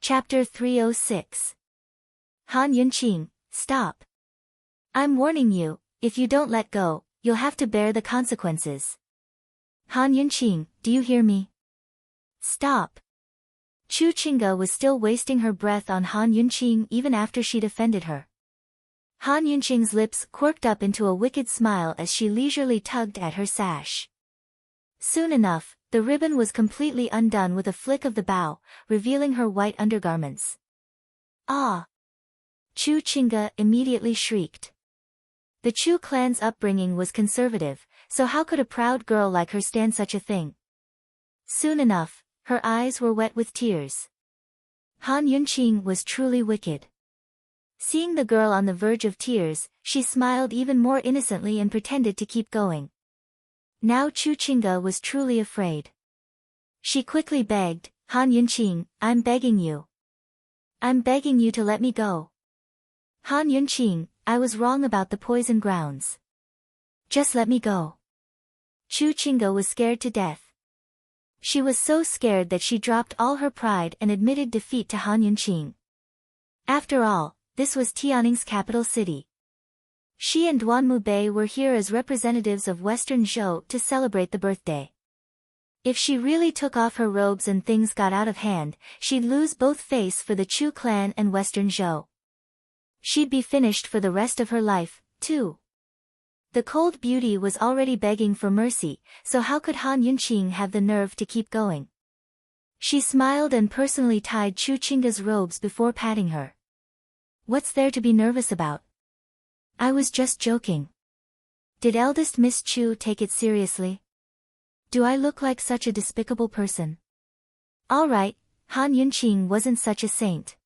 Chapter 306. Han Yunqing, stop. I'm warning you, if you don't let go, you'll have to bear the consequences. Han Yunqing, do you hear me? Stop. Chu Qingge was still wasting her breath on Han Yunqing even after she'd offended her. Han Yunqing's lips quirked up into a wicked smile as she leisurely tugged at her sash. Soon enough, the ribbon was completely undone with a flick of the bow, revealing her white undergarments. Ah! Chu Qingge immediately shrieked. The Chu clan's upbringing was conservative, so how could a proud girl like her stand such a thing? Soon enough, her eyes were wet with tears. Han Yunqing was truly wicked. Seeing the girl on the verge of tears, she smiled even more innocently and pretended to keep going. Now Chu Qingge was truly afraid. She quickly begged, Han Yunqing, I'm begging you. I'm begging you to let me go. Han Yunqing, I was wrong about the poison grounds. Just let me go. Chu Qingge was scared to death. She was so scared that she dropped all her pride and admitted defeat to Han Yunqing. After all, this was Tianning's capital city. She and Duanmu Bei were here as representatives of Western Zhou to celebrate the birthday. If she really took off her robes and things got out of hand, she'd lose both face for the Chu clan and Western Zhou. She'd be finished for the rest of her life, too. The cold beauty was already begging for mercy, so how could Han Yunqing have the nerve to keep going? She smiled and personally tied Chu Qingge's robes before patting her. What's there to be nervous about? I was just joking. Did eldest Miss Chu take it seriously? Do I look like such a despicable person? All right, Han Yunqing wasn't such a saint.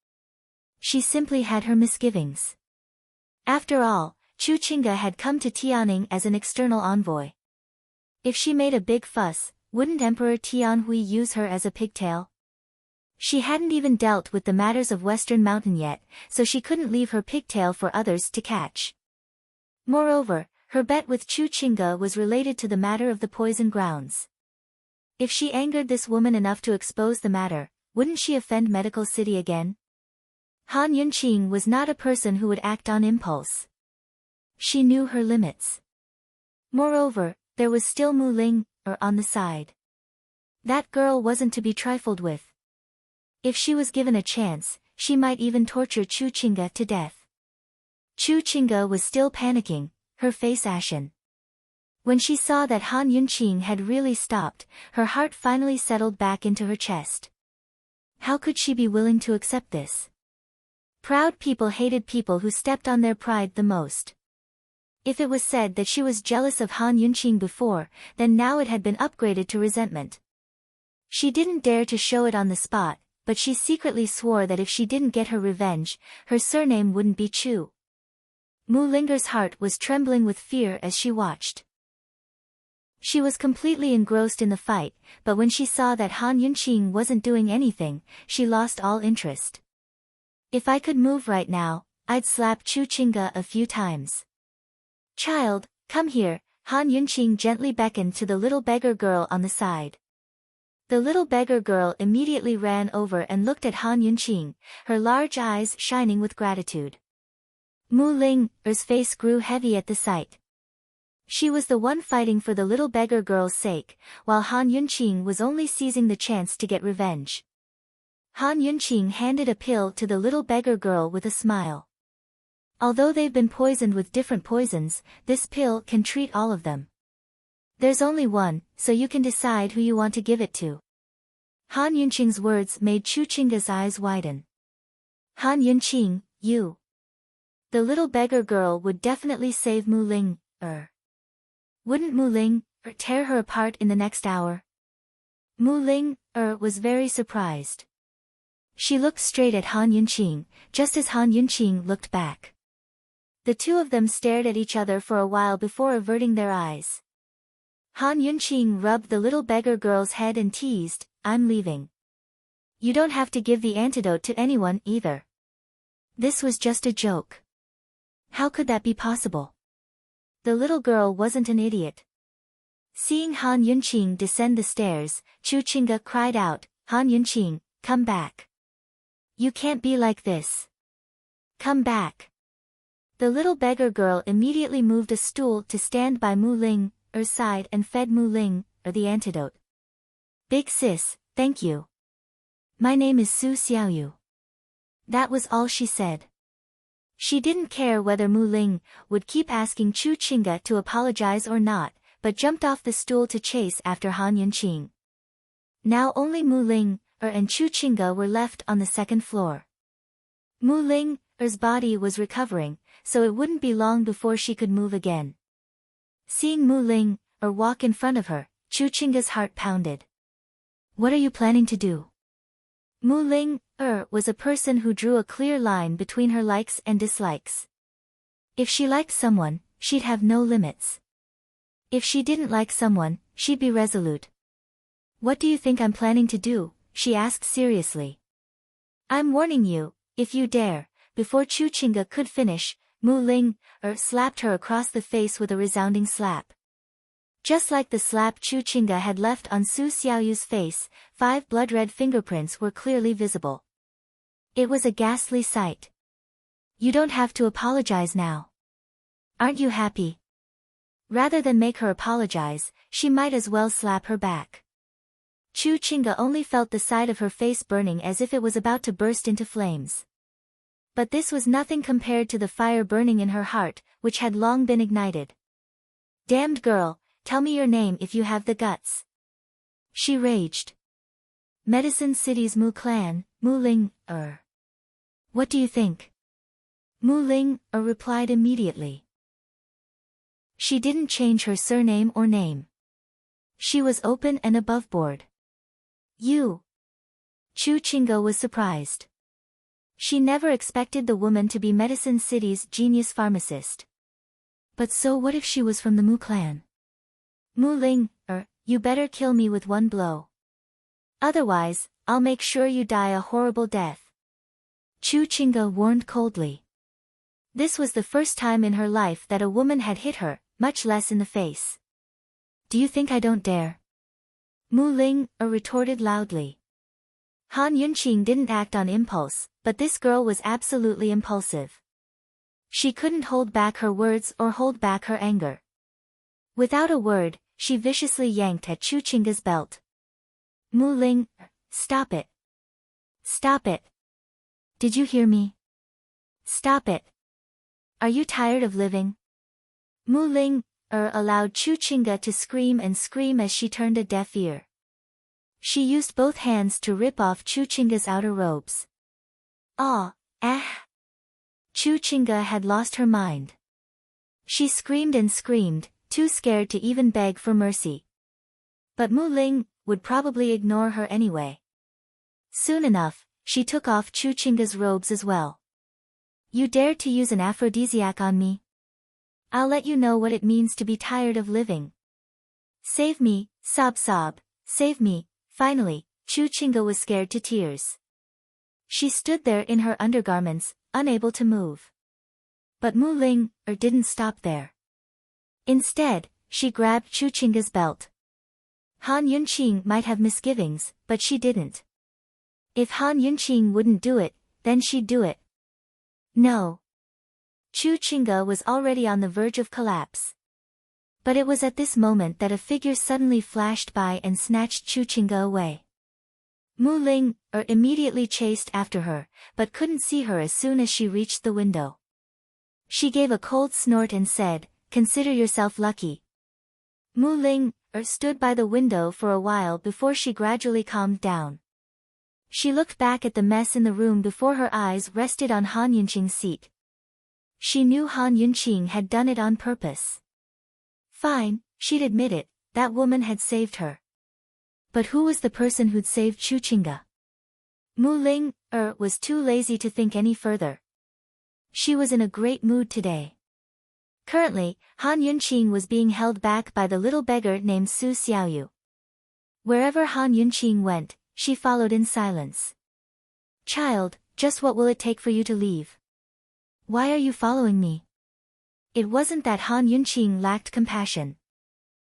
She simply had her misgivings. After all, Chu Qingge had come to Tianning as an external envoy. If she made a big fuss, wouldn't Emperor Tianhui use her as a pigtail? She hadn't even dealt with the matters of Western Mountain yet, so she couldn't leave her pigtail for others to catch. Moreover, her bet with Chu Qingge was related to the matter of the poison grounds. If she angered this woman enough to expose the matter, wouldn't she offend Medical City again? Han Yunqing was not a person who would act on impulse. She knew her limits. Moreover, there was still Mu Ling, on the side. That girl wasn't to be trifled with. If she was given a chance, she might even torture Chu Qingge to death. Chu Qingge was still panicking, her face ashen. When she saw that Han Yunqing had really stopped, her heart finally settled back into her chest. How could she be willing to accept this? Proud people hated people who stepped on their pride the most. If it was said that she was jealous of Han Yunqing before, then now it had been upgraded to resentment. She didn't dare to show it on the spot, but she secretly swore that if she didn't get her revenge, her surname wouldn't be Chu. Mu Linger's heart was trembling with fear as she watched. She was completely engrossed in the fight, but when she saw that Han Yunqing wasn't doing anything, she lost all interest. If I could move right now, I'd slap Chu Qingge a few times. Child, come here, Han Yunqing gently beckoned to the little beggar girl on the side. The little beggar girl immediately ran over and looked at Han Yunqing, her large eyes shining with gratitude. Mu Ling's face grew heavy at the sight. She was the one fighting for the little beggar girl's sake, while Han Yunqing was only seizing the chance to get revenge. Han Yunqing handed a pill to the little beggar girl with a smile. Although they've been poisoned with different poisons, this pill can treat all of them. There's only one, so you can decide who you want to give it to. Han Yunqing's words made Chu Qingge's eyes widen. Han Yunqing, you. The little beggar girl would definitely save Mu Ling, Wouldn't Mu Ling, tear her apart in the next hour? Mu Ling, was very surprised. She looked straight at Han Yunqing, just as Han Yunqing looked back. The two of them stared at each other for a while before averting their eyes. Han Yunqing rubbed the little beggar girl's head and teased, I'm leaving. You don't have to give the antidote to anyone either. This was just a joke. How could that be possible? The little girl wasn't an idiot. Seeing Han Yunqing descend the stairs, Chu Qingge cried out, Han Yunqing, come back. You can't be like this. Come back. The little beggar girl immediately moved a stool to stand by Mu Ling's side and fed Mu Ling the antidote. Big sis, thank you. My name is Su Xiaoyu. That was all she said. She didn't care whether Mu Ling would keep asking Chu Qingge to apologize or not, but jumped off the stool to chase after Han Yunqing. Now only Mu Ling and Chu Qingge were left on the second floor. Mu Ling's body was recovering, so it wouldn't be long before she could move again. Seeing Mu Ling walk in front of her, Chu Qingge's heart pounded. What are you planning to do? Mu Ling was a person who drew a clear line between her likes and dislikes. If she liked someone, she'd have no limits. If she didn't like someone, she'd be resolute. What do you think I'm planning to do? She asked seriously. I'm warning you, if you dare. Before Chu Qingge could finish, Mu Ling slapped her across the face with a resounding slap. Just like the slap Chu Qingge had left on Su Xiaoyu's face, 5 blood-red fingerprints were clearly visible. It was a ghastly sight. You don't have to apologize now. Aren't you happy? Rather than make her apologize, she might as well slap her back. Chu Qingge only felt the side of her face burning as if it was about to burst into flames. But this was nothing compared to the fire burning in her heart, which had long been ignited. Damned girl, tell me your name if you have the guts. She raged. Medicine City's Mu clan, Mu Ling, What do you think? Mu Ling, replied immediately. She didn't change her surname or name. She was open and above board. You. Chu Qingge was surprised. She never expected the woman to be Medicine City's genius pharmacist. But so what if she was from the Mu clan? Mu Ling, you better kill me with one blow. Otherwise, I'll make sure you die a horrible death. Chu Qingge warned coldly. This was the first time in her life that a woman had hit her, much less in the face. Do you think I don't dare? Mu Ling, retorted loudly. Han Yunqing didn't act on impulse, but this girl was absolutely impulsive. She couldn't hold back her words or hold back her anger. Without a word, she viciously yanked at Chu Qingge's belt. Mu Ling, stop it. Stop it. Did you hear me? Stop it. Are you tired of living? Mu Ling, allowed Chu Qingge to scream and scream as she turned a deaf ear. She used both hands to rip off Chu Qingge's outer robes. Ah, ah. Chu Qingge had lost her mind. She screamed and screamed, too scared to even beg for mercy. But Mu Ling would probably ignore her anyway. Soon enough, she took off Chu Qingge's robes as well. You dared to use an aphrodisiac on me? I'll let you know what it means to be tired of living. Save me, sob sob, save me. Finally, Chu Qingge was scared to tears. She stood there in her undergarments, unable to move. But Mu Ling didn't stop there. Instead, she grabbed Chu Qingge's belt. Han Yunqing might have misgivings, but she didn't. If Han Yunqing wouldn't do it, then she'd do it. No. Chu Qingge was already on the verge of collapse. But it was at this moment that a figure suddenly flashed by and snatched Chu Qingge away. Mu Ling immediately chased after her, but couldn't see her as soon as she reached the window. She gave a cold snort and said, "Consider yourself lucky." Mu Ling stood by the window for a while before she gradually calmed down. She looked back at the mess in the room before her eyes rested on Han Yunqing's seat. She knew Han Yunqing had done it on purpose. Fine, she'd admit it, that woman had saved her. But who was the person who'd saved Chu Qingge? Mu Ling was too lazy to think any further. She was in a great mood today. Currently, Han Yunqing was being held back by the little beggar named Su Xiaoyu. Wherever Han Yunqing went, she followed in silence. "Child, just what will it take for you to leave? Why are you following me?" It wasn't that Han Yunqing lacked compassion.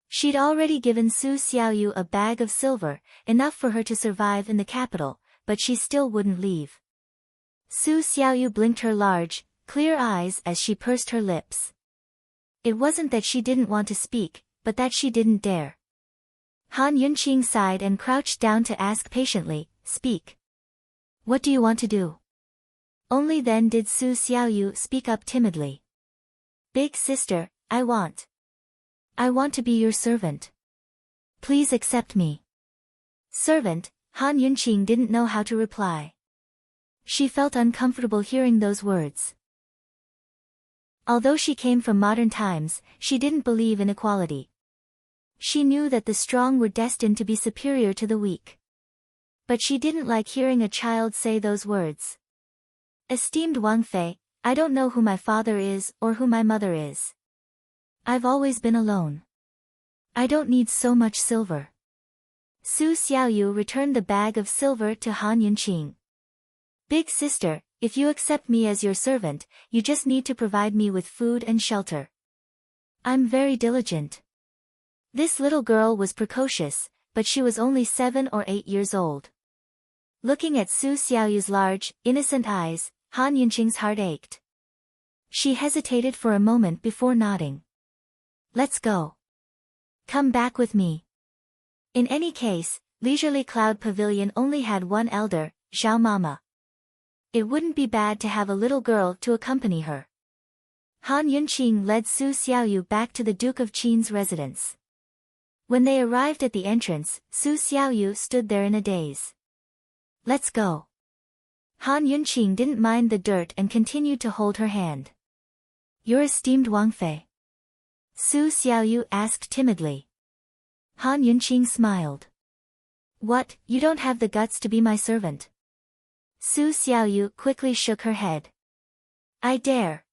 She'd already given Su Xiaoyu a bag of silver, enough for her to survive in the capital, but she still wouldn't leave. Su Xiaoyu blinked her large, clear eyes as she pursed her lips. It wasn't that she didn't want to speak, but that she didn't dare. Han Yunqing sighed and crouched down to ask patiently, "Speak. What do you want to do?" Only then did Su Xiaoyu speak up timidly. "Big sister, I want to be your servant. Please accept me." Servant, Han Yunqing didn't know how to reply. She felt uncomfortable hearing those words. Although she came from modern times, she didn't believe in equality. She knew that the strong were destined to be superior to the weak. But she didn't like hearing a child say those words. "Esteemed Wang Fei, I don't know who my father is or who my mother is. I've always been alone. I don't need so much silver." Su Xiaoyu returned the bag of silver to Han Yunqing. "Big sister, if you accept me as your servant, you just need to provide me with food and shelter. I'm very diligent." This little girl was precocious, but she was only 7 or 8 years old. Looking at Su Xiaoyu's large, innocent eyes, Han Yunqing's heart ached. She hesitated for a moment before nodding. "Let's go. Come back with me." In any case, Leisurely Cloud Pavilion only had one elder, Zhao Mama. It wouldn't be bad to have a little girl to accompany her. Han Yunqing led Su Xiaoyu back to the Duke of Qin's residence. When they arrived at the entrance, Su Xiaoyu stood there in a daze. "Let's go." Han Yunqing didn't mind the dirt and continued to hold her hand. "Your esteemed Wang Fei?" Su Xiaoyu asked timidly. Han Yunqing smiled. "What, you don't have the guts to be my servant?" Su Xiaoyu quickly shook her head. "I dare."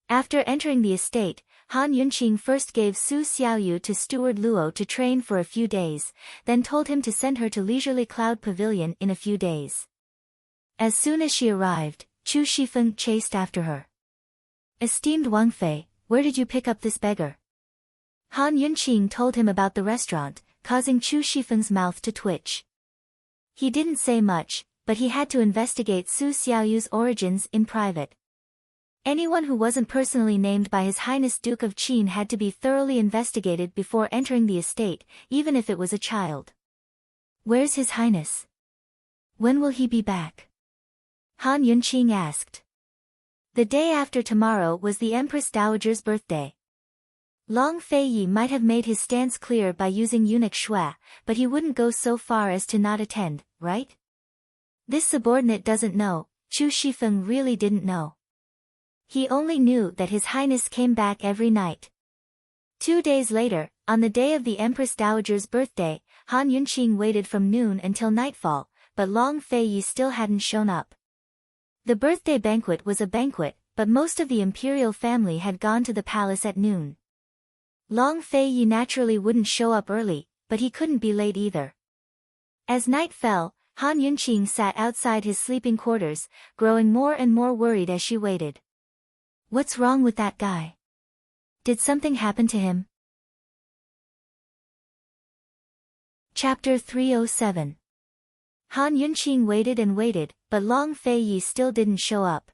After entering the estate, Han Yunqing first gave Su Xiaoyu to Steward Luo to train for a few days, then told him to send her to Leisurely Cloud Pavilion in a few days. As soon as she arrived, Chu Shifeng chased after her. "Esteemed Wang Fei, where did you pick up this beggar?" Han Yunqing told him about the restaurant, causing Chu Shifeng's mouth to twitch. He didn't say much, but he had to investigate Su Xiaoyu's origins in private. Anyone who wasn't personally named by His Highness Duke of Qin had to be thoroughly investigated before entering the estate, even if it was a child. "Where's His Highness? When will he be back?" Han Yunqing asked. The day after tomorrow was the Empress Dowager's birthday. Long Feiyi might have made his stance clear by using eunuch Xue, but he wouldn't go so far as to not attend, right? This subordinate doesn't know. Chu Shifeng really didn't know. He only knew that His Highness came back every night. 2 days later, on the day of the Empress Dowager's birthday, Han Yunqing waited from noon until nightfall, but Long Feiyi still hadn't shown up. The birthday banquet was a banquet, but most of the imperial family had gone to the palace at noon. Long Feiyi naturally wouldn't show up early, but he couldn't be late either. As night fell, Han Yunqing sat outside his sleeping quarters, growing more and more worried as she waited. What's wrong with that guy? Did something happen to him? Chapter 307. Han Yunqing waited and waited, but Long Feiyi still didn't show up.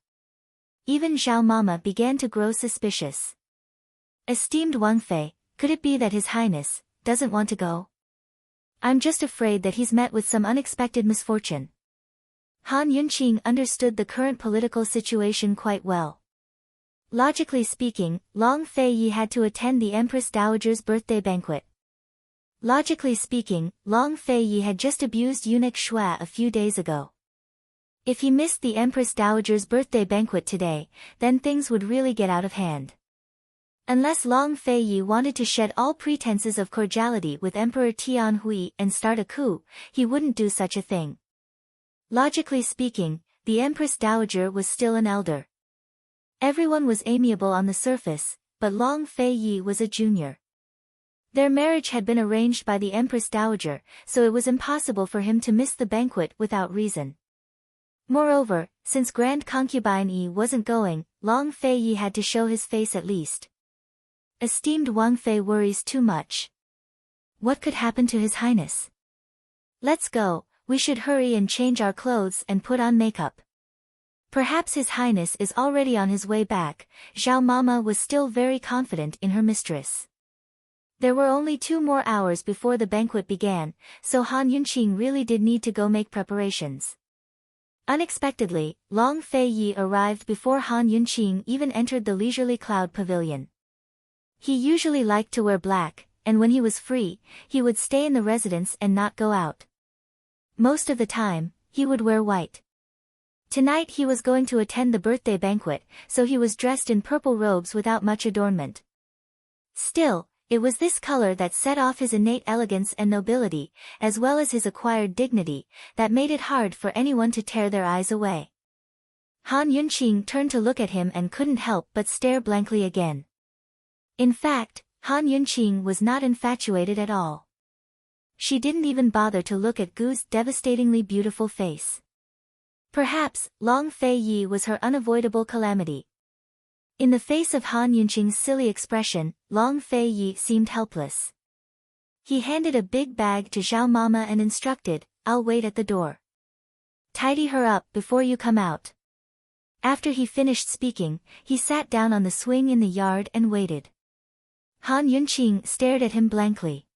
Even Zhao Mama began to grow suspicious. "Esteemed Wang Fei, could it be that His Highness doesn't want to go? I'm just afraid that he's met with some unexpected misfortune." Han Yunqing understood the current political situation quite well. Logically speaking, Long Feiyi had to attend the Empress Dowager's birthday banquet. Logically speaking, Long Feiyi had just abused eunuch Xue a few days ago. If he missed the Empress Dowager's birthday banquet today, then things would really get out of hand. Unless Long Feiyi wanted to shed all pretenses of cordiality with Emperor Tianhui and start a coup, he wouldn't do such a thing. Logically speaking, the Empress Dowager was still an elder. Everyone was amiable on the surface, but Long Feiyi was a junior. Their marriage had been arranged by the Empress Dowager, so it was impossible for him to miss the banquet without reason. Moreover, since Grand Concubine Yi wasn't going, Long Feiyi had to show his face at least. Esteemed Wang Fei worries too much. What could happen to His Highness? Let's go, we should hurry and change our clothes and put on makeup. Perhaps His Highness is already on his way back. Zhao Mama was still very confident in her mistress. There were only 2 more hours before the banquet began, so Han Yunqing really did need to go make preparations. Unexpectedly, Long Fei Yi arrived before Han Yunqing even entered the leisurely cloud pavilion. He usually liked to wear black, and when he was free, he would stay in the residence and not go out. Most of the time, he would wear white. Tonight he was going to attend the birthday banquet, so he was dressed in purple robes without much adornment. Still, it was this color that set off his innate elegance and nobility, as well as his acquired dignity, that made it hard for anyone to tear their eyes away. Han Yunqing turned to look at him and couldn't help but stare blankly again. In fact, Han Yunqing was not infatuated at all. She didn't even bother to look at Gu's devastatingly beautiful face. Perhaps, Long Fei Yi was her unavoidable calamity. In the face of Han Yunqing's silly expression, Long Fei Yi seemed helpless. He handed a big bag to Zhao Mama and instructed, "I'll wait at the door. Tidy her up before you come out." After he finished speaking, he sat down on the swing in the yard and waited. Han Yunqing stared at him blankly.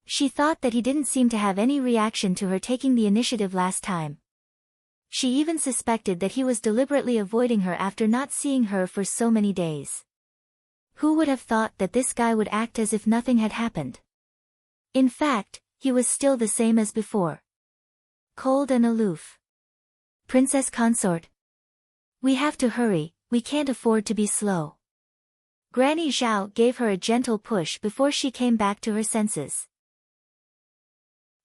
She thought that he didn't seem to have any reaction to her taking the initiative last time. She even suspected that he was deliberately avoiding her after not seeing her for so many days. Who would have thought that this guy would act as if nothing had happened? In fact, he was still the same as before. Cold and aloof. "Princess Consort. We have to hurry, we can't afford to be slow." Granny Zhao gave her a gentle push before she came back to her senses.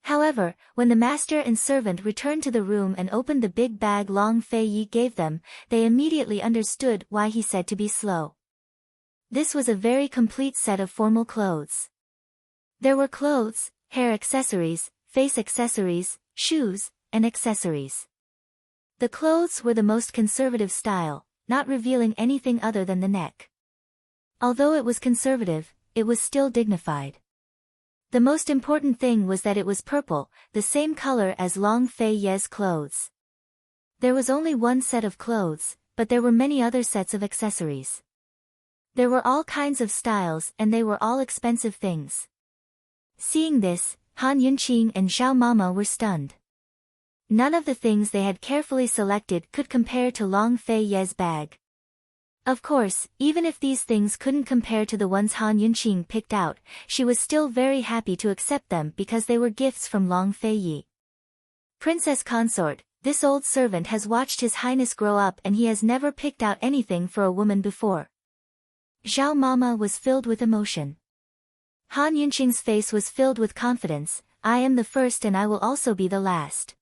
However, when the master and servant returned to the room and opened the big bag Long Fei Yi gave them, they immediately understood why he said to be slow. This was a very complete set of formal clothes. There were clothes, hair accessories, face accessories, shoes, and accessories. The clothes were the most conservative style, not revealing anything other than the neck. Although it was conservative, it was still dignified. The most important thing was that it was purple, the same color as Long Fei Yi's clothes. There was only one set of clothes, but there were many other sets of accessories. There were all kinds of styles and they were all expensive things. Seeing this, Han Yunqing and Zhao Mama were stunned. None of the things they had carefully selected could compare to Long Fei Yi's bag. Of course, even if these things couldn't compare to the ones Han Yunqing picked out, she was still very happy to accept them because they were gifts from Long Fei Yi. "Princess Consort, this old servant has watched His Highness grow up and he has never picked out anything for a woman before." Zhao Mama was filled with emotion. Han Yunqing's face was filled with confidence. "I am the first and I will also be the last."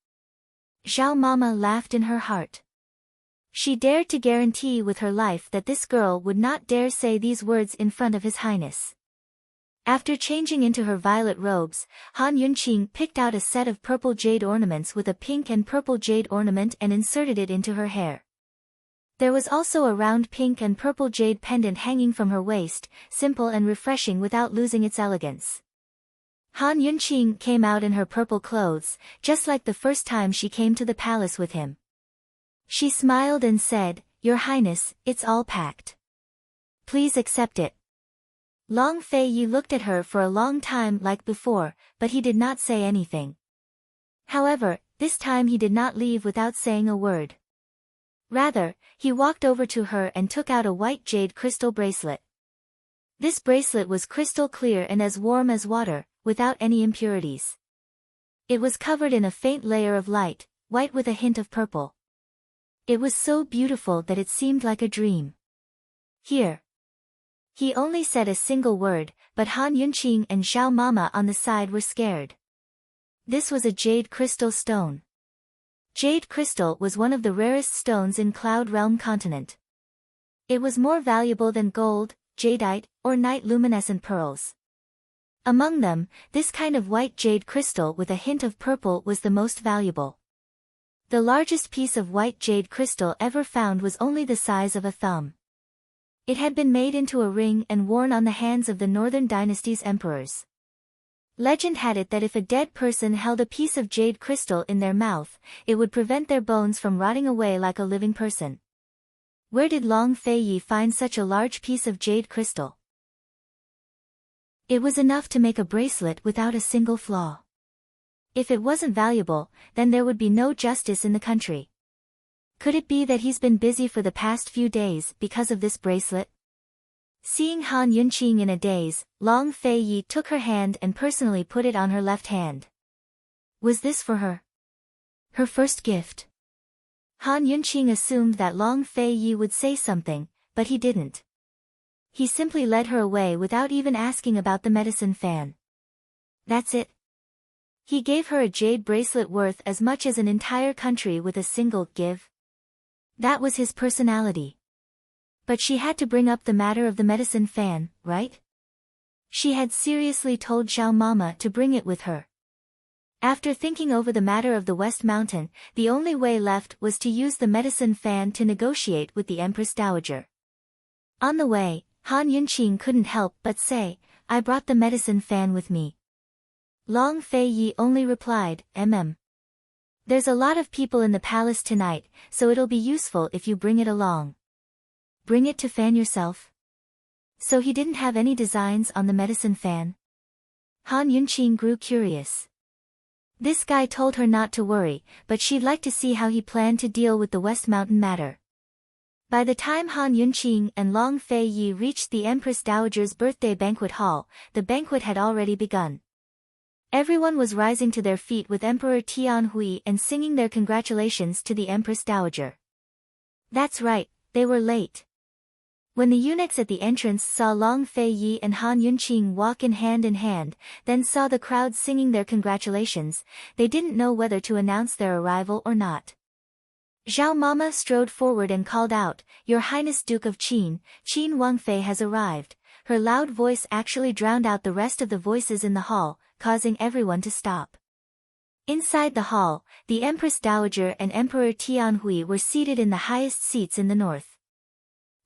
Zhao Mama laughed in her heart. She dared to guarantee with her life that this girl would not dare say these words in front of His Highness. After changing into her violet robes, Han Yunqing picked out a set of purple jade ornaments with a pink and purple jade ornament and inserted it into her hair. There was also a round pink and purple jade pendant hanging from her waist, simple and refreshing without losing its elegance. Han Yunqing came out in her purple clothes, just like the first time she came to the palace with him. She smiled and said, "Your Highness, it's all packed. Please accept it." Long Fei Yi looked at her for a long time like before, but he did not say anything. However, this time he did not leave without saying a word. Rather, he walked over to her and took out a white jade crystal bracelet. This bracelet was crystal clear and as warm as water, without any impurities. It was covered in a faint layer of light, white with a hint of purple. It was so beautiful that it seemed like a dream. "Here." He only said a single word, but Han Yunqing and Zhao Mama on the side were scared. This was a jade crystal stone. Jade crystal was one of the rarest stones in Cloud Realm continent. It was more valuable than gold, jadeite, or night luminescent pearls. Among them, this kind of white jade crystal with a hint of purple was the most valuable. The largest piece of white jade crystal ever found was only the size of a thumb. It had been made into a ring and worn on the hands of the Northern Dynasty's emperors. Legend had it that if a dead person held a piece of jade crystal in their mouth, it would prevent their bones from rotting away like a living person. Where did Long Fei Yi find such a large piece of jade crystal? It was enough to make a bracelet without a single flaw. If it wasn't valuable, then there would be no justice in the country. Could it be that he's been busy for the past few days because of this bracelet? Seeing Han Yunqing in a daze, Long Fei Yi took her hand and personally put it on her left hand. Was this for her? Her first gift? Han Yunqing assumed that Long Fei Yi would say something, but he didn't. He simply led her away without even asking about the medicine fan. That's it. He gave her a jade bracelet worth as much as an entire country with a single give. That was his personality. But she had to bring up the matter of the medicine fan, right? She had seriously told Zhao Mama to bring it with her. After thinking over the matter of the West Mountain, the only way left was to use the medicine fan to negotiate with the Empress Dowager. On the way, Han Yunqing couldn't help but say, "I brought the medicine fan with me." Long Fei Yi only replied, There's a lot of people in the palace tonight, so it'll be useful if you bring it along." Bring it to fan yourself? So he didn't have any designs on the medicine fan? Han Yunqing grew curious. This guy told her not to worry, but she'd like to see how he planned to deal with the West Mountain matter. By the time Han Yunqing and Long Fei Yi reached the Empress Dowager's birthday banquet hall, the banquet had already begun. Everyone was rising to their feet with Emperor Tianhui and singing their congratulations to the Empress Dowager. That's right, they were late. When the eunuchs at the entrance saw Long Fei Yi and Han Yunqing walk in hand, then saw the crowd singing their congratulations, they didn't know whether to announce their arrival or not. Zhao Mama strode forward and called out, "Your Highness Duke of Qin, Qin Wangfei has arrived." Her loud voice actually drowned out the rest of the voices in the hall, causing everyone to stop. Inside the hall, the Empress Dowager and Emperor Tianhui were seated in the highest seats in the north.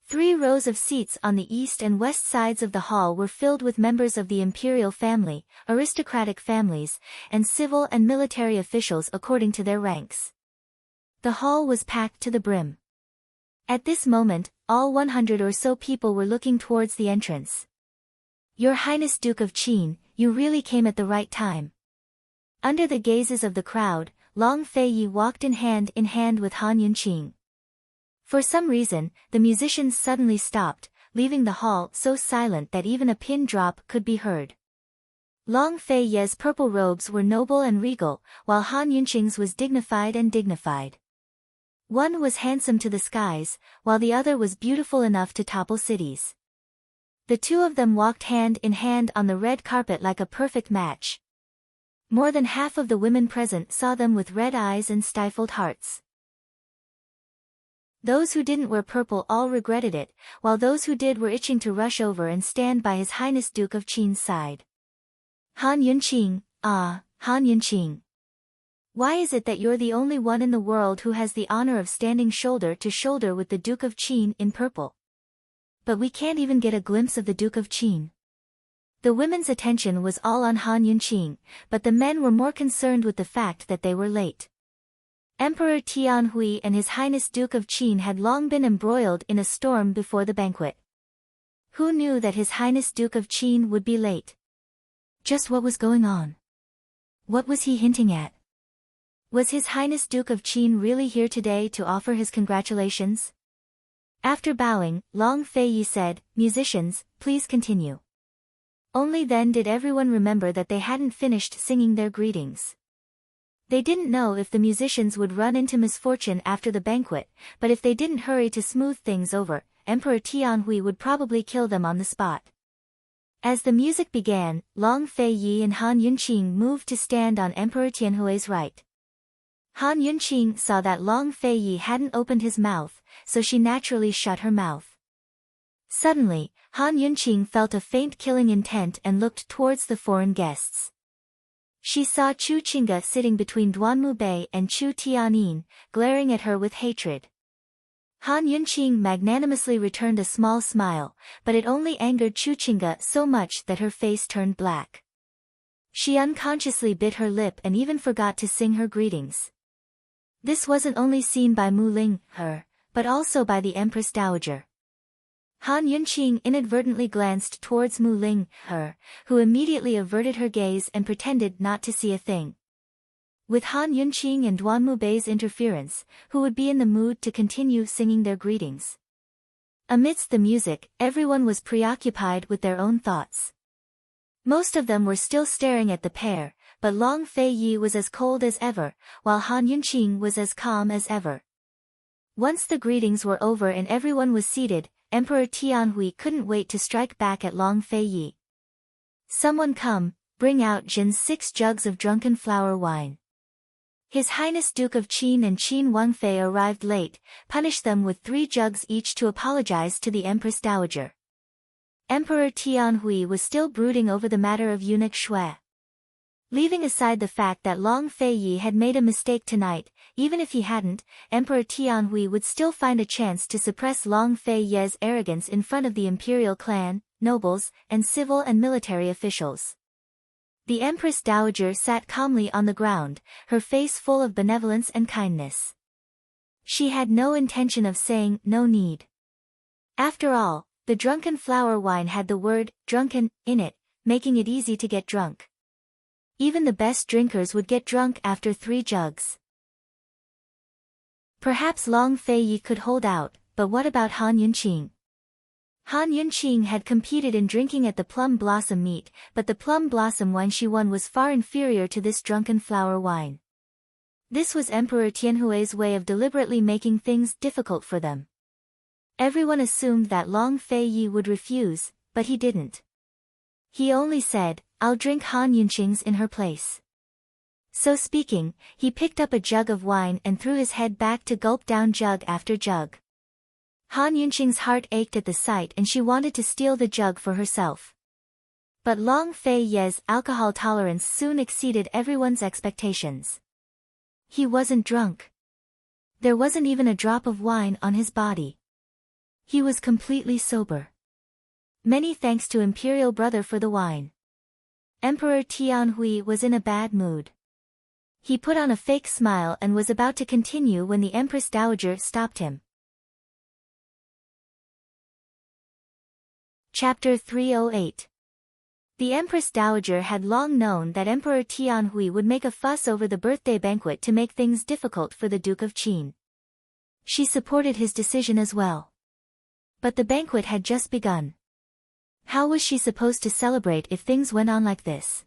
3 rows of seats on the east and west sides of the hall were filled with members of the imperial family, aristocratic families, and civil and military officials according to their ranks. The hall was packed to the brim. At this moment, all 100 or so people were looking towards the entrance. "Your Highness Duke of Qin, you really came at the right time." Under the gazes of the crowd, Long Fei Yi walked in hand with Han Yunqing. For some reason, the musicians suddenly stopped, leaving the hall so silent that even a pin drop could be heard. Long Fei Yi's purple robes were noble and regal, while Han Yunqing's was dignified. One was handsome to the skies, while the other was beautiful enough to topple cities. The two of them walked hand in hand on the red carpet like a perfect match. More than half of the women present saw them with red eyes and stifled hearts. Those who didn't wear purple all regretted it, while those who did were itching to rush over and stand by His Highness Duke of Qin's side. Han Yunqing, Han Yunqing. Why is it that you're the only one in the world who has the honor of standing shoulder to shoulder with the Duke of Qin in purple? But we can't even get a glimpse of the Duke of Qin. The women's attention was all on Han Yunqing, but the men were more concerned with the fact that they were late. Emperor Tianhui and His Highness Duke of Qin had long been embroiled in a storm before the banquet. Who knew that His Highness Duke of Qin would be late? Just what was going on? What was he hinting at? Was His Highness Duke of Qin really here today to offer his congratulations? After bowing, Long Fei Yi said, "Musicians, please continue." Only then did everyone remember that they hadn't finished singing their greetings. They didn't know if the musicians would run into misfortune after the banquet, but if they didn't hurry to smooth things over, Emperor Tianhui would probably kill them on the spot. As the music began, Long Fei Yi and Han Yunqing moved to stand on Emperor Tianhui's right. Han Yunqing saw that Long Fei Yi hadn't opened his mouth, so she naturally shut her mouth. Suddenly, Han Yunqing felt a faint killing intent and looked towards the foreign guests. She saw Chu Qingge sitting between Duanmu Bei and Chu Tianin, glaring at her with hatred. Han Yunqing magnanimously returned a small smile, but it only angered Chu Qingge so much that her face turned black. She unconsciously bit her lip and even forgot to sing her greetings. This wasn't only seen by Mu Ling, her, but also by the Empress Dowager. Han Yunqing inadvertently glanced towards Mu Ling, her, who immediately averted her gaze and pretended not to see a thing. With Han Yunqing and Duan Mubei's interference, who would be in the mood to continue singing their greetings? Amidst the music, everyone was preoccupied with their own thoughts. Most of them were still staring at the pair, but Long Fei Yi was as cold as ever, while Han Yunqing was as calm as ever. Once the greetings were over and everyone was seated, Emperor Tianhui couldn't wait to strike back at Long Fei Yi. Someone come, bring out Jin's 6 jugs of drunken flower wine. His Highness Duke of Qin and Qin Wangfei arrived late, punished them with 3 jugs each to apologize to the Empress Dowager. Emperor Tianhui was still brooding over the matter of eunuch Shui. Leaving aside the fact that Long Fei Yi had made a mistake tonight, even if he hadn't, Emperor Tianhui would still find a chance to suppress Long Fei Yi's arrogance in front of the imperial clan, nobles, and civil and military officials. The Empress Dowager sat calmly on the ground, her face full of benevolence and kindness. She had no intention of saying no need. After all, the drunken flower wine had the word drunken in it, making it easy to get drunk. Even the best drinkers would get drunk after 3 jugs. Perhaps Long Fei Yi could hold out, but what about Han Yunqing? Han Yunqing had competed in drinking at the plum blossom meet, but the plum blossom wine she won was far inferior to this drunken flower wine. This was Emperor Tianhui's way of deliberately making things difficult for them. Everyone assumed that Long Fei Yi would refuse, but he didn't. He only said, "I'll drink Han Yunqing's in her place." So speaking, he picked up a jug of wine and threw his head back to gulp down jug after jug. Han Yunqing's heart ached at the sight and she wanted to steal the jug for herself. But Long Fei Yi's alcohol tolerance soon exceeded everyone's expectations. He wasn't drunk. There wasn't even a drop of wine on his body. He was completely sober. Many thanks to Imperial Brother for the wine. Emperor Tianhui was in a bad mood. He put on a fake smile and was about to continue when the Empress Dowager stopped him. Chapter 308. The Empress Dowager had long known that Emperor Tianhui would make a fuss over the birthday banquet to make things difficult for the Duke of Qin. She supported his decision as well. But the banquet had just begun. How was she supposed to celebrate if things went on like this?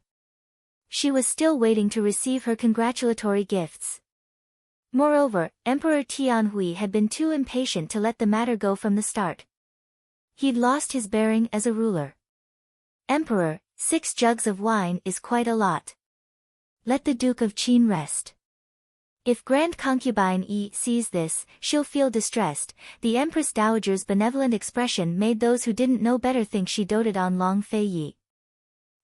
She was still waiting to receive her congratulatory gifts. Moreover, Emperor Tianhui had been too impatient to let the matter go from the start. He'd lost his bearing as a ruler. Emperor, 6 jugs of wine is quite a lot. Let the Duke of Qin rest. If Grand Concubine Yi sees this, she'll feel distressed. The Empress Dowager's benevolent expression made those who didn't know better think she doted on Long Fei Yi.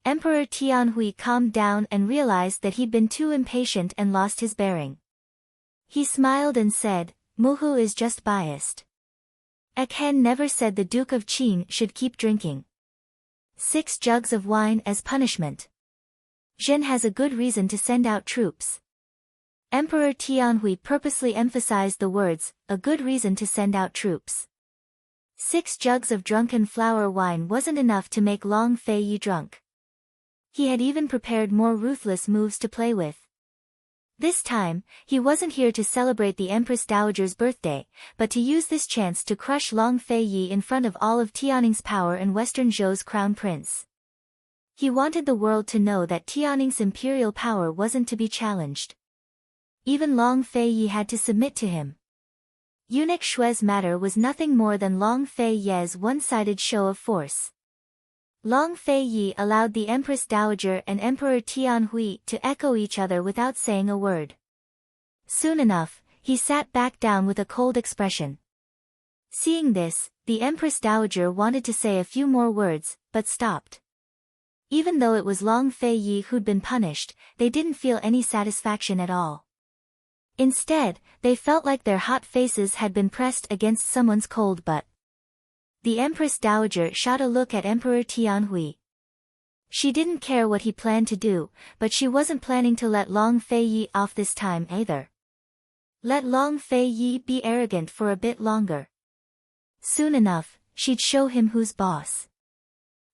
Emperor Tianhui calmed down and realized that he'd been too impatient and lost his bearing. He smiled and said, "Muhu is just biased. Ekhen never said the Duke of Qin should keep drinking. 6 jugs of wine as punishment. Zhen has a good reason to send out troops." Emperor Tianhui purposely emphasized the words, "a good reason to send out troops." 6 jugs of drunken flower wine wasn't enough to make Long Fei Yi drunk. He had even prepared more ruthless moves to play with. This time, he wasn't here to celebrate the Empress Dowager's birthday, but to use this chance to crush Long Fei Yi in front of all of Tianning's power and Western Zhou's crown prince. He wanted the world to know that Tianning's imperial power wasn't to be challenged. Even Long Fei Yi had to submit to him. Eunuch Shui's matter was nothing more than Long Fei Yi's one-sided show of force. Long Fei Yi allowed the Empress Dowager and Emperor Tianhui to echo each other without saying a word. Soon enough, he sat back down with a cold expression. Seeing this, the Empress Dowager wanted to say a few more words, but stopped. Even though it was Long Fei Yi who'd been punished, they didn't feel any satisfaction at all. Instead, they felt like their hot faces had been pressed against someone's cold butt. The Empress Dowager shot a look at Emperor Tianhui. She didn't care what he planned to do, but she wasn't planning to let Long Fei-yi off this time either. Let Long Fei-yi be arrogant for a bit longer. Soon enough, she'd show him who's boss.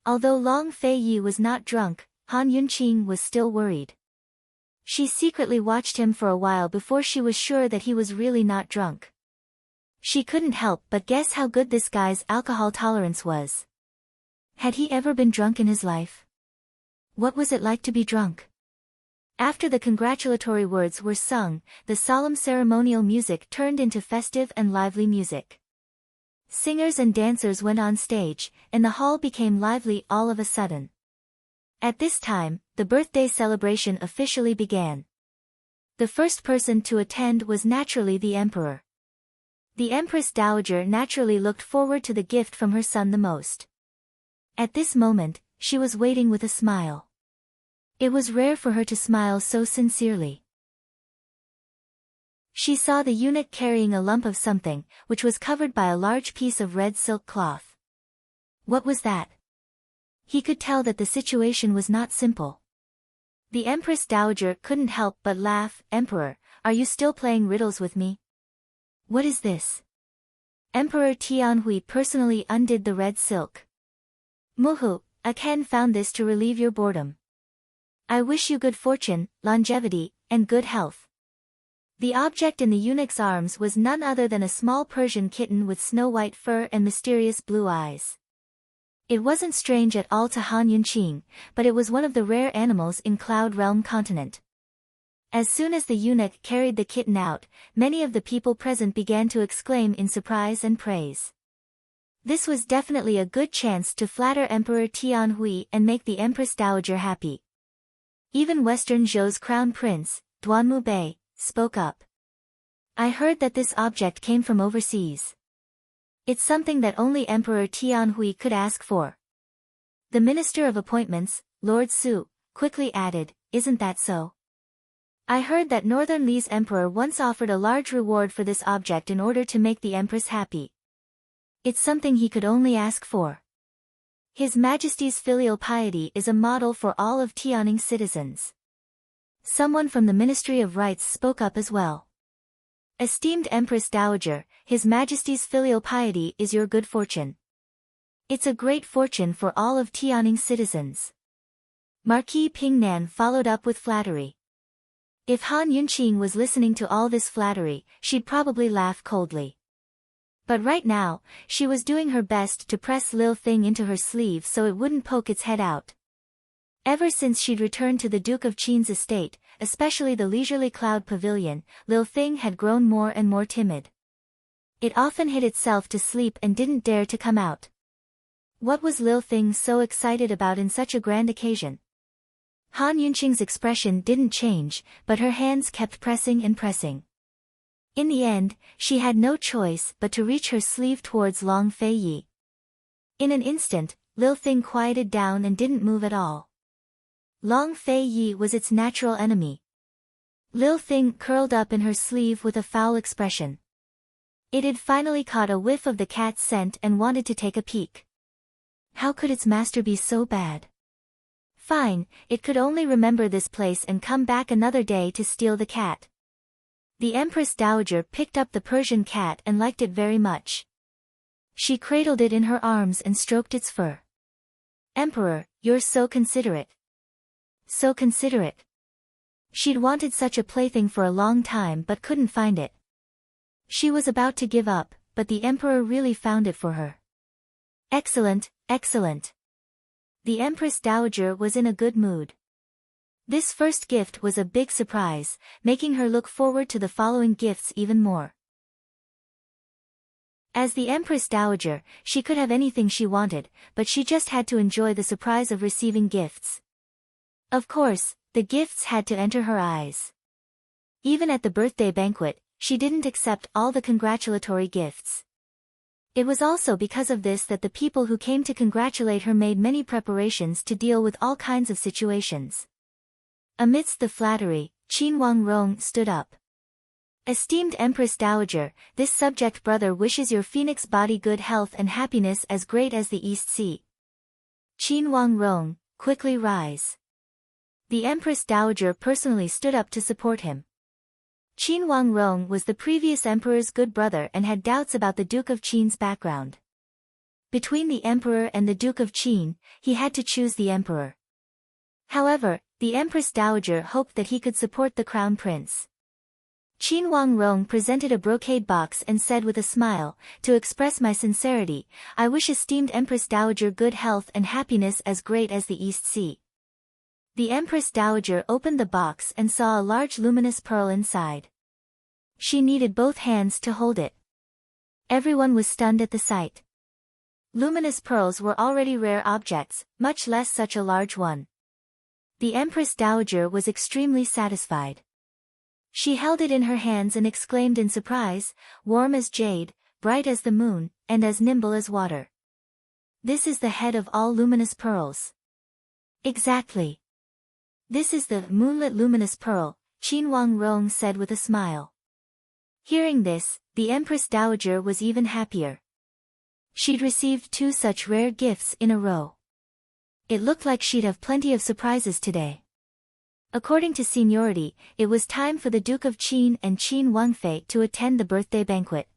Although Long Fei-yi was not drunk, Han Yunqing was still worried. She secretly watched him for a while before she was sure that he was really not drunk. She couldn't help but guess how good this guy's alcohol tolerance was. Had he ever been drunk in his life? What was it like to be drunk? After the congratulatory words were sung, the solemn ceremonial music turned into festive and lively music. Singers and dancers went on stage, and the hall became lively all of a sudden. At this time, the birthday celebration officially began. The first person to attend was naturally the emperor. The Empress Dowager naturally looked forward to the gift from her son the most. At this moment, she was waiting with a smile. It was rare for her to smile so sincerely. She saw the eunuch carrying a lump of something, which was covered by a large piece of red silk cloth. What was that? He could tell that the situation was not simple. The Empress Dowager couldn't help but laugh. Emperor, are you still playing riddles with me? What is this? Emperor Tianhui personally undid the red silk. Muhu, Aken found this to relieve your boredom. I wish you good fortune, longevity, and good health. The object in the eunuch's arms was none other than a small Persian kitten with snow-white fur and mysterious blue eyes. It wasn't strange at all to Han Yunqing, but it was one of the rare animals in Cloud Realm continent. As soon as the eunuch carried the kitten out, many of the people present began to exclaim in surprise and praise. This was definitely a good chance to flatter Emperor Tianhui and make the Empress Dowager happy. Even Western Zhou's crown prince, Duanmu Bei, spoke up. I heard that this object came from overseas. It's something that only Emperor Tianhui could ask for. The Minister of Appointments, Lord Su, quickly added, isn't that so? I heard that Northern Li's emperor once offered a large reward for this object in order to make the empress happy. It's something he could only ask for. His Majesty's filial piety is a model for all of Tianning citizens. Someone from the Ministry of Rights spoke up as well. Esteemed Empress Dowager, His Majesty's filial piety is your good fortune. It's a great fortune for all of Tianning citizens. Marquis Pingnan followed up with flattery. If Han Yunqing was listening to all this flattery, she'd probably laugh coldly. But right now, she was doing her best to press Lil Thing into her sleeve so it wouldn't poke its head out. Ever since she'd returned to the Duke of Qin's estate, especially the leisurely cloud pavilion, Lil Thing had grown more and more timid. It often hid itself to sleep and didn't dare to come out. What was Lil Thing so excited about in such a grand occasion? Han Yunqing's expression didn't change, but her hands kept pressing and pressing. In the end, she had no choice but to reach her sleeve towards Long Fei-yi. In an instant, Lil Thing quieted down and didn't move at all. Long Fei-yi was its natural enemy. Lil Thing curled up in her sleeve with a foul expression. It had finally caught a whiff of the cat's scent and wanted to take a peek. How could its master be so bad? Fine, it could only remember this place and come back another day to steal the cat. The Empress Dowager picked up the Persian cat and liked it very much. She cradled it in her arms and stroked its fur. Emperor, you're so considerate. So considerate. She'd wanted such a plaything for a long time but couldn't find it. She was about to give up, but the Emperor really found it for her. Excellent, excellent. The Empress Dowager was in a good mood. This first gift was a big surprise, making her look forward to the following gifts even more. As the Empress Dowager, she could have anything she wanted, but she just had to enjoy the surprise of receiving gifts. Of course, the gifts had to enter her eyes. Even at the birthday banquet, she didn't accept all the congratulatory gifts. It was also because of this that the people who came to congratulate her made many preparations to deal with all kinds of situations. Amidst the flattery, Qin Wangrong stood up. Esteemed Empress Dowager, this subject brother wishes your phoenix body good health and happiness as great as the East Sea. Qin Wangrong, quickly rise. The Empress Dowager personally stood up to support him. Qin Wangrong was the previous emperor's good brother and had doubts about the Duke of Qin's background. Between the emperor and the Duke of Qin, he had to choose the emperor. However, the Empress Dowager hoped that he could support the crown prince. Qin Wangrong presented a brocade box and said with a smile, "To express my sincerity, I wish esteemed Empress Dowager good health and happiness as great as the East Sea." The Empress Dowager opened the box and saw a large luminous pearl inside. She needed both hands to hold it. Everyone was stunned at the sight. Luminous pearls were already rare objects, much less such a large one. The Empress Dowager was extremely satisfied. She held it in her hands and exclaimed in surprise, "Warm as jade, bright as the moon, and as nimble as water. This is the head of all luminous pearls." "Exactly. This is the moonlit luminous pearl," Qin Wangrong said with a smile. Hearing this, the Empress Dowager was even happier. She'd received 2 such rare gifts in a row. It looked like she'd have plenty of surprises today. According to seniority, it was time for the Duke of Qin and Qin Wangfei to attend the birthday banquet.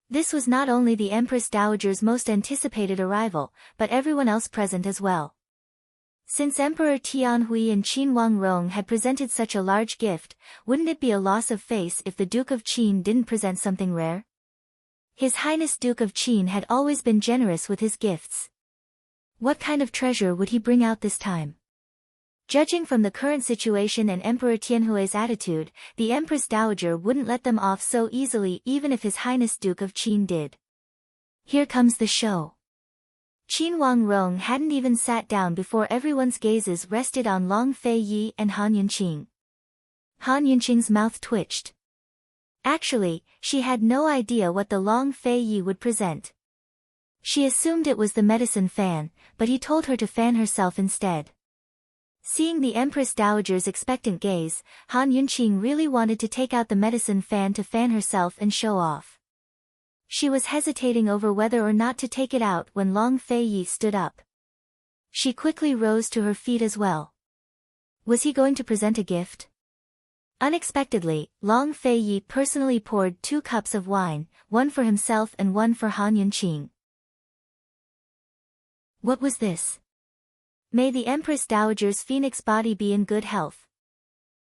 This was not only the Empress Dowager's most anticipated arrival, but everyone else present as well. Since Emperor Tianhui and Qin Wangrong had presented such a large gift, wouldn't it be a loss of face if the Duke of Qin didn't present something rare? His Highness Duke of Qin had always been generous with his gifts. What kind of treasure would he bring out this time? Judging from the current situation and Emperor Tianhui's attitude, the Empress Dowager wouldn't let them off so easily even if His Highness Duke of Qin did. Here comes the show. Qin Wangrong hadn't even sat down before everyone's gazes rested on Long Fei Yi and Han Yunqing. Han Yunqing's mouth twitched. Actually, she had no idea what the Long Fei Yi would present. She assumed it was the medicine fan, but he told her to fan herself instead. Seeing the Empress Dowager's expectant gaze, Han Yunqing really wanted to take out the medicine fan to fan herself and show off. She was hesitating over whether or not to take it out when Long Fei Yi stood up. She quickly rose to her feet as well. Was he going to present a gift? Unexpectedly, Long Fei Yi personally poured 2 cups of wine, one for himself and one for Han Yunqing. What was this? "May the Empress Dowager's phoenix body be in good health."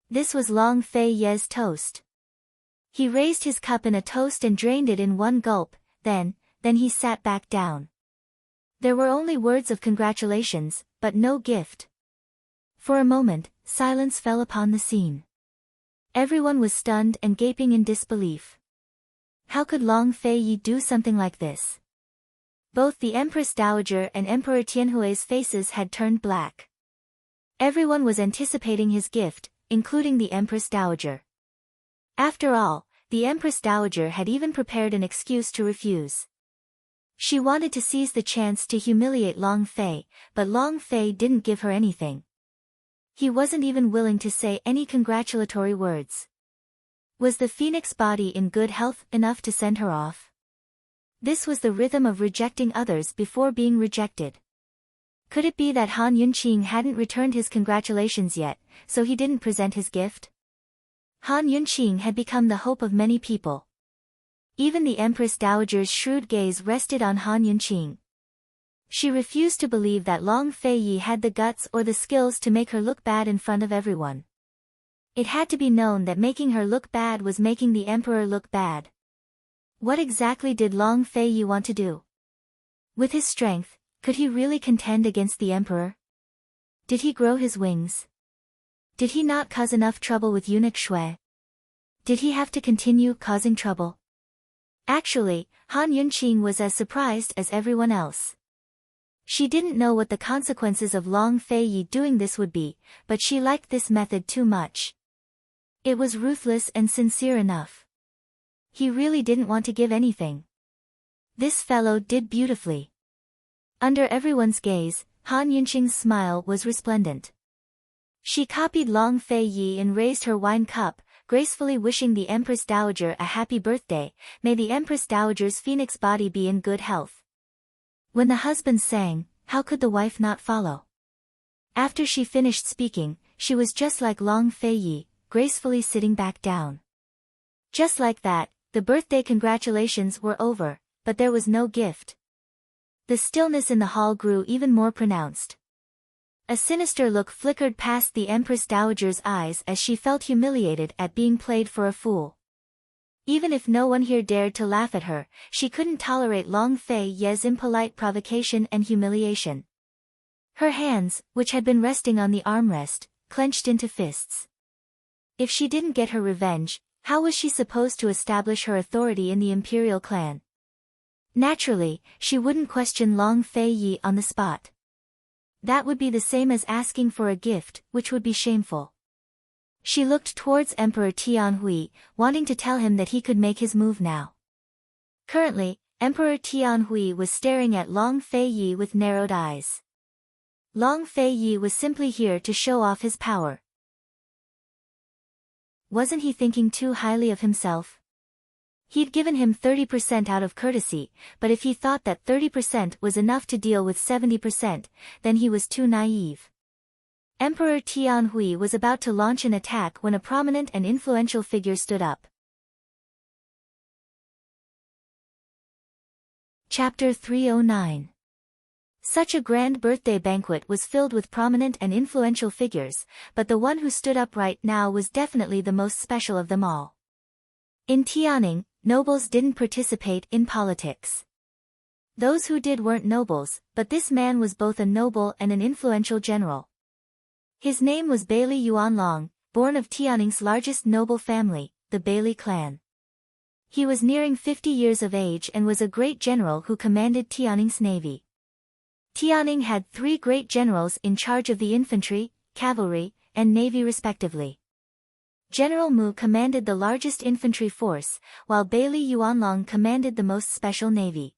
This was Long Fei Ye's toast. He raised his cup in a toast and drained it in one gulp, then he sat back down. There were only words of congratulations, but no gift. For a moment, silence fell upon the scene. Everyone was stunned and gaping in disbelief. How could Long Fei Yi do something like this? Both the Empress Dowager and Emperor Tianhui's faces had turned black. Everyone was anticipating his gift, including the Empress Dowager. After all, the Empress Dowager had even prepared an excuse to refuse. She wanted to seize the chance to humiliate Long Fei, but Long Fei didn't give her anything. He wasn't even willing to say any congratulatory words. Was the phoenix body in good health enough to send her off? This was the rhythm of rejecting others before being rejected. Could it be that Han Yunqing hadn't returned his congratulations yet, so he didn't present his gift? Han Yunqing had become the hope of many people. Even the Empress Dowager's shrewd gaze rested on Han Yunqing. She refused to believe that Long Fei Yi had the guts or the skills to make her look bad in front of everyone. It had to be known that making her look bad was making the emperor look bad. What exactly did Long Fei Yi want to do? With his strength, could he really contend against the emperor? Did he grow his wings? Did he not cause enough trouble with eunuch Shui? Did he have to continue causing trouble? Actually, Han Yunqing was as surprised as everyone else. She didn't know what the consequences of Long Fei Yi doing this would be, but she liked this method too much. It was ruthless and sincere enough. He really didn't want to give anything. This fellow did beautifully. Under everyone's gaze, Han Yunqing's smile was resplendent. She copied Long Fei Yi and raised her wine cup, gracefully wishing the Empress Dowager a happy birthday. May the Empress Dowager's phoenix body be in good health. When the husband sang, how could the wife not follow? After she finished speaking, she was just like Long Feiyi, gracefully sitting back down. Just like that, the birthday congratulations were over, but there was no gift. The stillness in the hall grew even more pronounced. A sinister look flickered past the Empress Dowager's eyes as she felt humiliated at being played for a fool. Even if no one here dared to laugh at her, she couldn't tolerate Long Feiyi's impolite provocation and humiliation. Her hands, which had been resting on the armrest, clenched into fists. If she didn't get her revenge, how was she supposed to establish her authority in the imperial clan? Naturally, she wouldn't question Long Feiyi on the spot. That would be the same as asking for a gift, which would be shameful. She looked towards Emperor Tianhui, wanting to tell him that he could make his move now. Currently, Emperor Tianhui was staring at Long Feiyi with narrowed eyes. Long Feiyi was simply here to show off his power. Wasn't he thinking too highly of himself? He'd given him 30% out of courtesy, but if he thought that 30% was enough to deal with 70%, then he was too naive. Emperor Tianhui was about to launch an attack when a prominent and influential figure stood up. Chapter 309. Such a grand birthday banquet was filled with prominent and influential figures, but the one who stood up right now was definitely the most special of them all. In Tianning, nobles didn't participate in politics. Those who did weren't nobles, but this man was both a noble and an influential general. His name was Bailey Yuanlong, born of Tianning's largest noble family, the Bailey clan. He was nearing 50 years of age and was a great general who commanded Tianning's navy. Tianning had 3 great generals in charge of the infantry, cavalry, and navy respectively. General Mu commanded the largest infantry force, while Bailey Yuanlong commanded the most special navy.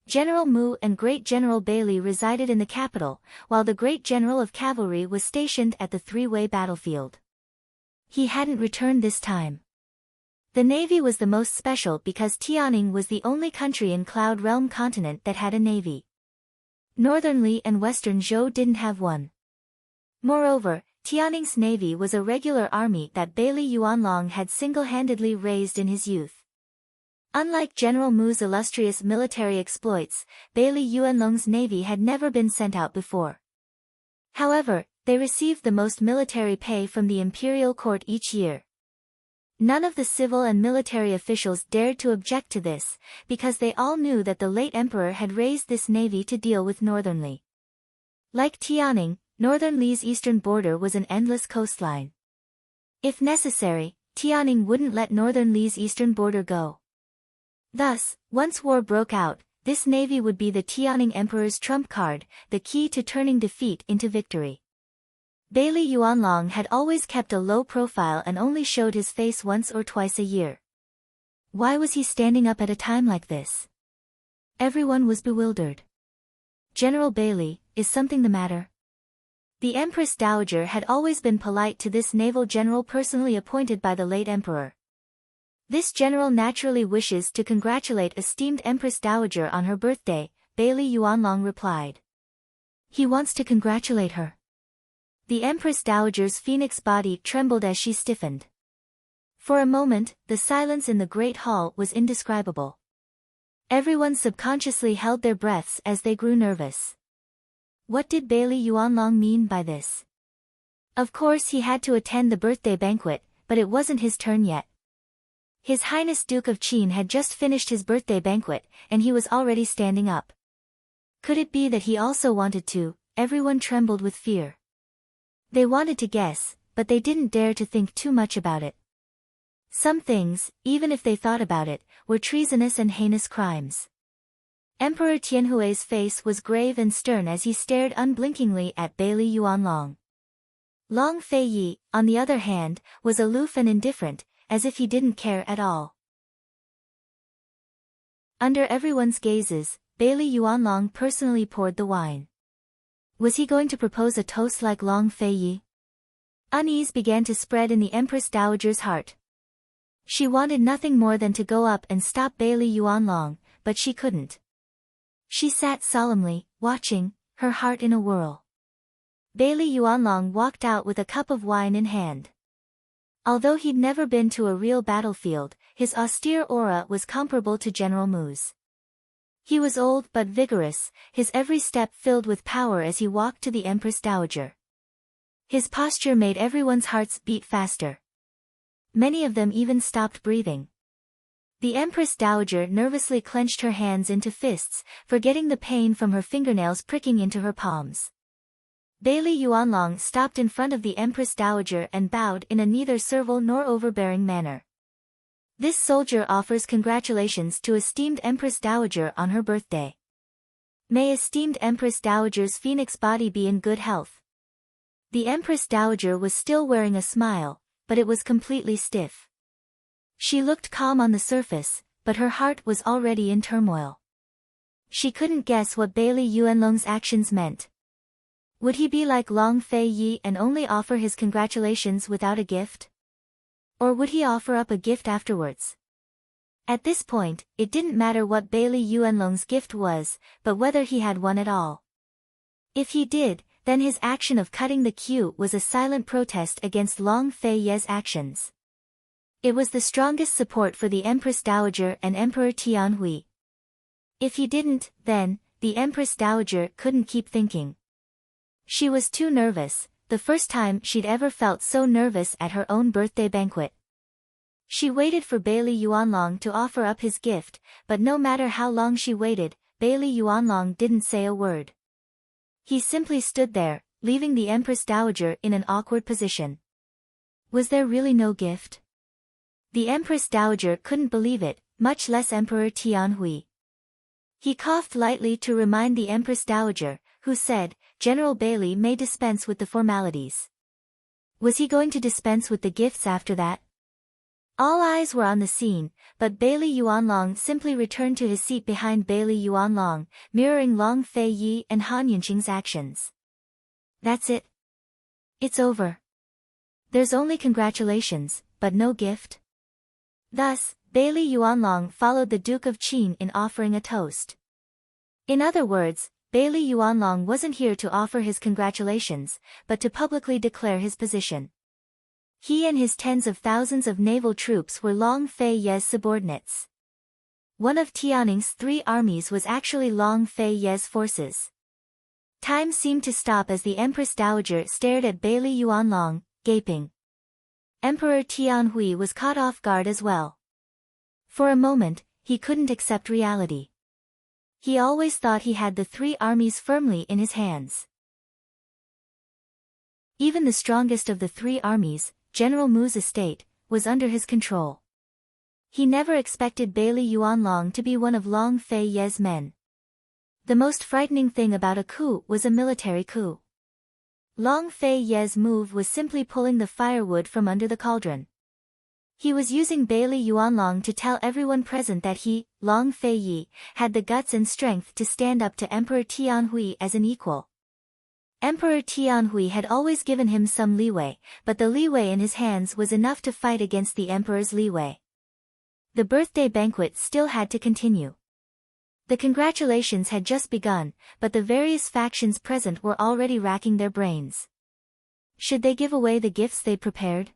General Mu and Great General Bailey resided in the capital, while the Great General of Cavalry was stationed at the three-way battlefield. He hadn't returned this time. The navy was the most special because Tianning was the only country in Cloud Realm continent that had a navy. Northern Li and Western Zhou didn't have one. Moreover, Tianning's navy was a regular army that Bailey Yuanlong had single-handedly raised in his youth. Unlike General Mu's illustrious military exploits, Bailey Yuanlong's navy had never been sent out before. However, they received the most military pay from the imperial court each year. None of the civil and military officials dared to object to this, because they all knew that the late emperor had raised this navy to deal with Northern Li. Like Tianning, Northern Li's eastern border was an endless coastline. If necessary, Tianning wouldn't let Northern Li's eastern border go. Thus, once war broke out, this navy would be the Tianning emperor's trump card, the key to turning defeat into victory. Bailey Yuanlong had always kept a low profile and only showed his face once or twice a year. Why was he standing up at a time like this? Everyone was bewildered. General Bailey, is something the matter? The Empress Dowager had always been polite to this naval general personally appointed by the late emperor. This general naturally wishes to congratulate esteemed Empress Dowager on her birthday, Bailey Yuanlong replied. He wants to congratulate her. The Empress Dowager's phoenix body trembled as she stiffened. For a moment, the silence in the great hall was indescribable. Everyone subconsciously held their breaths as they grew nervous. What did Bailey Yuanlong mean by this? Of course he had to attend the birthday banquet, but it wasn't his turn yet. His Highness Duke of Qin had just finished his birthday banquet, and he was already standing up. Could it be that he also wanted to? Everyone trembled with fear. They wanted to guess, but they didn't dare to think too much about it. Some things, even if they thought about it, were treasonous and heinous crimes. Emperor Tianhui's face was grave and stern as he stared unblinkingly at Bailey Yuanlong. Long Feiyi, on the other hand, was aloof and indifferent, as if he didn't care at all. Under everyone's gazes, Bailey Yuanlong personally poured the wine. Was he going to propose a toast like Long Feiyi? Unease began to spread in the Empress Dowager's heart. She wanted nothing more than to go up and stop Bailey Yuanlong, but she couldn't. She sat solemnly, watching, her heart in a whirl. Bailey Yuanlong walked out with a cup of wine in hand. Although he'd never been to a real battlefield, his austere aura was comparable to General Mu's. He was old but vigorous, his every step filled with power as he walked to the Empress Dowager. His posture made everyone's hearts beat faster. Many of them even stopped breathing. The Empress Dowager nervously clenched her hands into fists, forgetting the pain from her fingernails pricking into her palms. Bailey Yuanlong stopped in front of the Empress Dowager and bowed in a neither servile nor overbearing manner. This soldier offers congratulations to esteemed Empress Dowager on her birthday. May esteemed Empress Dowager's phoenix body be in good health. The Empress Dowager was still wearing a smile, but it was completely stiff. She looked calm on the surface, but her heart was already in turmoil. She couldn't guess what Bailey Yuanlong's actions meant. Would he be like Long Fei Yi and only offer his congratulations without a gift? Or would he offer up a gift afterwards? At this point, it didn't matter what Bailey Yuanlong's gift was, but whether he had one at all. If he did, then his action of cutting the queue was a silent protest against Long Fei Ye's actions. It was the strongest support for the Empress Dowager and Emperor Tianhui. If he didn't, then, the Empress Dowager couldn't keep thinking. She was too nervous, the first time she'd ever felt so nervous at her own birthday banquet. She waited for Bailey Yuanlong to offer up his gift, but no matter how long she waited, Bailey Yuanlong didn't say a word. He simply stood there, leaving the Empress Dowager in an awkward position. Was there really no gift? The Empress Dowager couldn't believe it, much less Emperor Tianhui. He coughed lightly to remind the Empress Dowager, who said, "General Bailey may dispense with the formalities." Was he going to dispense with the gifts after that? All eyes were on the scene, but Bailey Yuanlong simply returned to his seat behind Bailey Yuanlong, mirroring Long Fei Yi and Han Yunqing's actions. That's it. It's over. There's only congratulations, but no gift. Thus, Bailey Yuanlong followed the Duke of Qin in offering a toast. In other words, Bailey Yuanlong wasn't here to offer his congratulations, but to publicly declare his position. He and his tens of thousands of naval troops were Long Fei Ye's subordinates. One of Tianning's 3 armies was actually Long Fei Ye's forces. Time seemed to stop as the Empress Dowager stared at Bailey Yuanlong, gaping. Emperor Tianhui was caught off guard as well. For a moment, he couldn't accept reality. He always thought he had the 3 armies firmly in his hands. Even the strongest of the 3 armies, General Mu's estate, was under his control. He never expected Bailey Yuanlong to be one of Long Fei Ye's men. The most frightening thing about a coup was a military coup. Long Fei Ye's move was simply pulling the firewood from under the cauldron. He was using Bailey Yuanlong to tell everyone present that he, Long Fei Yi, had the guts and strength to stand up to Emperor Tianhui as an equal. Emperor Tianhui had always given him some leeway, but the leeway in his hands was enough to fight against the emperor's leeway. The birthday banquet still had to continue. The congratulations had just begun, but the various factions present were already racking their brains. Should they give away the gifts they'd prepared?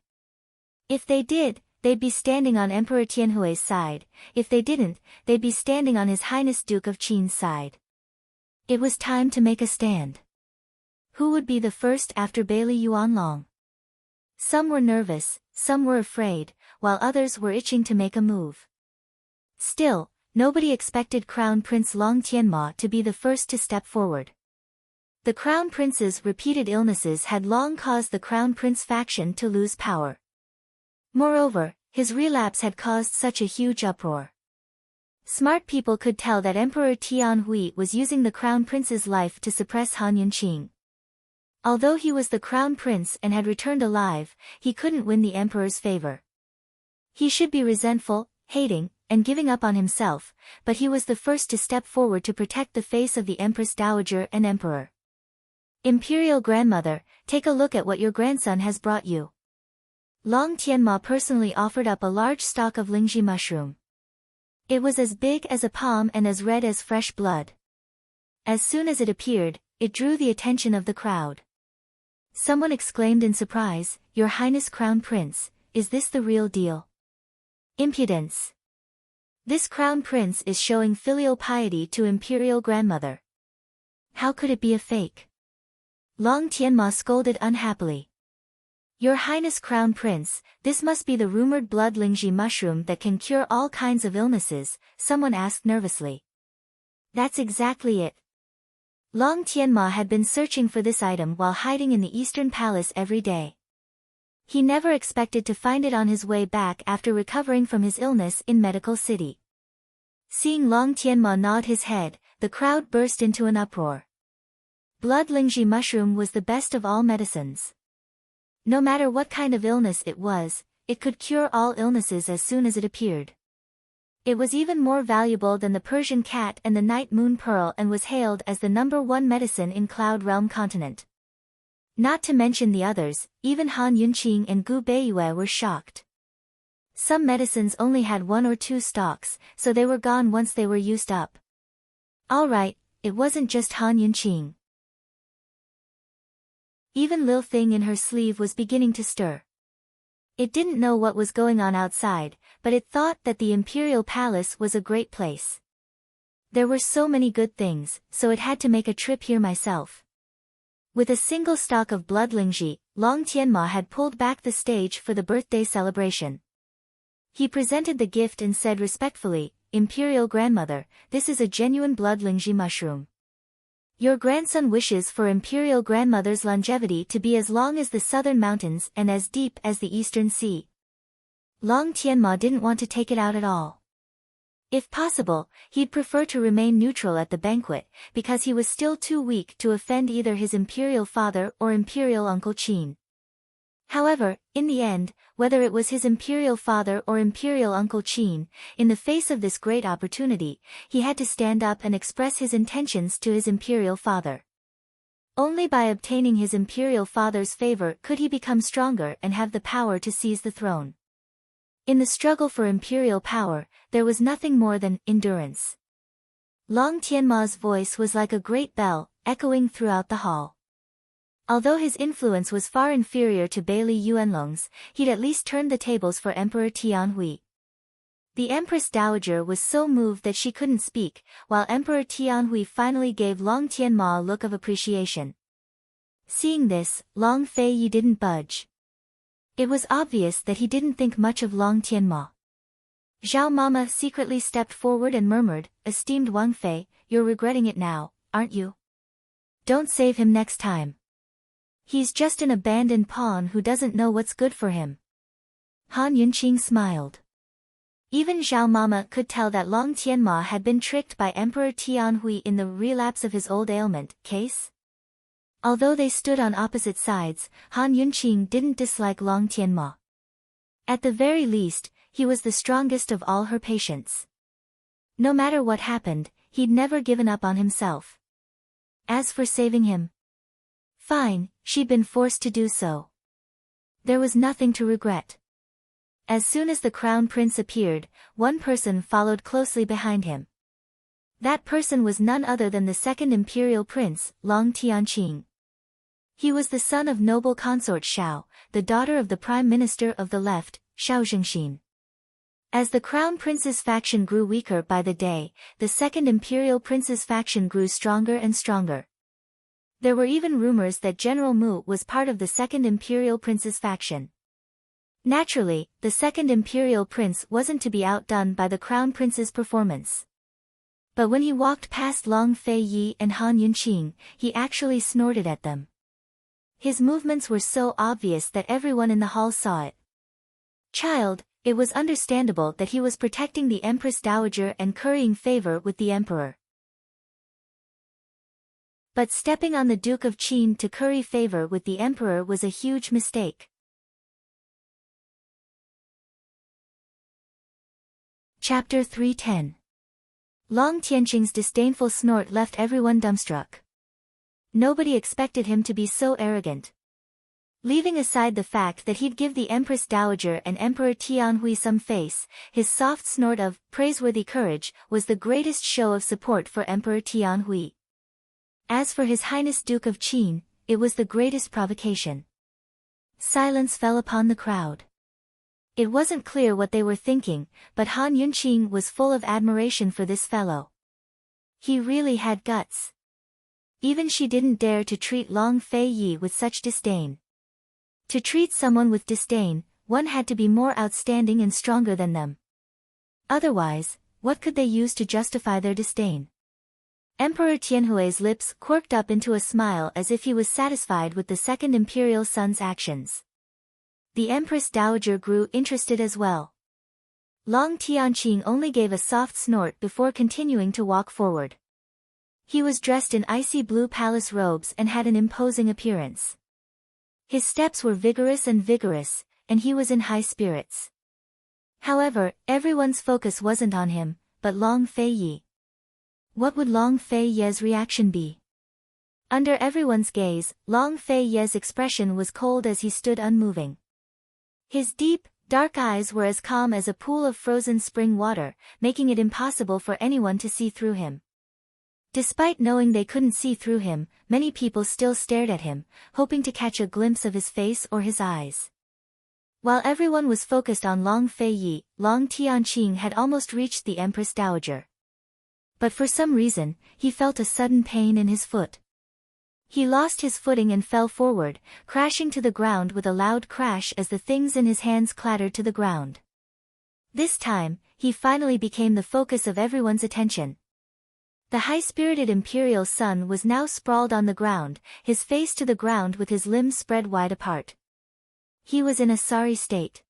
If they did, they'd be standing on Emperor Tianhui's side. If they didn't, they'd be standing on His Highness Duke of Qin's side. It was time to make a stand. Who would be the first after Bailey Yuanlong? Some were nervous, some were afraid, while others were itching to make a move. Still, nobody expected Crown Prince Long Tianma to be the first to step forward. The Crown Prince's repeated illnesses had long caused the Crown Prince faction to lose power. Moreover, his relapse had caused such a huge uproar. Smart people could tell that Emperor Tianhui was using the Crown Prince's life to suppress Han Yunqing. Although he was the Crown Prince and had returned alive, he couldn't win the Emperor's favor. He should be resentful, hating, and giving up on himself, but he was the first to step forward to protect the face of the Empress Dowager and Emperor. Imperial Grandmother, take a look at what your grandson has brought you. Long Tianma personally offered up a large stalk of lingji mushroom. It was as big as a palm and as red as fresh blood. As soon as it appeared, it drew the attention of the crowd. Someone exclaimed in surprise, "Your Highness Crown Prince, is this the real deal?" Impudence. This Crown Prince is showing filial piety to Imperial Grandmother. How could it be a fake? Long Tianma scolded unhappily. "Your Highness Crown Prince, this must be the rumored blood lingji mushroom that can cure all kinds of illnesses," someone asked nervously. That's exactly it. Long Tianma had been searching for this item while hiding in the Eastern Palace every day. He never expected to find it on his way back after recovering from his illness in Medical City. Seeing Long Tianma nod his head, the crowd burst into an uproar. Blood lingji mushroom was the best of all medicines. No matter what kind of illness it was, it could cure all illnesses as soon as it appeared. It was even more valuable than the Persian cat and the night moon pearl and was hailed as the #1 medicine in Cloud Realm continent. Not to mention the others, even Han Yunqing and Gu Beiyue were shocked. Some medicines only had 1 or 2 stocks, so they were gone once they were used up. Alright, it wasn't just Han Yunqing. Even Lil Thing in her sleeve was beginning to stir. It didn't know what was going on outside, but it thought that the Imperial Palace was a great place. There were so many good things, so it had to make a trip here myself. With a single stock of blood lingji, Long Tianma had pulled back the stage for the birthday celebration. He presented the gift and said respectfully, "Imperial Grandmother, this is a genuine blood lingji mushroom. Your grandson wishes for Imperial Grandmother's longevity to be as long as the southern mountains and as deep as the eastern sea." Long Tianma didn't want to take it out at all. If possible, he'd prefer to remain neutral at the banquet, because he was still too weak to offend either his Imperial father or Imperial Uncle Qin. However, in the end, whether it was his Imperial father or Imperial Uncle Qin, in the face of this great opportunity, he had to stand up and express his intentions to his Imperial father. Only by obtaining his Imperial father's favor could he become stronger and have the power to seize the throne. In the struggle for Imperial power, there was nothing more than endurance. Long Tianma's voice was like a great bell, echoing throughout the hall. Although his influence was far inferior to Bailey Yuanlong's, he'd at least turned the tables for Emperor Tianhui. The Empress Dowager was so moved that she couldn't speak, while Emperor Tianhui finally gave Long Tianma a look of appreciation. Seeing this, Long Feiyi didn't budge. It was obvious that he didn't think much of Long Tianma. Zhao Mama secretly stepped forward and murmured, "Esteemed Wang Fei, you're regretting it now, aren't you? Don't save him next time. He's just an abandoned pawn who doesn't know what's good for him." Han Yunqing smiled. Even Zhao Mama could tell that Long Tianma had been tricked by Emperor Tianhui in the relapse of his old ailment case. Although they stood on opposite sides, Han Yunqing didn't dislike Long Tianma. At the very least, he was the strongest of all her patients. No matter what happened, he'd never given up on himself. As for saving him, fine, she'd been forced to do so. There was nothing to regret. As soon as the Crown Prince appeared, one person followed closely behind him. That person was none other than the second Imperial Prince, Long Tianqing. He was the son of noble Consort Shao, the daughter of the Prime Minister of the Left, Shao Zhengxin. As the Crown Prince's faction grew weaker by the day, the second Imperial Prince's faction grew stronger and stronger. There were even rumors that General Mu was part of the second Imperial Prince's faction. Naturally, the second Imperial Prince wasn't to be outdone by the Crown Prince's performance. But when he walked past Long Feiyi and Han Yunqing, he actually snorted at them. His movements were so obvious that everyone in the hall saw it. Child, it was understandable that he was protecting the Empress Dowager and currying favor with the Emperor. But stepping on the Duke of Qin to curry favor with the Emperor was a huge mistake. Chapter 310. Long Tianqing's disdainful snort left everyone dumbstruck. Nobody expected him to be so arrogant. Leaving aside the fact that he'd give the Empress Dowager and Emperor Tianhui some face, his soft snort of praiseworthy courage was the greatest show of support for Emperor Tianhui. As for His Highness Duke of Qin, it was the greatest provocation. Silence fell upon the crowd. It wasn't clear what they were thinking, but Han Yunqing was full of admiration for this fellow. He really had guts. Even she didn't dare to treat Long Fei Yi with such disdain. To treat someone with disdain, one had to be more outstanding and stronger than them. Otherwise, what could they use to justify their disdain? Emperor Tianhui's lips quirked up into a smile as if he was satisfied with the second imperial son's actions. The Empress Dowager grew interested as well. Long Tianqing only gave a soft snort before continuing to walk forward. He was dressed in icy blue palace robes and had an imposing appearance. His steps were vigorous, and he was in high spirits. However, everyone's focus wasn't on him, but Long Fei Yi. What would Long Fei Yi's reaction be? Under everyone's gaze, Long Fei Yi's expression was cold as he stood unmoving. His deep, dark eyes were as calm as a pool of frozen spring water, making it impossible for anyone to see through him. Despite knowing they couldn't see through him, many people still stared at him, hoping to catch a glimpse of his face or his eyes. While everyone was focused on Long Fei Yi, Long Tianqing had almost reached the Empress Dowager. But for some reason, he felt a sudden pain in his foot. He lost his footing and fell forward, crashing to the ground with a loud crash as the things in his hands clattered to the ground. This time, he finally became the focus of everyone's attention. The high-spirited imperial son was now sprawled on the ground, his face to the ground with his limbs spread wide apart. He was in a sorry state.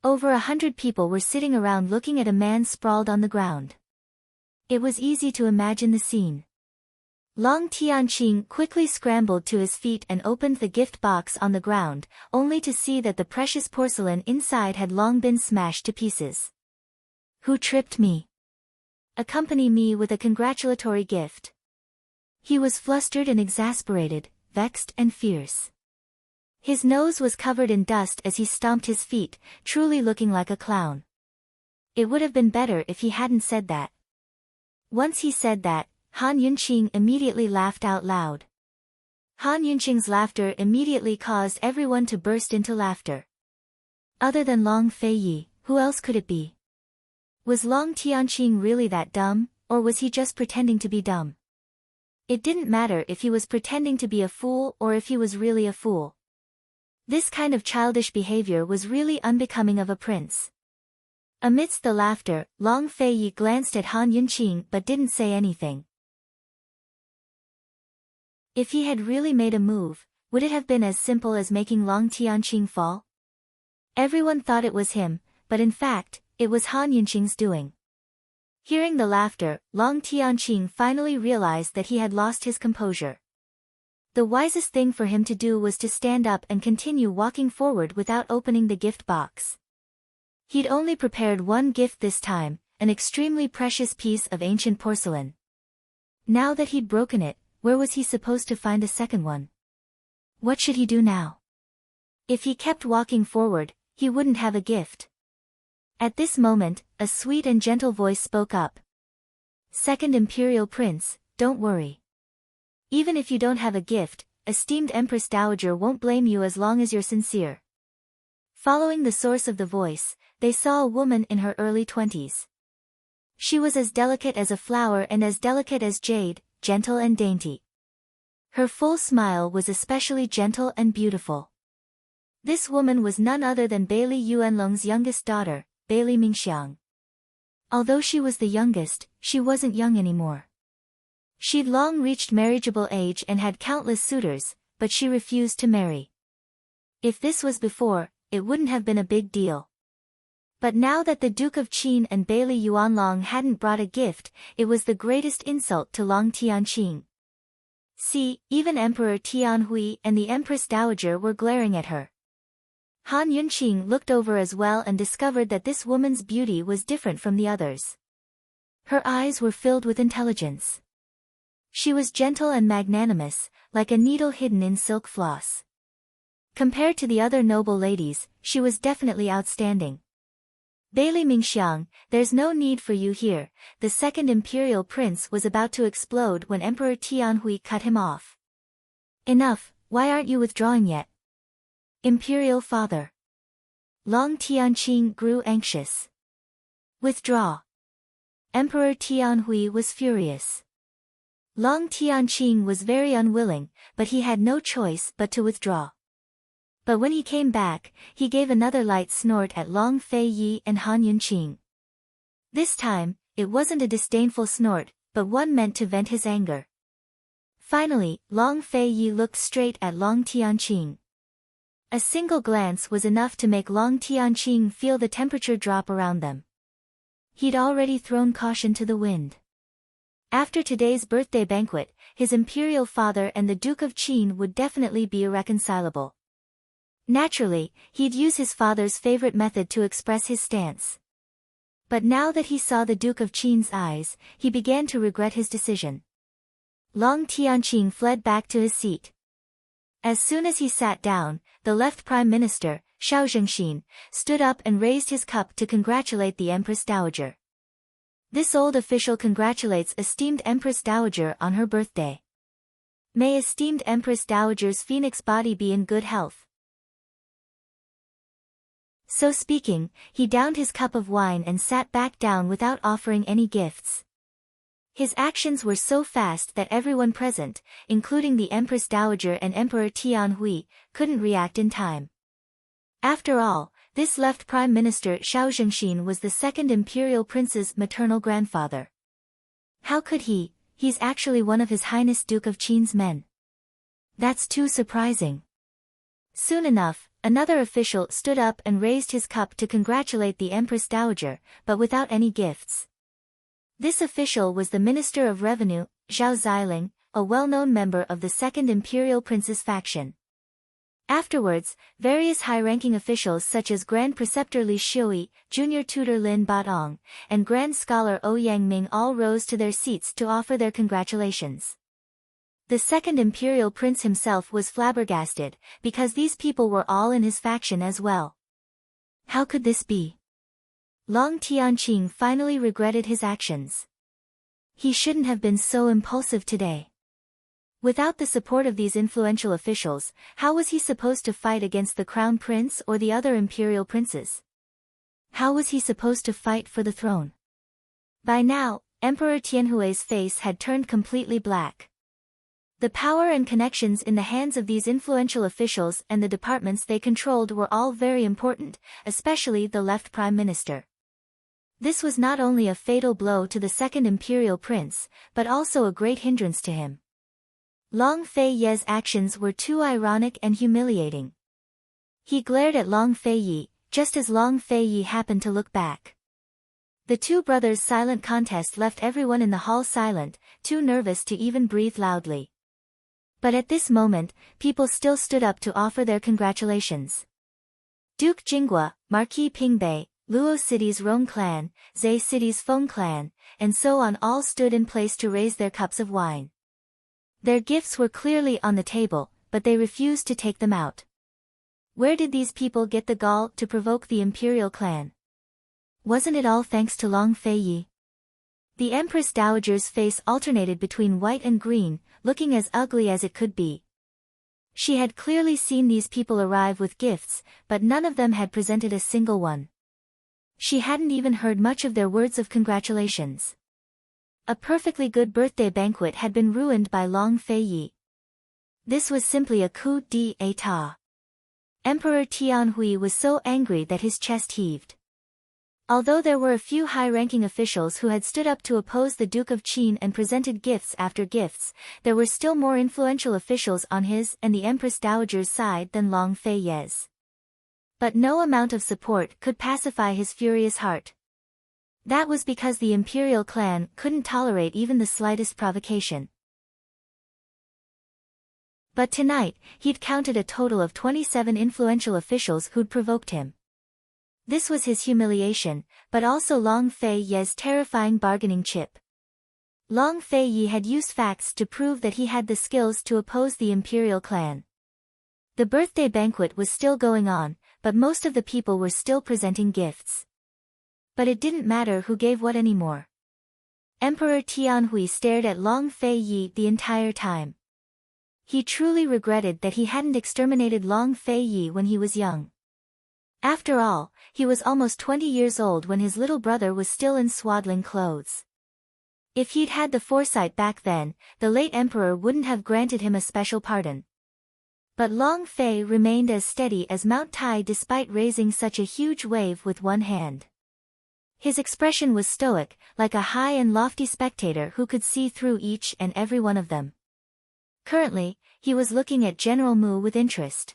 Over 100 people were sitting around looking at a man sprawled on the ground. It was easy to imagine the scene. Long Tianqing quickly scrambled to his feet and opened the gift box on the ground, only to see that the precious porcelain inside had long been smashed to pieces. "Who tripped me? Accompany me with a congratulatory gift." He was flustered and exasperated, vexed and fierce. His nose was covered in dust as he stomped his feet, truly looking like a clown. It would have been better if he hadn't said that. Once he said that, Han Yunqing immediately laughed out loud. Han Yunqing's laughter immediately caused everyone to burst into laughter. Other than Long Fei Yi, who else could it be? Was Long Tianqing really that dumb, or was he just pretending to be dumb? It didn't matter if he was pretending to be a fool or if he was really a fool. This kind of childish behavior was really unbecoming of a prince. Amidst the laughter, Long Fei Yi glanced at Han Yunqing but didn't say anything. If he had really made a move, would it have been as simple as making Long Tianqing fall? Everyone thought it was him, but in fact, it was Han Yunqing's doing. Hearing the laughter, Long Tianqing finally realized that he had lost his composure. The wisest thing for him to do was to stand up and continue walking forward without opening the gift box. He'd only prepared one gift this time, an extremely precious piece of ancient porcelain. Now that he'd broken it, where was he supposed to find a second one? What should he do now? If he kept walking forward, he wouldn't have a gift. At this moment, a sweet and gentle voice spoke up. "Second Imperial Prince, don't worry. Even if you don't have a gift, esteemed Empress Dowager won't blame you as long as you're sincere." Following the source of the voice, they saw a woman in her early 20s. She was as delicate as a flower and as delicate as jade, gentle and dainty. Her full smile was especially gentle and beautiful. This woman was none other than Bailey Yuanlong's youngest daughter, Bailey Mingxiang. Although she was the youngest, she wasn't young anymore. She'd long reached marriageable age and had countless suitors, but she refused to marry. If this was before, it wouldn't have been a big deal. But now that the Duke of Qin and Bailey Yuanlong hadn't brought a gift, it was the greatest insult to Long Tianqing. See, even Emperor Tianhui and the Empress Dowager were glaring at her. Han Yunqing looked over as well and discovered that this woman's beauty was different from the others. Her eyes were filled with intelligence. She was gentle and magnanimous, like a needle hidden in silk floss. Compared to the other noble ladies, she was definitely outstanding. "Bailey Mingxiang, there's no need for you here," the second imperial prince was about to explode when Emperor Tianhui cut him off. Enough, why aren't you withdrawing yet? Imperial father. Long Tianqing grew anxious. Withdraw. Emperor Tianhui was furious. Long Tianqing was very unwilling, but he had no choice but to withdraw. But when he came back, he gave another light snort at Long Feiyi and Han Yunqing. This time, it wasn't a disdainful snort, but one meant to vent his anger. Finally, Long Feiyi looked straight at Long Tianqing. A single glance was enough to make Long Tianqing feel the temperature drop around them. He'd already thrown caution to the wind. After today's birthday banquet, his imperial father and the Duke of Qin would definitely be irreconcilable. Naturally, he'd use his father's favorite method to express his stance. But now that he saw the Duke of Qin's eyes, he began to regret his decision. Long Tianqing fled back to his seat. As soon as he sat down, the left Prime Minister, Xiao Zhengxin, stood up and raised his cup to congratulate the Empress Dowager. This old official congratulates esteemed Empress Dowager on her birthday. May esteemed Empress Dowager's phoenix body be in good health. So speaking, he downed his cup of wine and sat back down without offering any gifts. His actions were so fast that everyone present, including the Empress Dowager and Emperor Tianhui, couldn't react in time. After all, this left Prime Minister Xiao Zhengxin was the second imperial prince's maternal grandfather. How could he? He's actually one of His Highness Duke of Qin's men. That's too surprising. Soon enough, another official stood up and raised his cup to congratulate the Empress Dowager, but without any gifts. This official was the Minister of Revenue, Zhao Ziling, a well-known member of the Second Imperial Prince's faction. Afterwards, various high-ranking officials such as Grand Preceptor Li Xiui, Junior Tutor Lin Batong, and Grand Scholar Ouyang Ming all rose to their seats to offer their congratulations. The Second Imperial Prince himself was flabbergasted, because these people were all in his faction as well. How could this be? Long Tianqing finally regretted his actions. He shouldn't have been so impulsive today. Without the support of these influential officials, how was he supposed to fight against the Crown Prince or the other imperial princes? How was he supposed to fight for the throne? By now, Emperor Tianhui's face had turned completely black. The power and connections in the hands of these influential officials and the departments they controlled were all very important, especially the left Prime Minister. This was not only a fatal blow to the second imperial prince, but also a great hindrance to him. Long Feiyi's actions were too ironic and humiliating. He glared at Long Feiyi, just as Long Feiyi happened to look back. The two brothers' silent contest left everyone in the hall silent, too nervous to even breathe loudly. But at this moment, people still stood up to offer their congratulations. Duke Jinghua, Marquis Pingbei, Luo City's Rong clan, Zhe City's Feng clan, and so on all stood in place to raise their cups of wine. Their gifts were clearly on the table, but they refused to take them out. Where did these people get the gall to provoke the imperial clan? Wasn't it all thanks to Long Feiyi? The Empress Dowager's face alternated between white and green, looking as ugly as it could be. She had clearly seen these people arrive with gifts, but none of them had presented a single one. She hadn't even heard much of their words of congratulations. A perfectly good birthday banquet had been ruined by Long Feiyi. This was simply a coup d'état. Emperor Tianhui was so angry that his chest heaved. Although there were a few high-ranking officials who had stood up to oppose the Duke of Qin and presented gifts after gifts, there were still more influential officials on his and the Empress Dowager's side than Long Feiyi's. But no amount of support could pacify his furious heart. That was because the imperial clan couldn't tolerate even the slightest provocation. But tonight, he'd counted a total of 27 influential officials who'd provoked him. This was his humiliation, but also Long Feiyi's terrifying bargaining chip. Long Feiyi had used facts to prove that he had the skills to oppose the imperial clan. The birthday banquet was still going on, but most of the people were still presenting gifts. But it didn't matter who gave what anymore. Emperor Tianhui stared at Long Feiyi the entire time. He truly regretted that he hadn't exterminated Long Fei Yi when he was young. After all, he was almost 20 years old when his little brother was still in swaddling clothes. If he'd had the foresight back then, the late emperor wouldn't have granted him a special pardon. But Long Fei remained as steady as Mount Tai despite raising such a huge wave with one hand. His expression was stoic, like a high and lofty spectator who could see through each and every one of them. Currently, he was looking at General Mu with interest.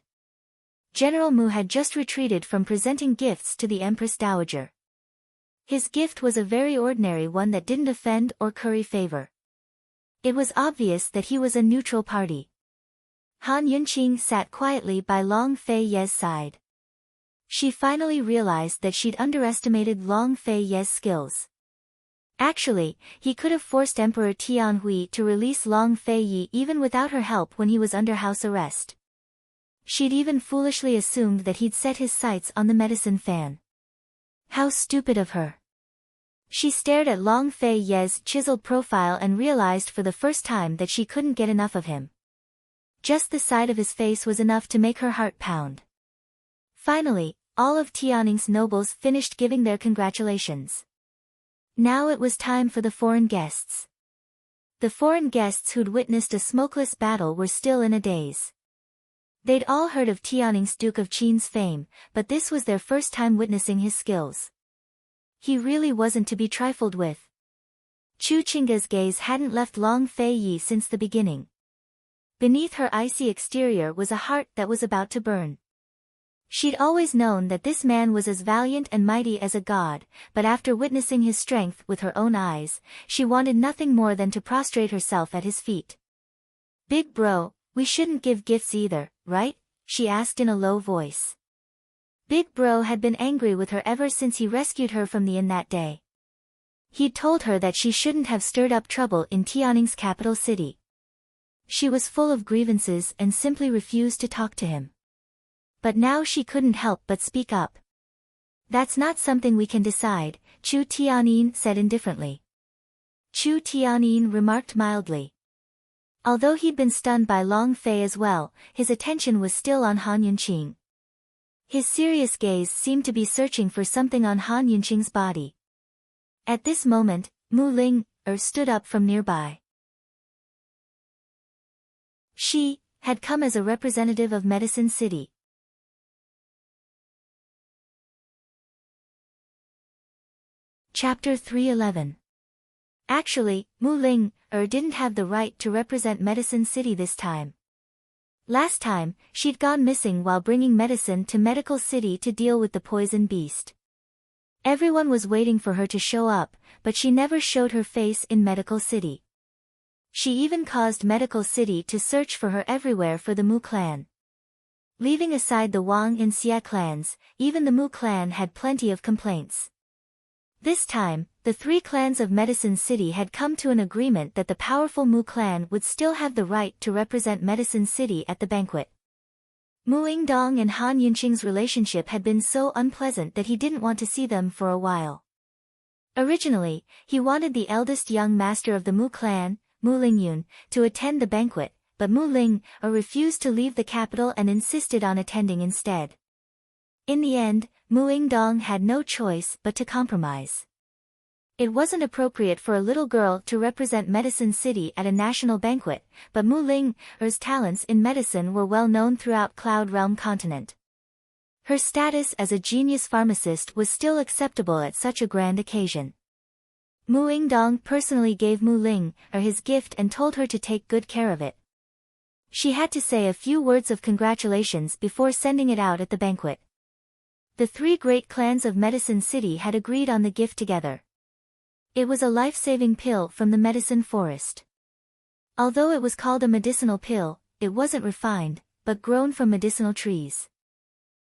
General Mu had just retreated from presenting gifts to the Empress Dowager. His gift was a very ordinary one that didn't offend or curry favor. It was obvious that he was a neutral party. Han Yunqing sat quietly by Long Fei Ye's side. She finally realized that she'd underestimated Long Fei Ye's skills. Actually, he could have forced Emperor Tianhui to release Long Fei Yi even without her help when he was under house arrest. She'd even foolishly assumed that he'd set his sights on the medicine fan. How stupid of her. She stared at Long Fei Ye's chiseled profile and realized for the first time that she couldn't get enough of him. Just the sight of his face was enough to make her heart pound. Finally, all of Tianning's nobles finished giving their congratulations. Now it was time for the foreign guests. The foreign guests who'd witnessed a smokeless battle were still in a daze. They'd all heard of Tianning's Duke of Qin's fame, but this was their first time witnessing his skills. He really wasn't to be trifled with. Chu Qingge's gaze hadn't left Long Fei Yi since the beginning. Beneath her icy exterior was a heart that was about to burn. She'd always known that this man was as valiant and mighty as a god, but after witnessing his strength with her own eyes, she wanted nothing more than to prostrate herself at his feet. "Big bro, we shouldn't give gifts either, right?" she asked in a low voice. Big Bro had been angry with her ever since he rescued her from the inn that day. He'd told her that she shouldn't have stirred up trouble in Tianning's capital city. She was full of grievances and simply refused to talk to him. But now she couldn't help but speak up. "That's not something we can decide," Chu Tianyin said indifferently. Chu Tianyin remarked mildly. Although he'd been stunned by Long Fei as well, his attention was still on Han Yunqing. His serious gaze seemed to be searching for something on Han Yunqing's body. At this moment, Mu Ling stood up from nearby. She had come as a representative of Medicine City. Chapter 311. Actually, Mu Ling didn't have the right to represent Medicine City this time. Last time, she'd gone missing while bringing medicine to Medical City to deal with the poison beast. Everyone was waiting for her to show up, but she never showed her face in Medical City. She even caused Medical City to search for her everywhere for the Mu clan. Leaving aside the Wang and Xia clans, even the Mu clan had plenty of complaints. This time, the three clans of Medicine City had come to an agreement that the powerful Mu clan would still have the right to represent Medicine City at the banquet. Mu Yingdong and Han Yunqing's relationship had been so unpleasant that he didn't want to see them for a while. Originally, he wanted the eldest young master of the Mu clan, Mu Lingyun, to attend the banquet, but Mu Ling refused to leave the capital and insisted on attending instead. In the end, Mu Yingdong had no choice but to compromise. It wasn't appropriate for a little girl to represent Medicine City at a national banquet, but Mu Ling's talents in medicine were well known throughout Cloud Realm continent. Her status as a genius pharmacist was still acceptable at such a grand occasion. Mu Yingdong personally gave Mu Ling his gift and told her to take good care of it. She had to say a few words of congratulations before sending it out at the banquet. The three great clans of Medicine City had agreed on the gift together. It was a life-saving pill from the medicine forest. Although it was called a medicinal pill, it wasn't refined, but grown from medicinal trees.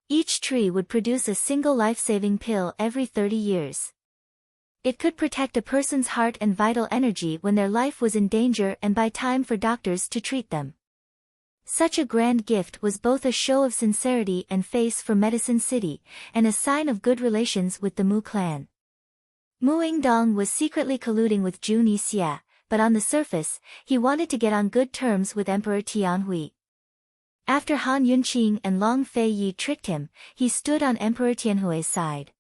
Each tree would produce a single life-saving pill every 30 years. It could protect a person's heart and vital energy when their life was in danger and buy time for doctors to treat them. Such a grand gift was both a show of sincerity and faith for Medicine City, and a sign of good relations with the Mu clan. Mu Yingdong was secretly colluding with Jun Yixia, but on the surface, he wanted to get on good terms with Emperor Tianhui. After Han Yunqing and Long Feiyi tricked him, he stood on Emperor Tianhui's side.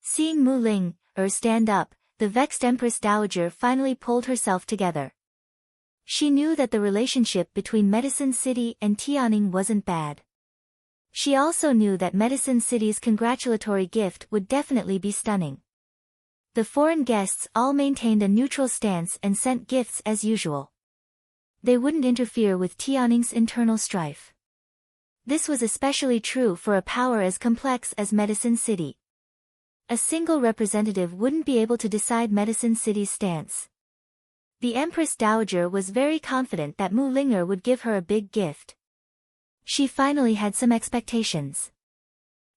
Seeing Mu Ling stand up, the vexed Empress Dowager finally pulled herself together. She knew that the relationship between Medicine City and Tianning wasn't bad. She also knew that Medicine City's congratulatory gift would definitely be stunning. The foreign guests all maintained a neutral stance and sent gifts as usual. They wouldn't interfere with Tianning's internal strife. This was especially true for a power as complex as Medicine City. A single representative wouldn't be able to decide Medicine City's stance. The Empress Dowager was very confident that Mu Linger would give her a big gift. She finally had some expectations.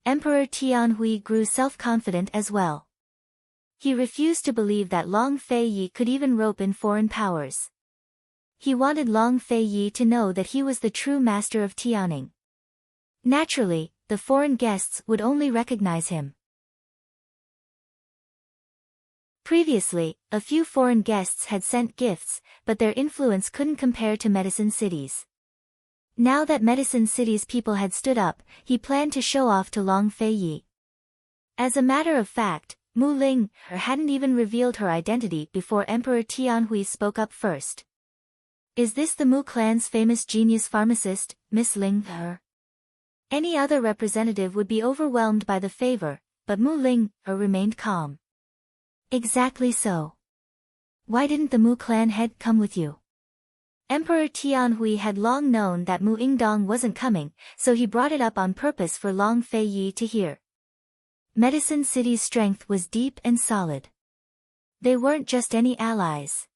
Emperor Tianhui grew self-confident as well. He refused to believe that Long Feiyi could even rope in foreign powers. He wanted Long Feiyi to know that he was the true master of Tianning. Naturally, the foreign guests would only recognize him. Previously, a few foreign guests had sent gifts, but their influence couldn't compare to Medicine City's. Now that Medicine City's people had stood up, he planned to show off to Long Feiyi. As a matter of fact, Mu Ling hadn't even revealed her identity before Emperor Tianhui spoke up first. Is this the Mu clan's famous genius pharmacist, Miss Ling? Any other representative would be overwhelmed by the favor, but Mu Ling remained calm. Exactly so. Why didn't the Mu clan head come with you? Emperor Tianhui had long known that Mu Yingdong wasn't coming, so he brought it up on purpose for Long Feiyi to hear. Medicine City's strength was deep and solid. They weren't just any allies.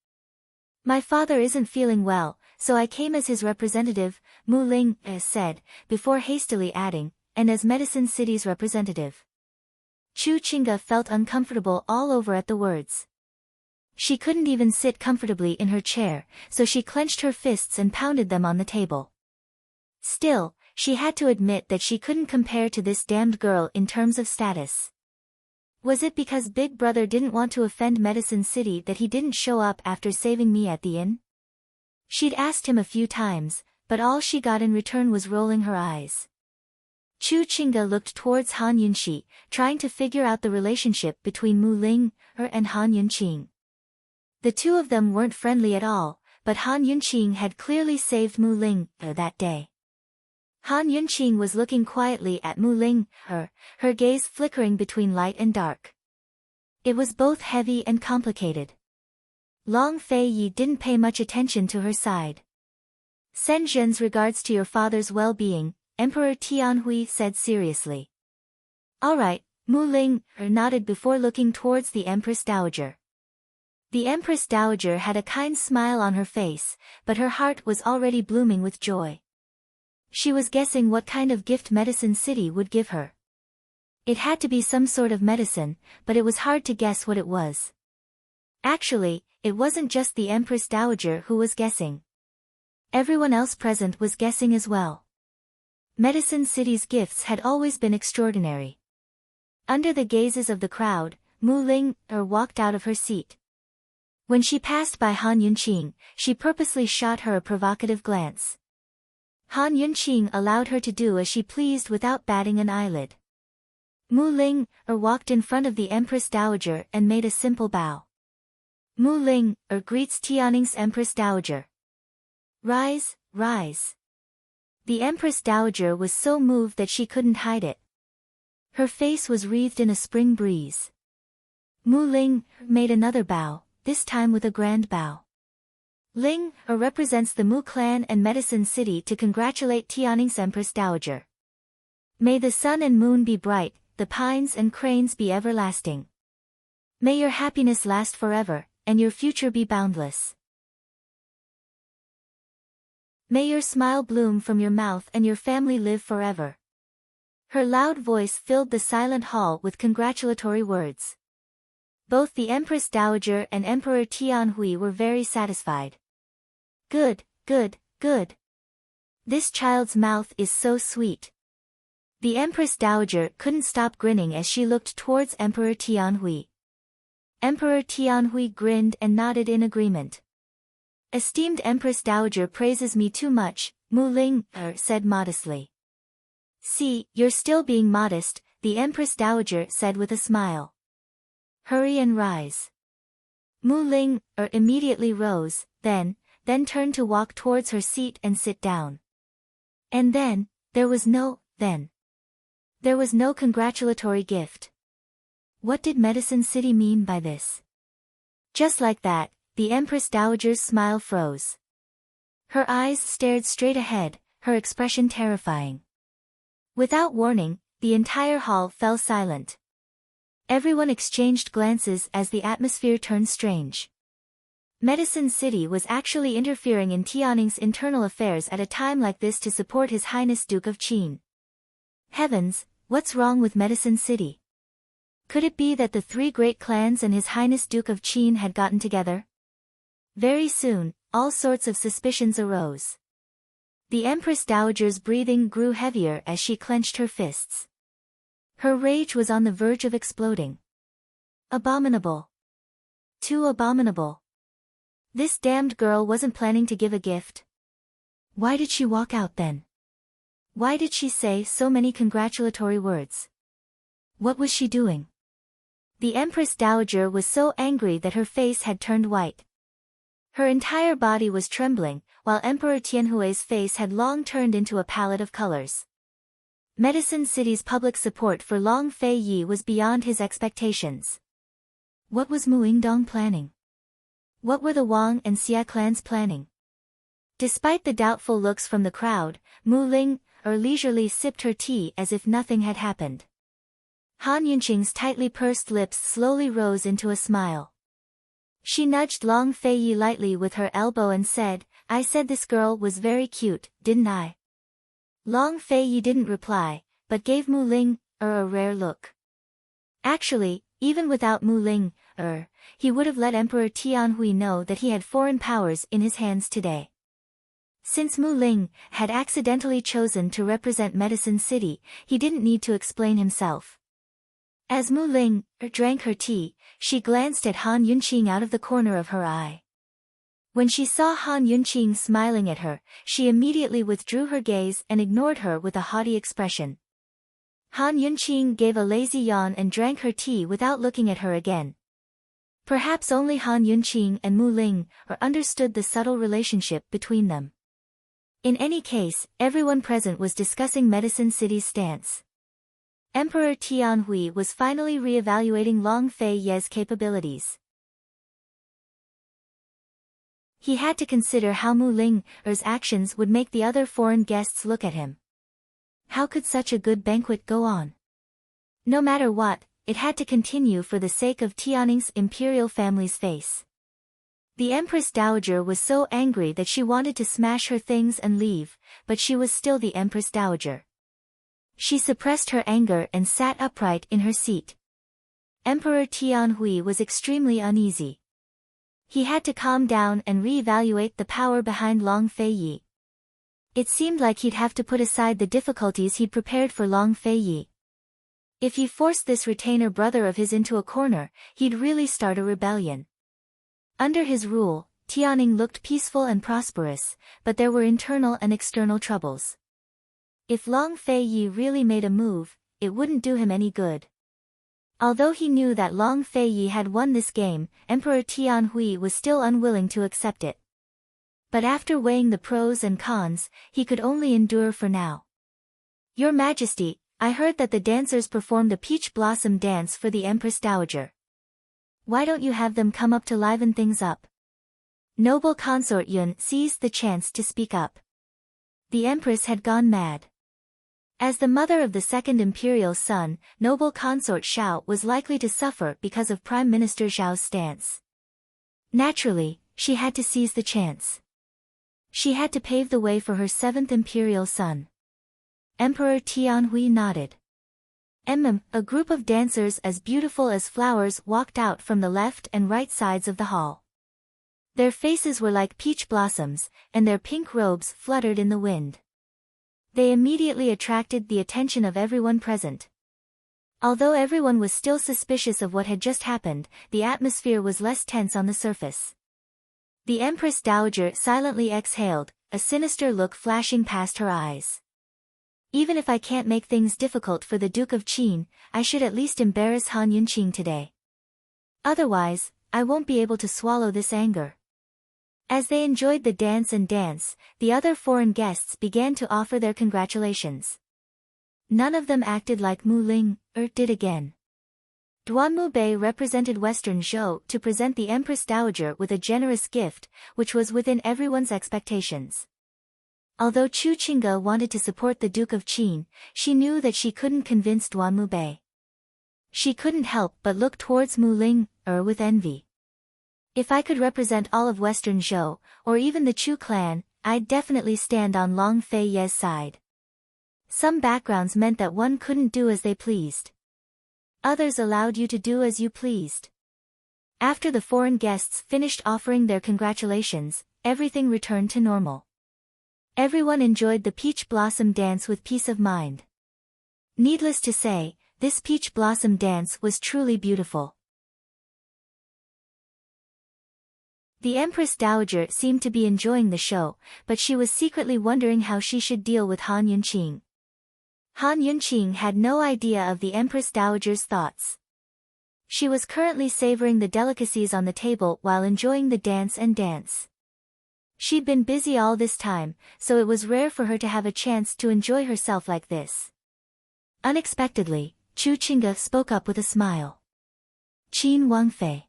My father isn't feeling well, so I came as his representative, Mu Ling said, before hastily adding, and as Medicine City's representative. Chu Qingge felt uncomfortable all over at the words. She couldn't even sit comfortably in her chair, so she clenched her fists and pounded them on the table. Still, she had to admit that she couldn't compare to this damned girl in terms of status. Was it because Big Brother didn't want to offend Medicine City that he didn't show up after saving me at the inn? She'd asked him a few times, but all she got in return was rolling her eyes. Chu Qingge looked towards Han Yunqi, trying to figure out the relationship between Mu Ling and Han Yunqing. The two of them weren't friendly at all, but Han Yunqing had clearly saved Mu Ling that day. Han Yunqing was looking quietly at Mu Ling, her gaze flickering between light and dark. It was both heavy and complicated. Long Feiyi didn't pay much attention to her side. Send Zhen's regards to your father's well-being, Emperor Tianhui said seriously. All right, Mu Ling nodded before looking towards the Empress Dowager. The Empress Dowager had a kind smile on her face, but her heart was already blooming with joy. She was guessing what kind of gift Medicine City would give her. It had to be some sort of medicine, but it was hard to guess what it was. Actually, it wasn't just the Empress Dowager who was guessing. Everyone else present was guessing as well. Medicine City's gifts had always been extraordinary. Under the gazes of the crowd, Mu Ling walked out of her seat. When she passed by Han Yunqing, she purposely shot her a provocative glance. Han Yunqing allowed her to do as she pleased without batting an eyelid. Mu Ling walked in front of the Empress Dowager and made a simple bow. Mu Ling greets Tianning's Empress Dowager. Rise, rise. The Empress Dowager was so moved that she couldn't hide it. Her face was wreathed in a spring breeze. Mu Ling made another bow, this time with a grand bow. Ling represents the Mu clan and Medicine City to congratulate Tianning's Empress Dowager. May the sun and moon be bright, the pines and cranes be everlasting. May your happiness last forever, and your future be boundless. May your smile bloom from your mouth and your family live forever. Her loud voice filled the silent hall with congratulatory words. Both the Empress Dowager and Emperor Tianhui were very satisfied. Good, good, good. This child's mouth is so sweet. The Empress Dowager couldn't stop grinning as she looked towards Emperor Tianhui. Emperor Tianhui grinned and nodded in agreement. Esteemed Empress Dowager praises me too much, Mu Ling said modestly. See, you're still being modest, the Empress Dowager said with a smile. Hurry and rise. Mu Ling immediately rose, then turned to walk towards her seat and sit down. And then, there was no congratulatory gift. What did Medicine City mean by this? Just like that, the Empress Dowager's smile froze. Her eyes stared straight ahead, her expression terrifying. Without warning, the entire hall fell silent. Everyone exchanged glances as the atmosphere turned strange. Medicine City was actually interfering in Tianning's internal affairs at a time like this to support His Highness Duke of Qin. Heavens, what's wrong with Medicine City? Could it be that the three great clans and His Highness Duke of Qin had gotten together? Very soon, all sorts of suspicions arose. The Empress Dowager's breathing grew heavier as she clenched her fists. Her rage was on the verge of exploding. Abominable. Too abominable. This damned girl wasn't planning to give a gift. Why did she walk out then? Why did she say so many congratulatory words? What was she doing? The Empress Dowager was so angry that her face had turned white. Her entire body was trembling, while Emperor Tianhui's face had long turned into a palette of colors. Medicine City's public support for Long Fei Yi was beyond his expectations. What was Muingdong planning? What were the Wang and Xia clans planning? Despite the doubtful looks from the crowd, Mu Ling leisurely sipped her tea as if nothing had happened. Han Yunqing's tightly pursed lips slowly rose into a smile. She nudged Long Fei Yi lightly with her elbow and said, I said this girl was very cute, didn't I? Long Fei Yi didn't reply, but gave Mu Ling a rare look. Actually, even without Mu Ling he would have let Emperor Tianhui know that he had foreign powers in his hands today. Since Mu Ling had accidentally chosen to represent Medicine City, he didn't need to explain himself. As Mu Ling drank her tea, she glanced at Han Yunqing out of the corner of her eye. When she saw Han Yunqing smiling at her, she immediately withdrew her gaze and ignored her with a haughty expression. Han Yunqing gave a lazy yawn and drank her tea without looking at her again. Perhaps only Han Yunqing and Mu Ling understood the subtle relationship between them. In any case, everyone present was discussing Medicine City's stance. Emperor Tianhui was finally re-evaluating Long Fei Ye's capabilities. He had to consider how Mu Ling's actions would make the other foreign guests look at him. How could such a good banquet go on? No matter what, it had to continue for the sake of Tianning's imperial family's face. The Empress Dowager was so angry that she wanted to smash her things and leave, but she was still the Empress Dowager. She suppressed her anger and sat upright in her seat. Emperor Tianhui was extremely uneasy. He had to calm down and re-evaluate the power behind Long Fei Yi. It seemed like he'd have to put aside the difficulties he'd prepared for Long Fei Yi. If he forced this retainer brother of his into a corner, he'd really start a rebellion. Under his rule, Tianning looked peaceful and prosperous, but there were internal and external troubles. If Long Fei Yi really made a move, it wouldn't do him any good. Although he knew that Long Fei Yi had won this game, Emperor Tianhui was still unwilling to accept it. But after weighing the pros and cons, he could only endure for now. Your Majesty, I heard that the dancers performed a peach blossom dance for the Empress Dowager. Why don't you have them come up to liven things up? Noble Consort Yun seized the chance to speak up. The Empress had gone mad. As the mother of the second imperial son, Noble Consort Xiao was likely to suffer because of Prime Minister Zhao's stance. Naturally, she had to seize the chance. She had to pave the way for her seventh imperial son. Emperor Tianhui nodded. A group of dancers as beautiful as flowers walked out from the left and right sides of the hall. Their faces were like peach blossoms, and their pink robes fluttered in the wind. They immediately attracted the attention of everyone present. Although everyone was still suspicious of what had just happened, the atmosphere was less tense on the surface. The Empress Dowager silently exhaled, a sinister look flashing past her eyes. Even if I can't make things difficult for the Duke of Qin, I should at least embarrass Han Yunqing today. Otherwise, I won't be able to swallow this anger. As they enjoyed the dance, the other foreign guests began to offer their congratulations. None of them acted like Mu Ling did again. Duanmu Bei represented Western Zhou to present the Empress Dowager with a generous gift, which was within everyone's expectations. Although Chu Qingge wanted to support the Duke of Qin, she knew that she couldn't convince Duanmu Bei. She couldn't help but look towards Mu Ling with envy. If I could represent all of Western Zhou, or even the Chu clan, I'd definitely stand on Long Fei Ye's side. Some backgrounds meant that one couldn't do as they pleased. Others allowed you to do as you pleased. After the foreign guests finished offering their congratulations, everything returned to normal. Everyone enjoyed the peach blossom dance with peace of mind. Needless to say, this peach blossom dance was truly beautiful. The Empress Dowager seemed to be enjoying the show, but she was secretly wondering how she should deal with Han Yunqing. Han Yunqing had no idea of the Empress Dowager's thoughts. She was currently savoring the delicacies on the table while enjoying the dance. She'd been busy all this time, so it was rare for her to have a chance to enjoy herself like this. Unexpectedly, Chu Qingge spoke up with a smile. Qin Wangfei.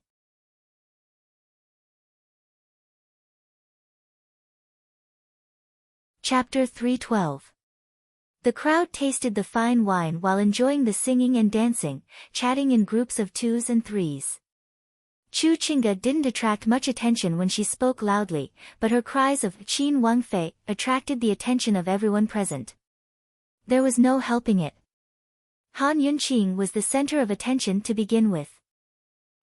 Chapter 312. The crowd tasted the fine wine while enjoying the singing and dancing, chatting in groups of 2s and 3s. Chu Qingge didn't attract much attention when she spoke loudly, but her cries of Qin Wangfei attracted the attention of everyone present. There was no helping it. Han Yunqing was the center of attention to begin with.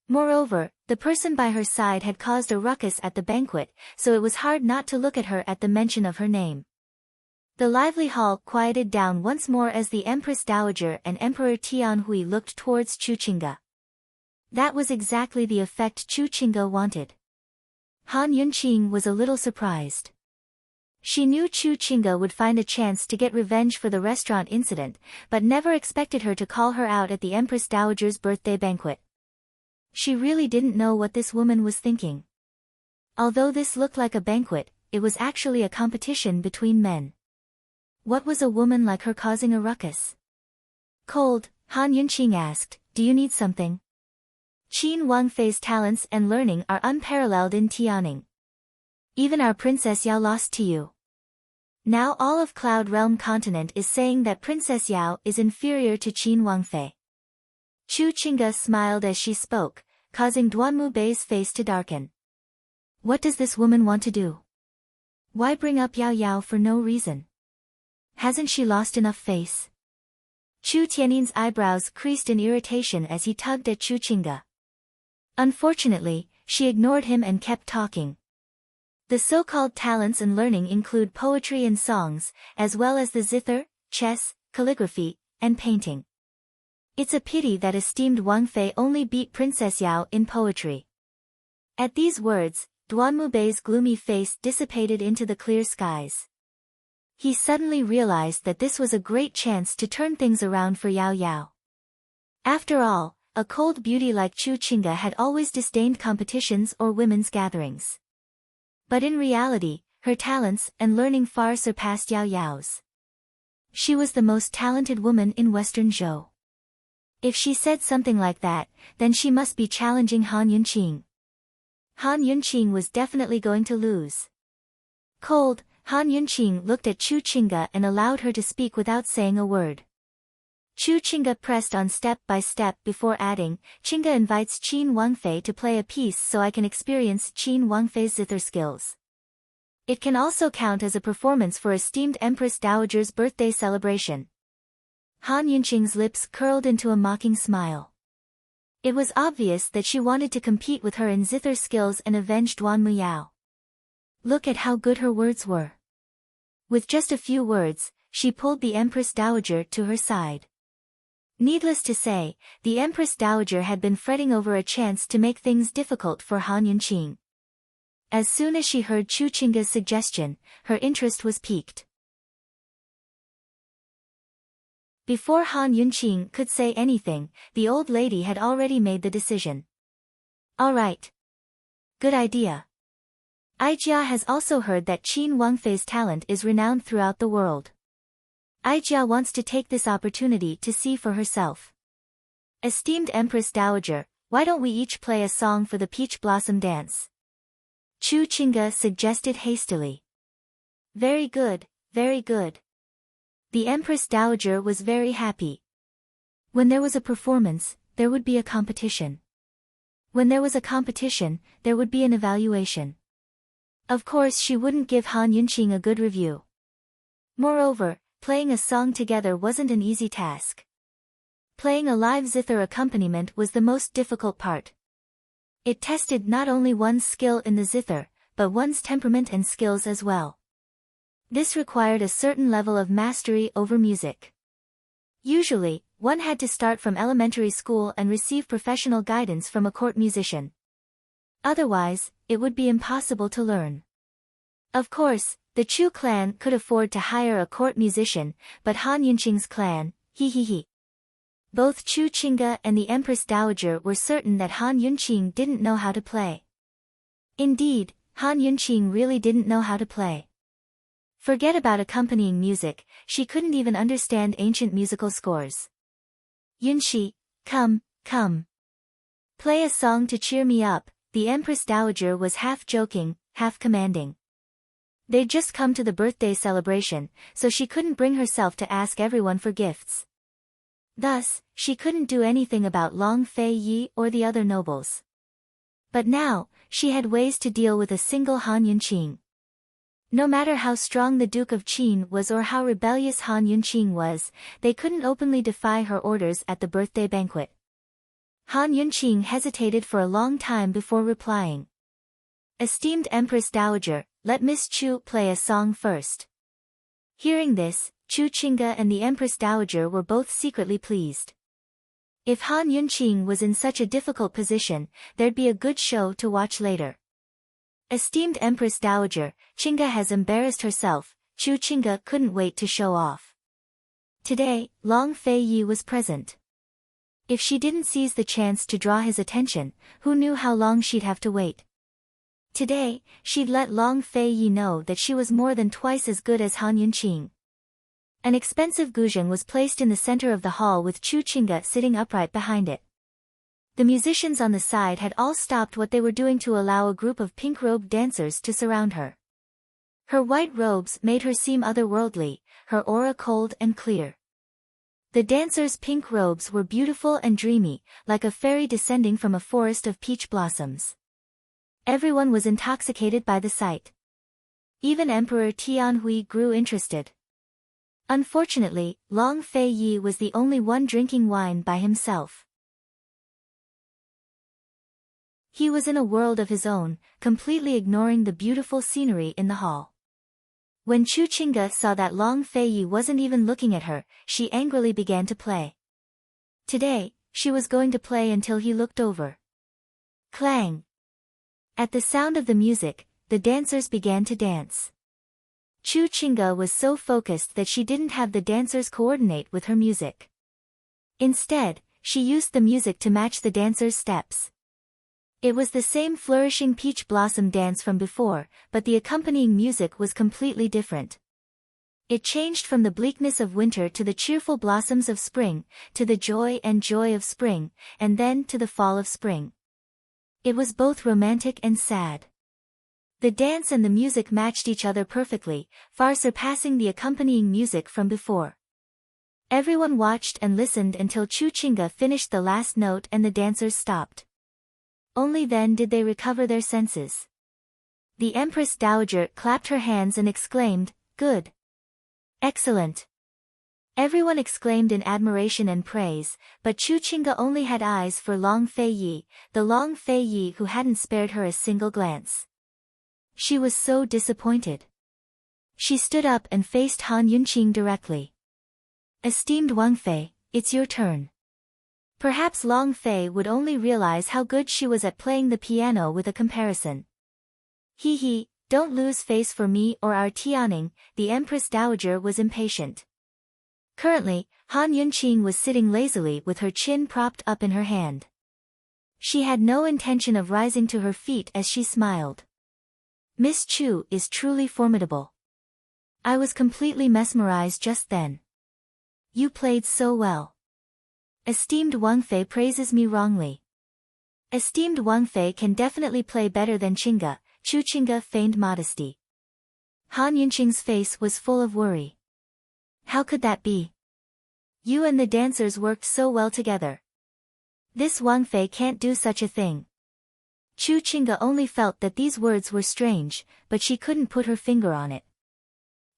Moreover, the person by her side had caused a ruckus at the banquet, so it was hard not to look at her at the mention of her name. The lively hall quieted down once more as the Empress Dowager and Emperor Tianhui looked towards Chu Qingge. That was exactly the effect Chu Qingge wanted. Han Yunqing was a little surprised. She knew Chu Qingge would find a chance to get revenge for the restaurant incident, but never expected her to call her out at the Empress Dowager's birthday banquet. She really didn't know what this woman was thinking. Although this looked like a banquet, it was actually a competition between men. What was a woman like her causing a ruckus? Cold, Han Yunqing asked, "Do you need something?" Qin Wangfei's talents and learning are unparalleled in Tianing. Even our Princess Yao lost to you. Now all of Cloud Realm continent is saying that Princess Yao is inferior to Qin Wangfei. Chu Qingge smiled as she spoke, causing Duanmu Bei's face to darken. What does this woman want to do? Why bring up Yao Yao for no reason? Hasn't she lost enough face? Chu Tiannin's eyebrows creased in irritation as he tugged at Chu Qingge. Unfortunately, she ignored him and kept talking. The so-called talents and learning include poetry and songs, as well as the zither, chess, calligraphy, and painting. It's a pity that esteemed Wangfei only beat Princess Yao in poetry. At these words, Duanmu Bei's gloomy face dissipated into the clear skies. He suddenly realized that this was a great chance to turn things around for Yao Yao. After all, a cold beauty like Chu Qingge had always disdained competitions or women's gatherings. But in reality, her talents and learning far surpassed Yao Yao's. She was the most talented woman in Western Zhou. If she said something like that, then she must be challenging Han Yunqing. Han Yunqing was definitely going to lose. Cold, Han Yunqing looked at Chu Qingge and allowed her to speak without saying a word. Chu Qingge pressed on step by step before adding, "Qingge invites Qin Wangfei to play a piece so I can experience Qin Wangfei's zither skills. It can also count as a performance for esteemed Empress Dowager's birthday celebration." Han Yunqing's lips curled into a mocking smile. It was obvious that she wanted to compete with her in zither skills and avenge Duanmu Yao. Look at how good her words were. With just a few words, she pulled the Empress Dowager to her side. Needless to say, the Empress Dowager had been fretting over a chance to make things difficult for Han Yunqing. As soon as she heard Chu Qingge's suggestion, her interest was piqued. Before Han Yunqing could say anything, the old lady had already made the decision. All right. Good idea. Aijia has also heard that Qin Wangfei's talent is renowned throughout the world. Aijia wants to take this opportunity to see for herself. Esteemed Empress Dowager, why don't we each play a song for the Peach Blossom Dance? Chu Qingge suggested hastily. Very good, very good. The Empress Dowager was very happy. When there was a performance, there would be a competition. When there was a competition, there would be an evaluation. Of course she wouldn't give Han Yunqing a good review. Moreover, playing a song together wasn't an easy task. Playing a live zither accompaniment was the most difficult part. It tested not only one's skill in the zither, but one's temperament and skills as well. This required a certain level of mastery over music. Usually, one had to start from elementary school and receive professional guidance from a court musician. Otherwise, it would be impossible to learn. Of course, the Chu clan could afford to hire a court musician, but Han Yunqing's clan, he. Both Chu Qingge and the Empress Dowager were certain that Han Yunqing didn't know how to play. Indeed, Han Yunqing really didn't know how to play. Forget about accompanying music, she couldn't even understand ancient musical scores. Yunqi, come. Play a song to cheer me up, the Empress Dowager was half joking, half commanding. They'd just come to the birthday celebration, so she couldn't bring herself to ask everyone for gifts. Thus, she couldn't do anything about Long Fei Yi or the other nobles. But now, she had ways to deal with a single Han Yunqing. No matter how strong the Duke of Qin was or how rebellious Han Yunqing was, they couldn't openly defy her orders at the birthday banquet. Han Yunqing hesitated for a long time before replying. Esteemed Empress Dowager, let Miss Chu play a song first. Hearing this, Chu Qingge and the Empress Dowager were both secretly pleased. If Han Yunqing was in such a difficult position, there'd be a good show to watch later. Esteemed Empress Dowager, Qingge has embarrassed herself, Chu Qingge couldn't wait to show off. Today, Long Fei Yi was present. If she didn't seize the chance to draw his attention, who knew how long she'd have to wait. Today, she'd let Long Fei Yi know that she was more than twice as good as Han Yunqing. An expensive guzheng was placed in the center of the hall with Chu Qingge sitting upright behind it. The musicians on the side had all stopped what they were doing to allow a group of pink-robed dancers to surround her. Her white robes made her seem otherworldly, her aura cold and clear. The dancers' pink robes were beautiful and dreamy, like a fairy descending from a forest of peach blossoms. Everyone was intoxicated by the sight. Even Emperor Tianhui grew interested. Unfortunately, Long Fei Yi was the only one drinking wine by himself. He was in a world of his own, completely ignoring the beautiful scenery in the hall. When Chu Qingge saw that Long Fei Yi wasn't even looking at her, she angrily began to play. Today, she was going to play until he looked over. Clang! At the sound of the music, the dancers began to dance. Chu Qingge was so focused that she didn't have the dancers coordinate with her music. Instead, she used the music to match the dancers' steps. It was the same flourishing peach blossom dance from before, but the accompanying music was completely different. It changed from the bleakness of winter to the cheerful blossoms of spring, to the joy of spring, and then to the fall of spring. It was both romantic and sad. The dance and the music matched each other perfectly, far surpassing the accompanying music from before. Everyone watched and listened until Chu Qingge finished the last note and the dancers stopped. Only then did they recover their senses. The Empress Dowager clapped her hands and exclaimed, "Good! Excellent!" Everyone exclaimed in admiration and praise, but Chu Qingge only had eyes for Long Fei Yi, the Long Fei Yi who hadn't spared her a single glance. She was so disappointed. She stood up and faced Han Yunqing directly. Esteemed Wang Fei, it's your turn. Perhaps Long Fei would only realize how good she was at playing the piano with a comparison. Hee hee, don't lose face for me or our Tianing, the Empress Dowager was impatient. Currently, Han Yunqing was sitting lazily with her chin propped up in her hand. She had no intention of rising to her feet as she smiled. Miss Chu is truly formidable. I was completely mesmerized just then. You played so well. Esteemed Wang Fei praises me wrongly. Esteemed Wang Fei can definitely play better than Chinga, Chu Chinga feigned modesty. Han Yunqing's face was full of worry. How could that be? You and the dancers worked so well together. This Wang Fei can't do such a thing. Chu Chinga only felt that these words were strange, but she couldn't put her finger on it.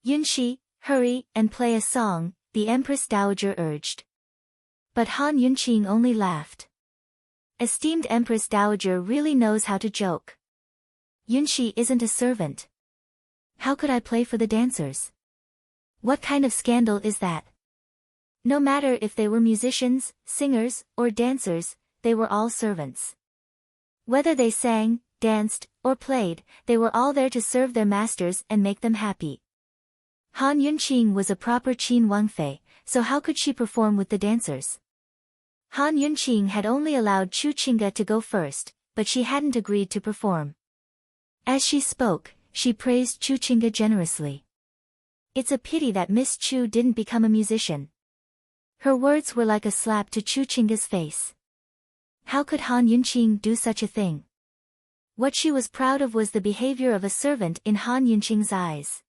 Yunxi, hurry and play a song, the Empress Dowager urged. But Han Yunqing only laughed. Esteemed Empress Dowager really knows how to joke. Yunxi isn't a servant. How could I play for the dancers? What kind of scandal is that? No matter if they were musicians, singers, or dancers, they were all servants. Whether they sang, danced, or played, they were all there to serve their masters and make them happy. Han Yunqing was a proper Qin Wang Fei, so how could she perform with the dancers? Han Yunqing had only allowed Chu Chinga to go first, but she hadn't agreed to perform. As she spoke, she praised Chu Chinga generously. It's a pity that Miss Chu didn't become a musician. Her words were like a slap to Chu Chinga's face. How could Han Yunqing do such a thing? What she was proud of was the behavior of a servant in Han Yunqing's eyes.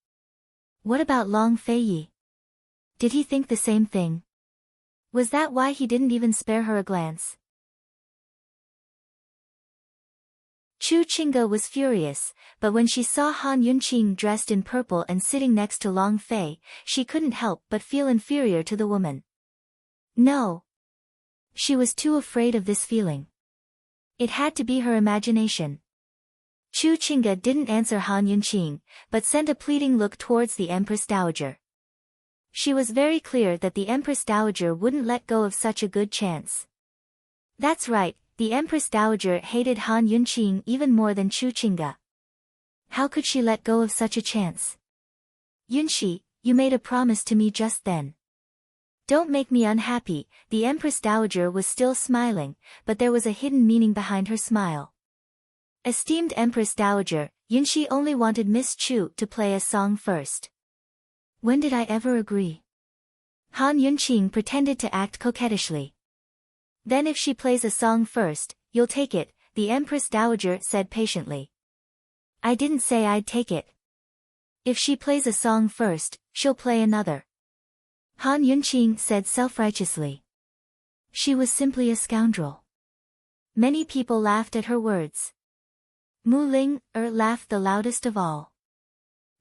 What about Long Feiyi? Did he think the same thing? Was that why he didn't even spare her a glance? Chu Chinga was furious, but when she saw Han Yunqing dressed in purple and sitting next to Long Fei, she couldn't help but feel inferior to the woman. No. She was too afraid of this feeling. It had to be her imagination. Chu Chinga didn't answer Han Yunqing, but sent a pleading look towards the Empress Dowager. She was very clear that the Empress Dowager wouldn't let go of such a good chance. That's right, the Empress Dowager hated Han Yunqing even more than Chu Chinga. How could she let go of such a chance? Yunxi, you made a promise to me just then. Don't make me unhappy, the Empress Dowager was still smiling, but there was a hidden meaning behind her smile. Esteemed Empress Dowager, Yunxi only wanted Miss Chu to play a song first. When did I ever agree? Han Yunqing pretended to act coquettishly. Then if she plays a song first, you'll take it, the Empress Dowager said patiently. I didn't say I'd take it. If she plays a song first, she'll play another. Han Yunqing said self-righteously. She was simply a scoundrel. Many people laughed at her words. Mu Ling laughed the loudest of all.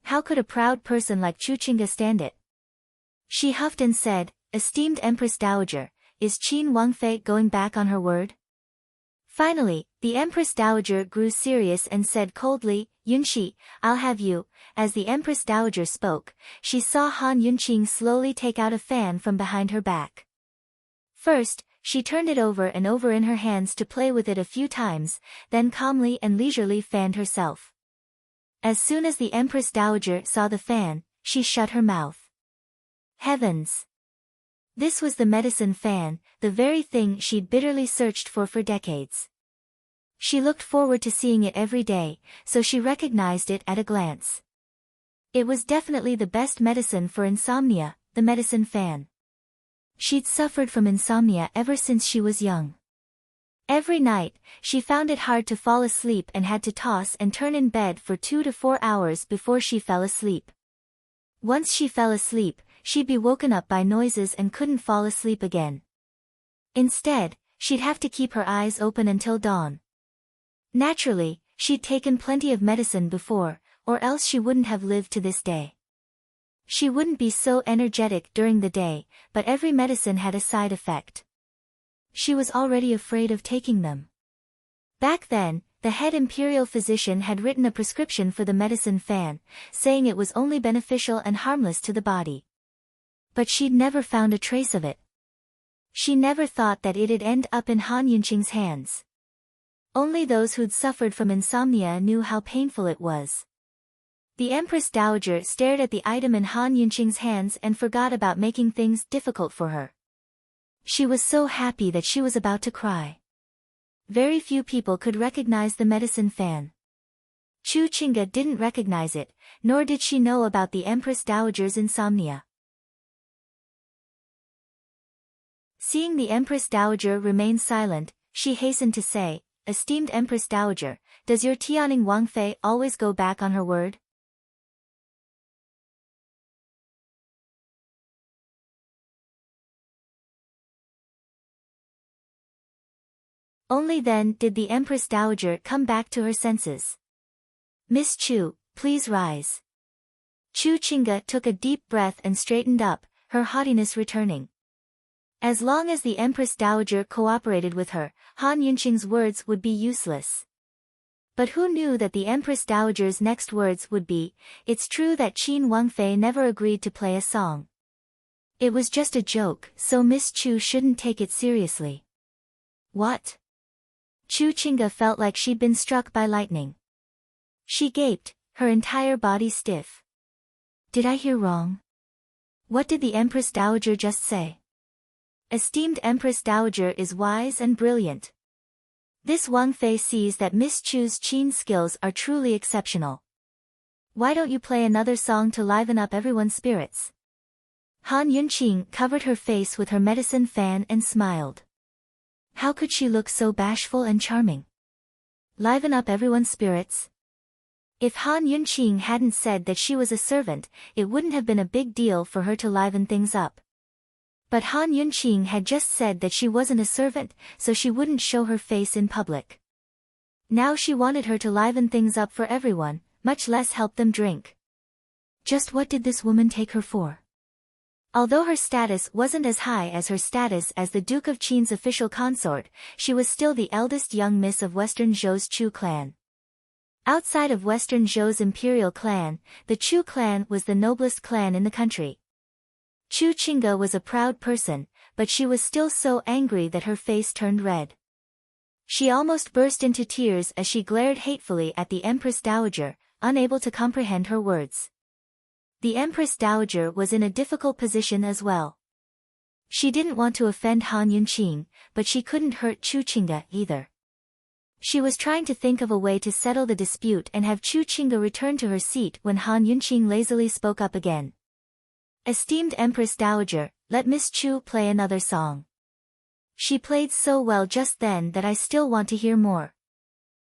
How could a proud person like Chu Chinga stand it? She huffed and said, Esteemed Empress Dowager, is Qin Wang Fei going back on her word? Finally, the Empress Dowager grew serious and said coldly, Yunxi, I'll have you. As the Empress Dowager spoke, she saw Han Yunqing slowly take out a fan from behind her back. First, she turned it over and over in her hands to play with it a few times, then calmly and leisurely fanned herself. As soon as the Empress Dowager saw the fan, she shut her mouth. Heavens! This was the medicine fan, the very thing she'd bitterly searched for decades. She looked forward to seeing it every day, so she recognized it at a glance. It was definitely the best medicine for insomnia, the medicine fan. She'd suffered from insomnia ever since she was young. Every night, she found it hard to fall asleep and had to toss and turn in bed for 2 to 4 hours before she fell asleep. Once she fell asleep, she'd be woken up by noises and couldn't fall asleep again. Instead, she'd have to keep her eyes open until dawn. Naturally, she'd taken plenty of medicine before, or else she wouldn't have lived to this day. She wouldn't be so energetic during the day, but every medicine had a side effect. She was already afraid of taking them. Back then, the head imperial physician had written a prescription for the medicine fan, saying it was only beneficial and harmless to the body. But she'd never found a trace of it. She never thought that it'd end up in Han Yunqing's hands. Only those who'd suffered from insomnia knew how painful it was. The Empress Dowager stared at the item in Han Yunqing's hands and forgot about making things difficult for her. She was so happy that she was about to cry. Very few people could recognize the medicine fan. Chu Qingge didn't recognize it, nor did she know about the Empress Dowager's insomnia. Seeing the Empress Dowager remain silent, she hastened to say, "Esteemed Empress Dowager, does your Tianing Wangfei always go back on her word?" Only then did the Empress Dowager come back to her senses. "Miss Chu, please rise." Chu Qingge took a deep breath and straightened up, her haughtiness returning. As long as the Empress Dowager cooperated with her, Han Yunqing's words would be useless. But who knew that the Empress Dowager's next words would be, "It's true that Qin Wangfei never agreed to play a song. It was just a joke, so Miss Chu shouldn't take it seriously." What? Chu Qingge felt like she'd been struck by lightning. She gaped, her entire body stiff. Did I hear wrong? What did the Empress Dowager just say? Esteemed Empress Dowager is wise and brilliant. This Wang Fei sees that Miss Chu's Qin skills are truly exceptional. Why don't you play another song to liven up everyone's spirits? Han Yunqing covered her face with her medicine fan and smiled. How could she look so bashful and charming? Liven up everyone's spirits? If Han Yunqing hadn't said that she was a servant, it wouldn't have been a big deal for her to liven things up. But Han Yunqing had just said that she wasn't a servant, so she wouldn't show her face in public. Now she wanted her to liven things up for everyone, much less help them drink. Just what did this woman take her for? Although her status wasn't as high as her status as the Duke of Qin's official consort, she was still the eldest young miss of Western Zhou's Chu clan. Outside of Western Zhou's imperial clan, the Chu clan was the noblest clan in the country. Chu Qingge was a proud person, but she was still so angry that her face turned red. She almost burst into tears as she glared hatefully at the Empress Dowager, unable to comprehend her words. The Empress Dowager was in a difficult position as well. She didn't want to offend Han Yunqing, but she couldn't hurt Chu Qingge either. She was trying to think of a way to settle the dispute and have Chu Qingge return to her seat when Han Yunqing lazily spoke up again. Esteemed Empress Dowager, let Miss Chu play another song. She played so well just then that I still want to hear more.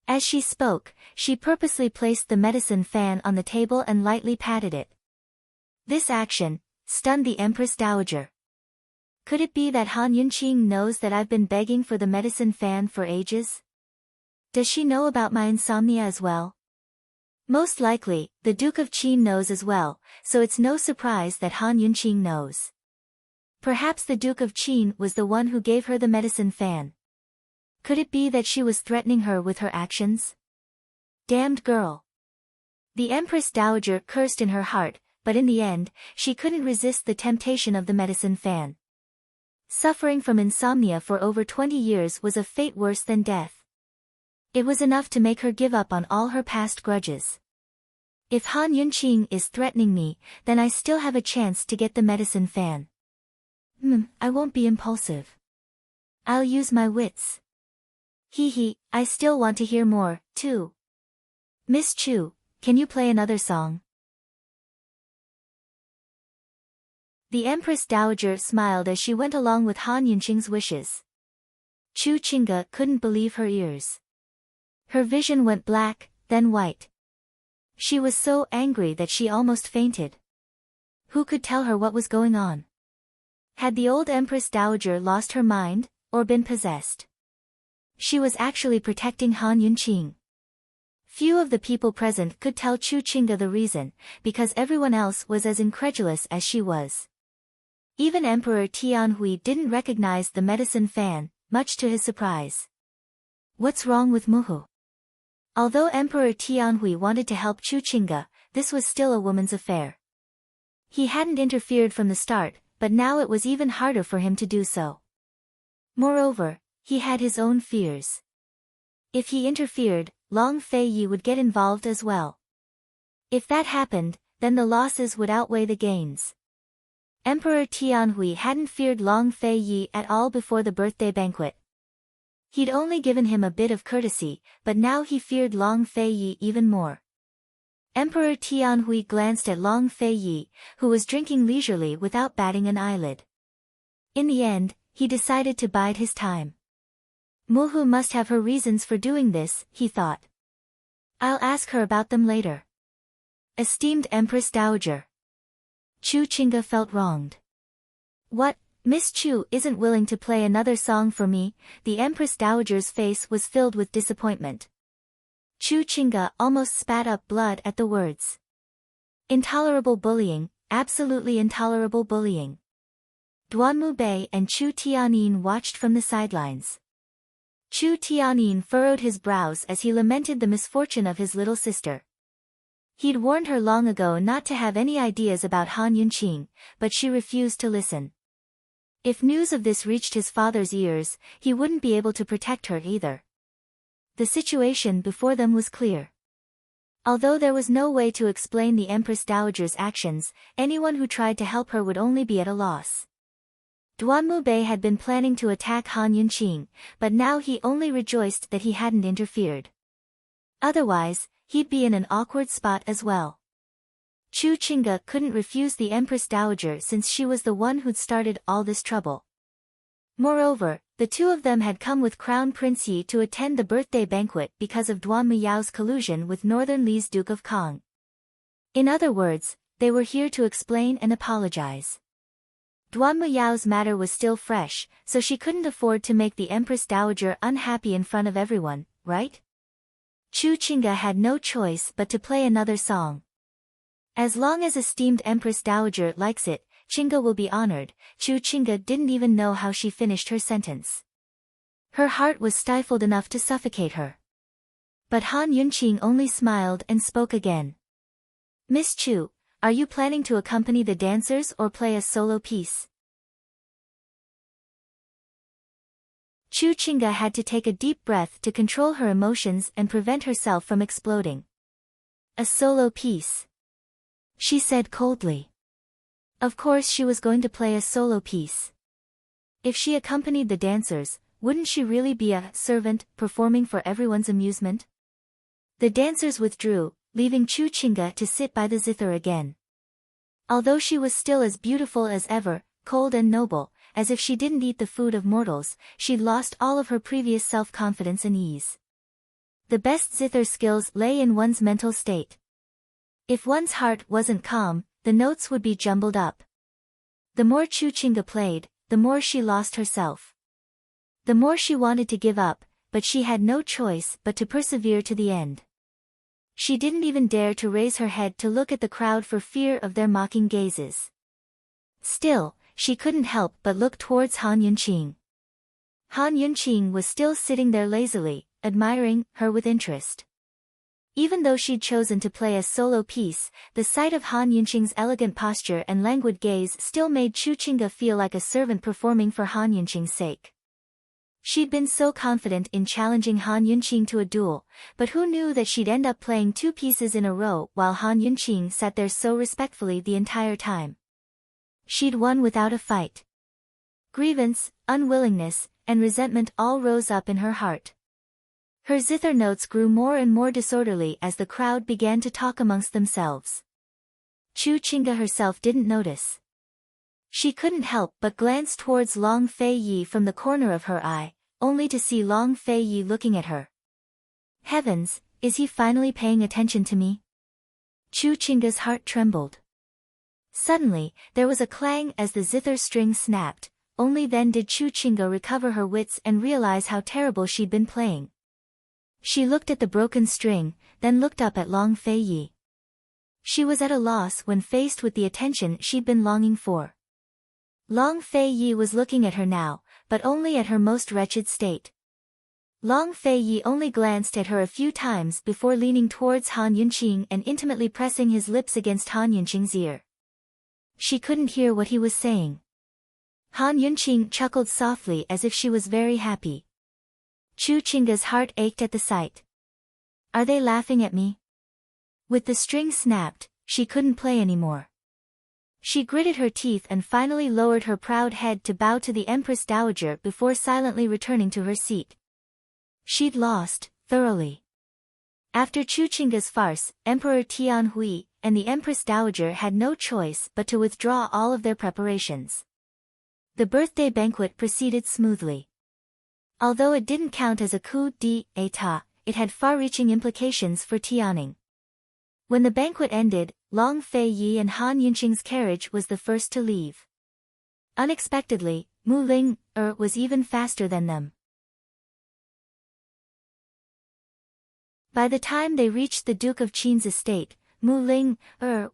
As she spoke, she purposely placed the medicine fan on the table and lightly patted it. This action stunned the Empress Dowager. Could it be that Han Yunqing knows that I've been begging for the medicine fan for ages? Does she know about my insomnia as well? Most likely, the Duke of Qin knows as well, so it's no surprise that Han Yunqing knows. Perhaps the Duke of Qin was the one who gave her the medicine fan. Could it be that she was threatening her with her actions? Damned girl. The Empress Dowager cursed in her heart, but in the end, she couldn't resist the temptation of the medicine fan. Suffering from insomnia for over 20 years was a fate worse than death. It was enough to make her give up on all her past grudges. If Han Yunqing is threatening me, then I still have a chance to get the medicine fan. I won't be impulsive. I'll use my wits. I still want to hear more, too. Miss Chu, can you play another song? The Empress Dowager smiled as she went along with Han Yunqing's wishes. Chu Qingge couldn't believe her ears. Her vision went black, then white. She was so angry that she almost fainted. Who could tell her what was going on? Had the old Empress Dowager lost her mind, or been possessed? She was actually protecting Han Yunqing. Few of the people present could tell Chu Qingge the reason, because everyone else was as incredulous as she was. Even Emperor Tianhui didn't recognize the medicine fan, much to his surprise. What's wrong with Muhu? Although Emperor Tianhui wanted to help Chu Qingge, this was still a woman's affair. He hadn't interfered from the start, but now it was even harder for him to do so. Moreover, he had his own fears. If he interfered, Long Feiyi would get involved as well. If that happened, then the losses would outweigh the gains. Emperor Tianhui hadn't feared Long Feiyi at all before the birthday banquet. He'd only given him a bit of courtesy, but now he feared Long Feiyi even more. Emperor Tianhui glanced at Long Feiyi, who was drinking leisurely without batting an eyelid. In the end, he decided to bide his time. Muhu must have her reasons for doing this, he thought. I'll ask her about them later. Esteemed Empress Dowager. Chu Qingge felt wronged. What, Miss Chu isn't willing to play another song for me? The Empress Dowager's face was filled with disappointment. Chu Qingge almost spat up blood at the words. Intolerable bullying, absolutely intolerable bullying. Duanmu Bei and Chu Tianyin watched from the sidelines. Chu Tianyin furrowed his brows as he lamented the misfortune of his little sister. He'd warned her long ago not to have any ideas about Han Yunqing, but she refused to listen. If news of this reached his father's ears, he wouldn't be able to protect her either. The situation before them was clear. Although there was no way to explain the Empress Dowager's actions, anyone who tried to help her would only be at a loss. Duanmu Bei had been planning to attack Han Yunqing, but now he only rejoiced that he hadn't interfered. Otherwise, he'd be in an awkward spot as well. Chu Qingge couldn't refuse the Empress Dowager since she was the one who'd started all this trouble. Moreover, the two of them had come with Crown Prince Yi to attend the birthday banquet because of Duanmu Yao's collusion with Northern Li's Duke of Kong. In other words, they were here to explain and apologize. Duanmu Yao's matter was still fresh, so she couldn't afford to make the Empress Dowager unhappy in front of everyone, right? Chu Qingge had no choice but to play another song. As long as esteemed Empress Dowager likes it, Qingge will be honored. Chu Qingge didn't even know how she finished her sentence. Her heart was stifled enough to suffocate her. But Han Yunqing only smiled and spoke again. Miss Chu, are you planning to accompany the dancers or play a solo piece? Chu Qingge had to take a deep breath to control her emotions and prevent herself from exploding. A solo piece, she said coldly. Of course she was going to play a solo piece. If she accompanied the dancers, wouldn't she really be a servant, performing for everyone's amusement? The dancers withdrew, leaving Chu Qingge to sit by the zither again. Although she was still as beautiful as ever, cold and noble, as if she didn't eat the food of mortals, she'd lost all of her previous self-confidence and ease. The best zither skills lay in one's mental state. If one's heart wasn't calm, the notes would be jumbled up. The more Chu Qingge played, the more she lost herself. The more she wanted to give up, but she had no choice but to persevere to the end. She didn't even dare to raise her head to look at the crowd for fear of their mocking gazes. Still, she couldn't help but look towards Han Yunqing. Han Yunqing was still sitting there lazily, admiring her with interest. Even though she'd chosen to play a solo piece, the sight of Han Yunqing's elegant posture and languid gaze still made Chu Qingge feel like a servant performing for Han Yunqing's sake. She'd been so confident in challenging Han Yunqing to a duel, but who knew that she'd end up playing two pieces in a row while Han Yunqing sat there so respectfully the entire time. She'd won without a fight. Grievance, unwillingness, and resentment all rose up in her heart. Her zither notes grew more and more disorderly as the crowd began to talk amongst themselves. Chu Qingge herself didn't notice. She couldn't help but glance towards Long Feiyi from the corner of her eye, only to see Long Feiyi looking at her. Heavens, is he finally paying attention to me? Chu Qingge's heart trembled. Suddenly, there was a clang as the zither string snapped. Only then did Chu Qingge recover her wits and realize how terrible she'd been playing. She looked at the broken string, then looked up at Long Feiyi. She was at a loss when faced with the attention she'd been longing for. Long Feiyi was looking at her now, but only at her most wretched state. Long Feiyi only glanced at her a few times before leaning towards Han Yunqing and intimately pressing his lips against Han Yunqing's ear. She couldn't hear what he was saying. Han Yunqing chuckled softly as if she was very happy. Chu Chinga's heart ached at the sight. Are they laughing at me? With the string snapped, she couldn't play anymore. She gritted her teeth and finally lowered her proud head to bow to the Empress Dowager before silently returning to her seat. She'd lost, thoroughly. After Chu Chinga's farce, Emperor Tian Hui and the Empress Dowager had no choice but to withdraw all of their preparations. The birthday banquet proceeded smoothly. Although it didn't count as a coup d'état, it had far-reaching implications for Tianing. When the banquet ended, Long Feiyi and Han Yunqing's carriage was the first to leave. Unexpectedly, Mu Ling was even faster than them. By the time they reached the Duke of Qin's estate, Mu Ling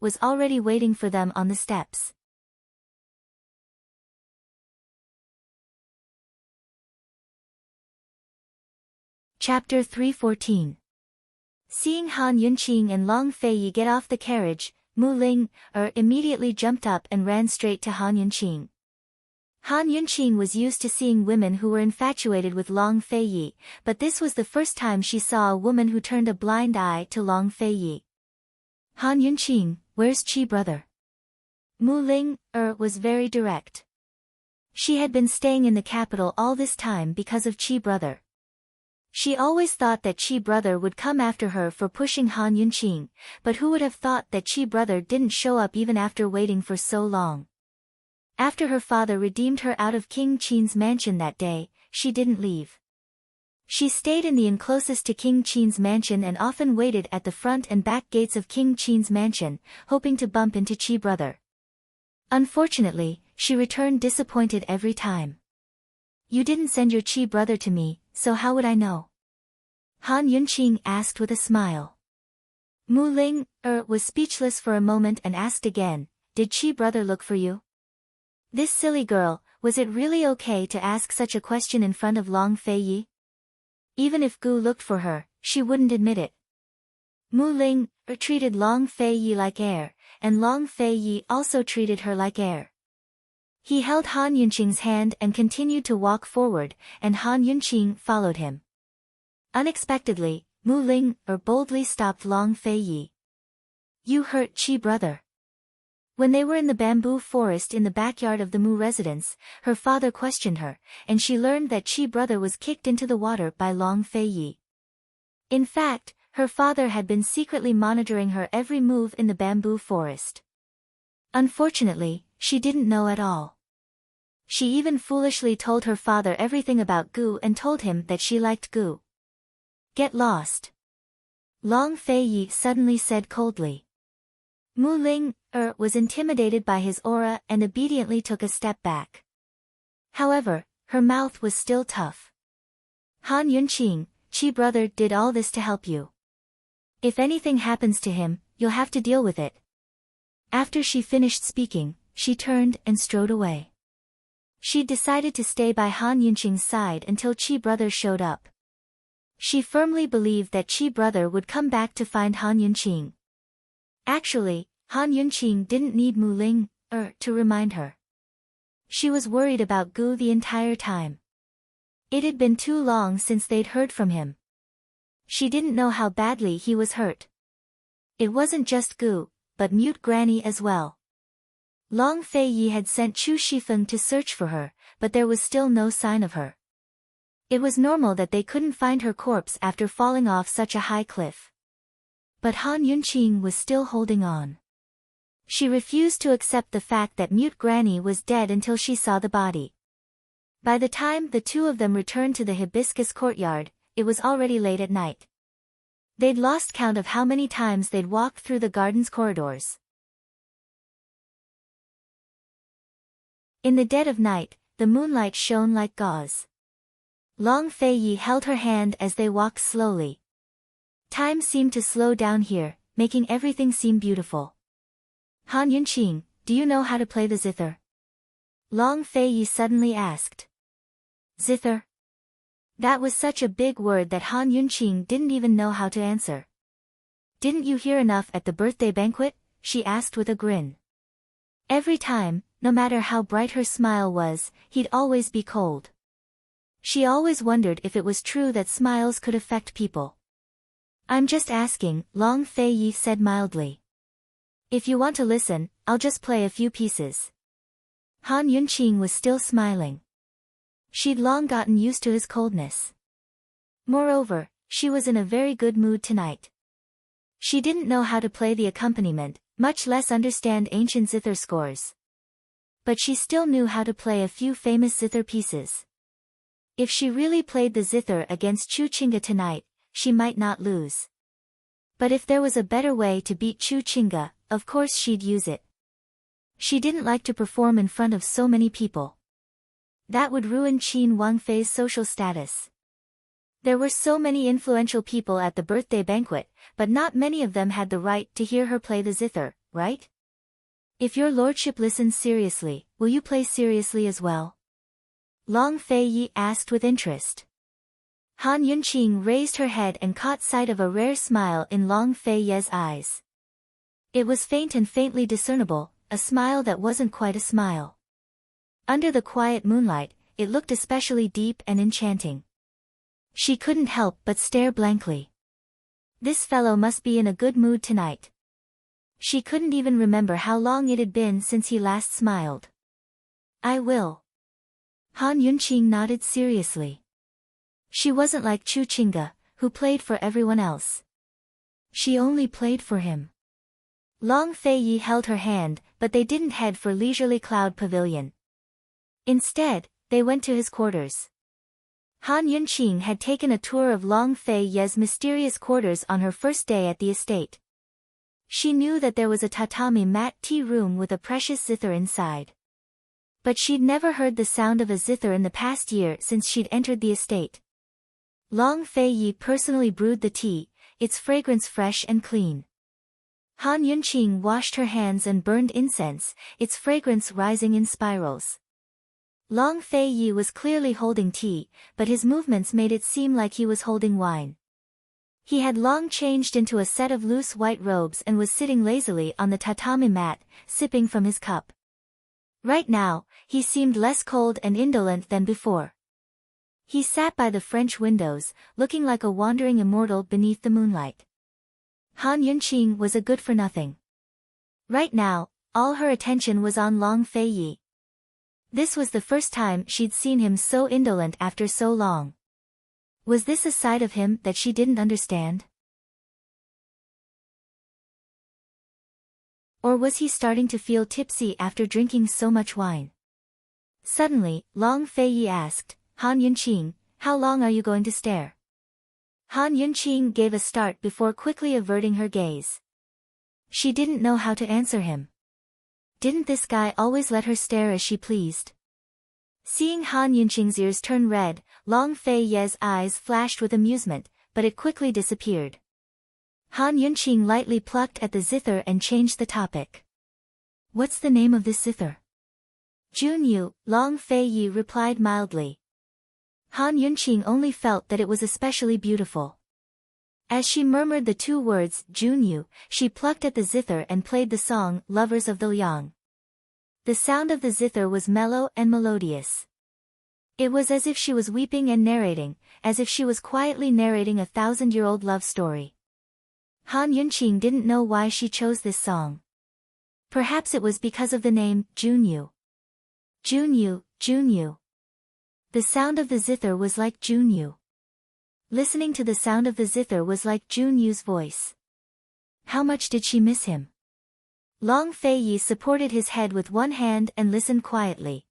was already waiting for them on the steps. Chapter 314. Seeing Han Yunqing and Long Feiyi get off the carriage, Mu Ling immediately jumped up and ran straight to Han Yunqing. Han Yunqing was used to seeing women who were infatuated with Long Feiyi, but this was the first time she saw a woman who turned a blind eye to Long Feiyi. Han Yunqing, where's Qi brother? Mu Ling was very direct. She had been staying in the capital all this time because of Qi brother. She always thought that Qi brother would come after her for pushing Han Yunqing, but who would have thought that Qi brother didn't show up even after waiting for so long. After her father redeemed her out of King Qin's mansion that day, she didn't leave. She stayed in the enclosest to King Qin's mansion and often waited at the front and back gates of King Qin's mansion, hoping to bump into Qi brother. Unfortunately, she returned disappointed every time. You didn't send your Qi brother to me, so how would I know? Han Yunqing asked with a smile. Mu Ling was speechless for a moment and asked again, did Qi brother look for you? This silly girl, was it really okay to ask such a question in front of Long Feiyi? Even if Gu looked for her, she wouldn't admit it. Mu Ling treated Long Feiyi like air, and Long Feiyi also treated her like air. He held Han Yunqing's hand and continued to walk forward, and Han Yunqing followed him. Unexpectedly, Mu Ling boldly stopped Long Feiyi. You hurt Qi brother. When they were in the bamboo forest in the backyard of the Mu residence, her father questioned her, and she learned that Qi brother was kicked into the water by Long Feiyi. In fact, her father had been secretly monitoring her every move in the bamboo forest. Unfortunately, she didn't know at all. She even foolishly told her father everything about Gu and told him that she liked Gu. Get lost. Long Feiyi suddenly said coldly. Mu Ling was intimidated by his aura and obediently took a step back. However, her mouth was still tough. Han Yunqing, Qi brother did all this to help you. If anything happens to him, you'll have to deal with it. After she finished speaking, she turned and strode away. She decided to stay by Han Yunqing's side until Qi brother showed up. She firmly believed that Qi brother would come back to find Han Yunqing. Actually, Han Yunqing didn't need Mu Ling to remind her. She was worried about Gu the entire time. It had been too long since they'd heard from him. She didn't know how badly he was hurt. It wasn't just Gu, but Mute Granny as well. Long Feiyi had sent Chu Shifeng to search for her, but there was still no sign of her. It was normal that they couldn't find her corpse after falling off such a high cliff. But Han Yunqing was still holding on. She refused to accept the fact that Mute Granny was dead until she saw the body. By the time the two of them returned to the hibiscus courtyard, it was already late at night. They'd lost count of how many times they'd walked through the garden's corridors. In the dead of night, the moonlight shone like gauze. Long Feiyi held her hand as they walked slowly. Time seemed to slow down here, making everything seem beautiful. Han Yunqing, do you know how to play the zither? Long Feiyi suddenly asked. Zither? That was such a big word that Han Yunqing didn't even know how to answer. Didn't you hear enough at the birthday banquet? She asked with a grin. Every time, no matter how bright her smile was, he'd always be cold. She always wondered if it was true that smiles could affect people. I'm just asking, Long Fei Yi said mildly. If you want to listen, I'll just play a few pieces. Han Yunqing was still smiling. She'd long gotten used to his coldness. Moreover, she was in a very good mood tonight. She didn't know how to play the accompaniment, much less understand ancient zither scores. But she still knew how to play a few famous zither pieces. If she really played the zither against Chu Qingge tonight, she might not lose. But if there was a better way to beat Chu Qingge, of course she'd use it. She didn't like to perform in front of so many people. That would ruin Qin Wangfei's social status. There were so many influential people at the birthday banquet, but not many of them had the right to hear her play the zither, right? If your lordship listens seriously, will you play seriously as well? Long Fei Yi asked with interest. Han Yunqing raised her head and caught sight of a rare smile in Long Fei Yi's eyes. It was faint and faintly discernible, a smile that wasn't quite a smile. Under the quiet moonlight, it looked especially deep and enchanting. She couldn't help but stare blankly. This fellow must be in a good mood tonight. She couldn't even remember how long it had been since he last smiled. I will. Han Yunqing nodded seriously. She wasn't like Chu Qingge, who played for everyone else. She only played for him. Long Fei Yi held her hand, but they didn't head for Leisurely Cloud Pavilion. Instead, they went to his quarters. Han Yunqing had taken a tour of Long Fei Yi's mysterious quarters on her first day at the estate. She knew that there was a tatami mat tea room with a precious zither inside. But she'd never heard the sound of a zither in the past year since she'd entered the estate. Long Fei Yi personally brewed the tea, its fragrance fresh and clean. Han Yunqing washed her hands and burned incense, its fragrance rising in spirals. Long Fei Yi was clearly holding tea, but his movements made it seem like he was holding wine. He had long changed into a set of loose white robes and was sitting lazily on the tatami mat, sipping from his cup. Right now, he seemed less cold and indolent than before. He sat by the French windows, looking like a wandering immortal beneath the moonlight. Han Yunqing was a good-for-nothing. Right now, all her attention was on Long Fei Yi. This was the first time she'd seen him so indolent after so long. Was this a side of him that she didn't understand? Or was he starting to feel tipsy after drinking so much wine? Suddenly, Long Fei Yi asked, Han Yunqing, how long are you going to stare? Han Yunqing gave a start before quickly averting her gaze. She didn't know how to answer him. Didn't this guy always let her stare as she pleased? Seeing Han Yunqing's ears turn red, Long Fei Yi's eyes flashed with amusement, but it quickly disappeared. Han Yunqing lightly plucked at the zither and changed the topic. What's the name of this zither? Junyu, Long Fei Yi replied mildly. Han Yunqing only felt that it was especially beautiful. As she murmured the two words, Junyu, she plucked at the zither and played the song, Lovers of the Liang. The sound of the zither was mellow and melodious. It was as if she was weeping and narrating, as if she was quietly narrating a 1,000-year-old love story. Han Yunqing didn't know why she chose this song. Perhaps it was because of the name, Junyu. Junyu, Junyu. The sound of the zither was like Junyu. Listening to the sound of the zither was like Junyu's voice. How much did she miss him? Long Fei Yi supported his head with one hand and listened quietly.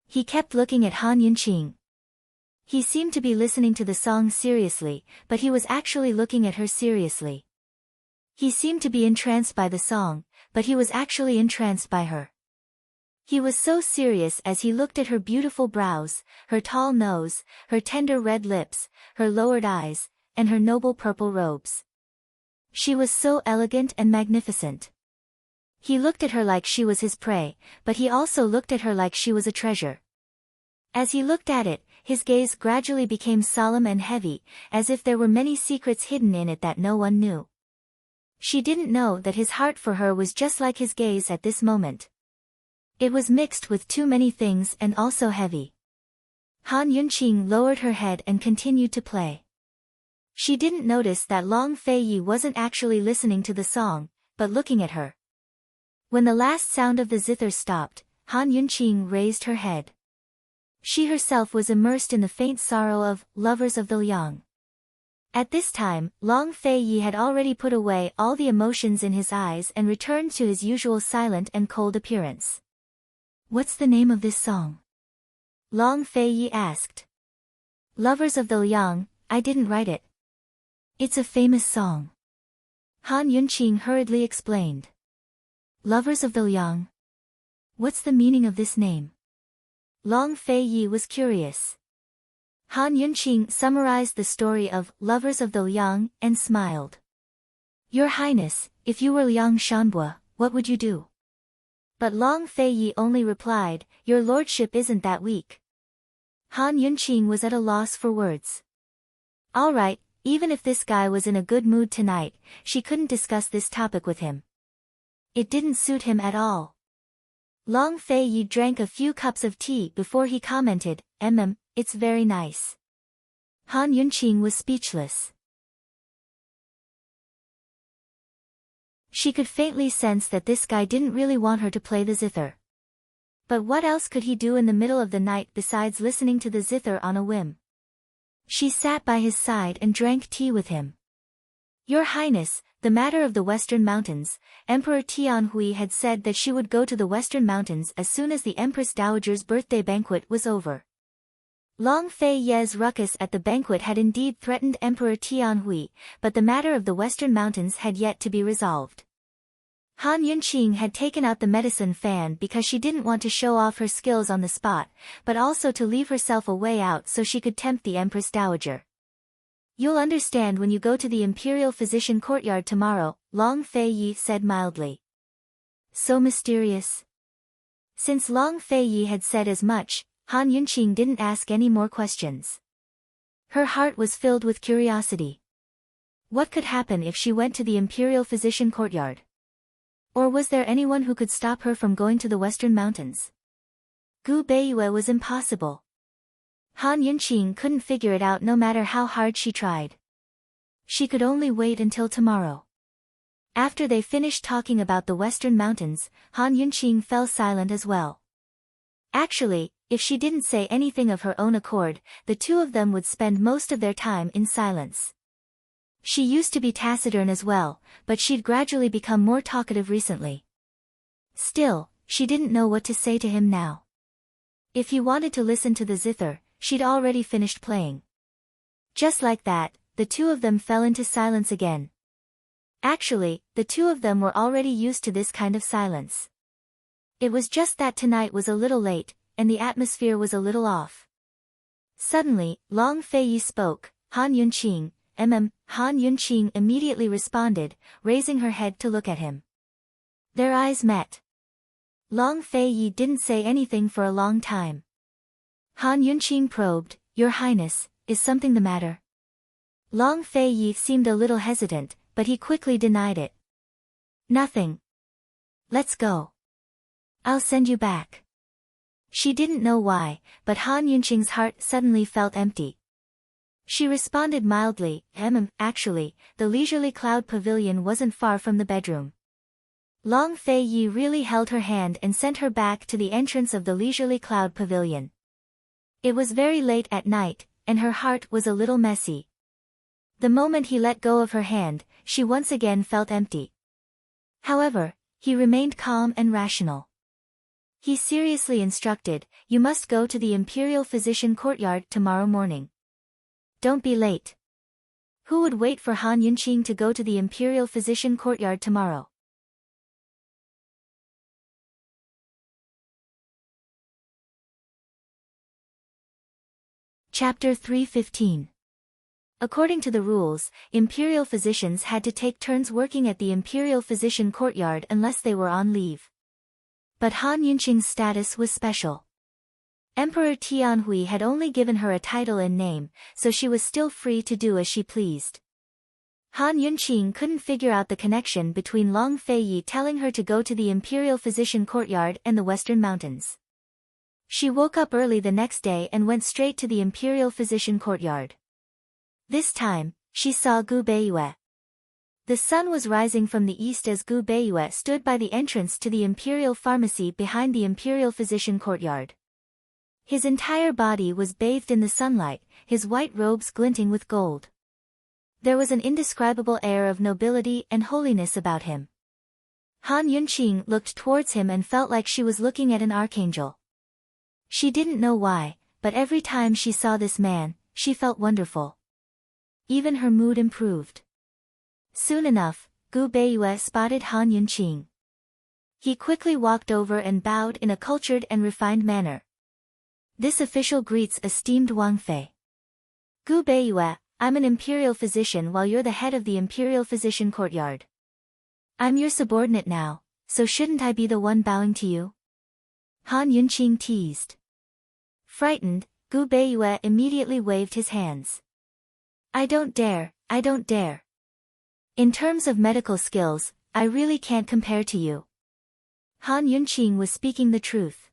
He kept looking at Han Yunqing. He seemed to be listening to the song seriously, but he was actually looking at her seriously. He seemed to be entranced by the song, but he was actually entranced by her. He was so serious as he looked at her beautiful brows, her tall nose, her tender red lips, her lowered eyes, and her noble purple robes. She was so elegant and magnificent. He looked at her like she was his prey, but he also looked at her like she was a treasure. As he looked at it, his gaze gradually became solemn and heavy, as if there were many secrets hidden in it that no one knew. She didn't know that his heart for her was just like his gaze at this moment. It was mixed with too many things and also heavy. Han Yunqing lowered her head and continued to play. She didn't notice that Long Feiyi wasn't actually listening to the song, but looking at her. When the last sound of the zither stopped, Han Yunqing raised her head. She herself was immersed in the faint sorrow of lovers of the Liang. At this time, Long Feiyi had already put away all the emotions in his eyes and returned to his usual silent and cold appearance. "What's the name of this song?" Long Feiyi asked. "Lovers of the Liang, I didn't write it. It's a famous song." Han Yunqing hurriedly explained. "Lovers of the Liang? What's the meaning of this name?" Long Feiyi was curious. Han Yunqing summarized the story of Lovers of the Liang and smiled. "Your Highness, if you were Liang Shanbua, what would you do?" But Long Feiyi only replied, "Your lordship isn't that weak." Han Yunqing was at a loss for words. All right, even if this guy was in a good mood tonight, she couldn't discuss this topic with him. It didn't suit him at all. Long Feiyi drank a few cups of tea before he commented, "It's very nice." Han Yunqing was speechless. She could faintly sense that this guy didn't really want her to play the zither. But what else could he do in the middle of the night besides listening to the zither on a whim? She sat by his side and drank tea with him. "Your Highness, the matter of the Western Mountains, Emperor Tianhui had said that she would go to the Western Mountains as soon as the Empress Dowager's birthday banquet was over." Long Feiyi's ruckus at the banquet had indeed threatened Emperor Tianhui, but the matter of the Western Mountains had yet to be resolved. Han Yunqing had taken out the medicine fan because she didn't want to show off her skills on the spot, but also to leave herself a way out so she could tempt the Empress Dowager. "You'll understand when you go to the Imperial Physician Courtyard tomorrow," Long Feiyi said mildly. So mysterious. Since Long Feiyi had said as much, Han Yunqing didn't ask any more questions. Her heart was filled with curiosity. What could happen if she went to the Imperial Physician Courtyard? Or was there anyone who could stop her from going to the Western Mountains? Gu Beiyue was impossible. Han Yunqing couldn't figure it out no matter how hard she tried. She could only wait until tomorrow. After they finished talking about the Western Mountains, Han Yunqing fell silent as well. Actually, if she didn't say anything of her own accord, the two of them would spend most of their time in silence. She used to be taciturn as well, but she'd gradually become more talkative recently. Still, she didn't know what to say to him now. If he wanted to listen to the zither, she'd already finished playing. Just like that, the two of them fell into silence again. Actually, the two of them were already used to this kind of silence. It was just that tonight was a little late, and the atmosphere was a little off. Suddenly, Long Feiyi spoke, "Han Yunqing." Han Yunqing immediately responded, raising her head to look at him. Their eyes met. Long Feiyi didn't say anything for a long time. Han Yunqing probed, "Your Highness, is something the matter?" Long Feiyi seemed a little hesitant, but he quickly denied it. "Nothing. Let's go. I'll send you back." She didn't know why, but Han Yunqing's heart suddenly felt empty. She responded mildly, Actually, the leisurely cloud pavilion wasn't far from the bedroom." Long Feiyi really held her hand and sent her back to the entrance of the leisurely cloud pavilion. It was very late at night, and her heart was a little messy. The moment he let go of her hand, she once again felt empty. However, he remained calm and rational. He seriously instructed, "You must go to the Imperial Physician Courtyard tomorrow morning. Don't be late." Who would wait for Han Yunqing to go to the Imperial Physician Courtyard tomorrow? Chapter 315. According to the rules, Imperial physicians had to take turns working at the Imperial Physician Courtyard unless they were on leave. But Han Yunqing's status was special. Emperor Tianhui had only given her a title and name, so she was still free to do as she pleased. Han Yunqing couldn't figure out the connection between Long Feiyi telling her to go to the Imperial Physician Courtyard and the Western Mountains. She woke up early the next day and went straight to the imperial physician courtyard. This time, she saw Gu Beiyue. The sun was rising from the east as Gu Beiyue stood by the entrance to the imperial pharmacy behind the imperial physician courtyard. His entire body was bathed in the sunlight, his white robes glinting with gold. There was an indescribable air of nobility and holiness about him. Han Yunqing looked towards him and felt like she was looking at an archangel. She didn't know why, but every time she saw this man, she felt wonderful. Even her mood improved. Soon enough, Gu Beiyue spotted Han Yunqing. He quickly walked over and bowed in a cultured and refined manner. This official greets esteemed Wang Fei. Gu Beiyue, I'm an imperial physician while you're the head of the imperial physician courtyard. I'm your subordinate now, so shouldn't I be the one bowing to you? Han Yunqing teased. Frightened, Gu Beiyue immediately waved his hands. I don't dare, I don't dare. In terms of medical skills, I really can't compare to you. Han Yunqing was speaking the truth.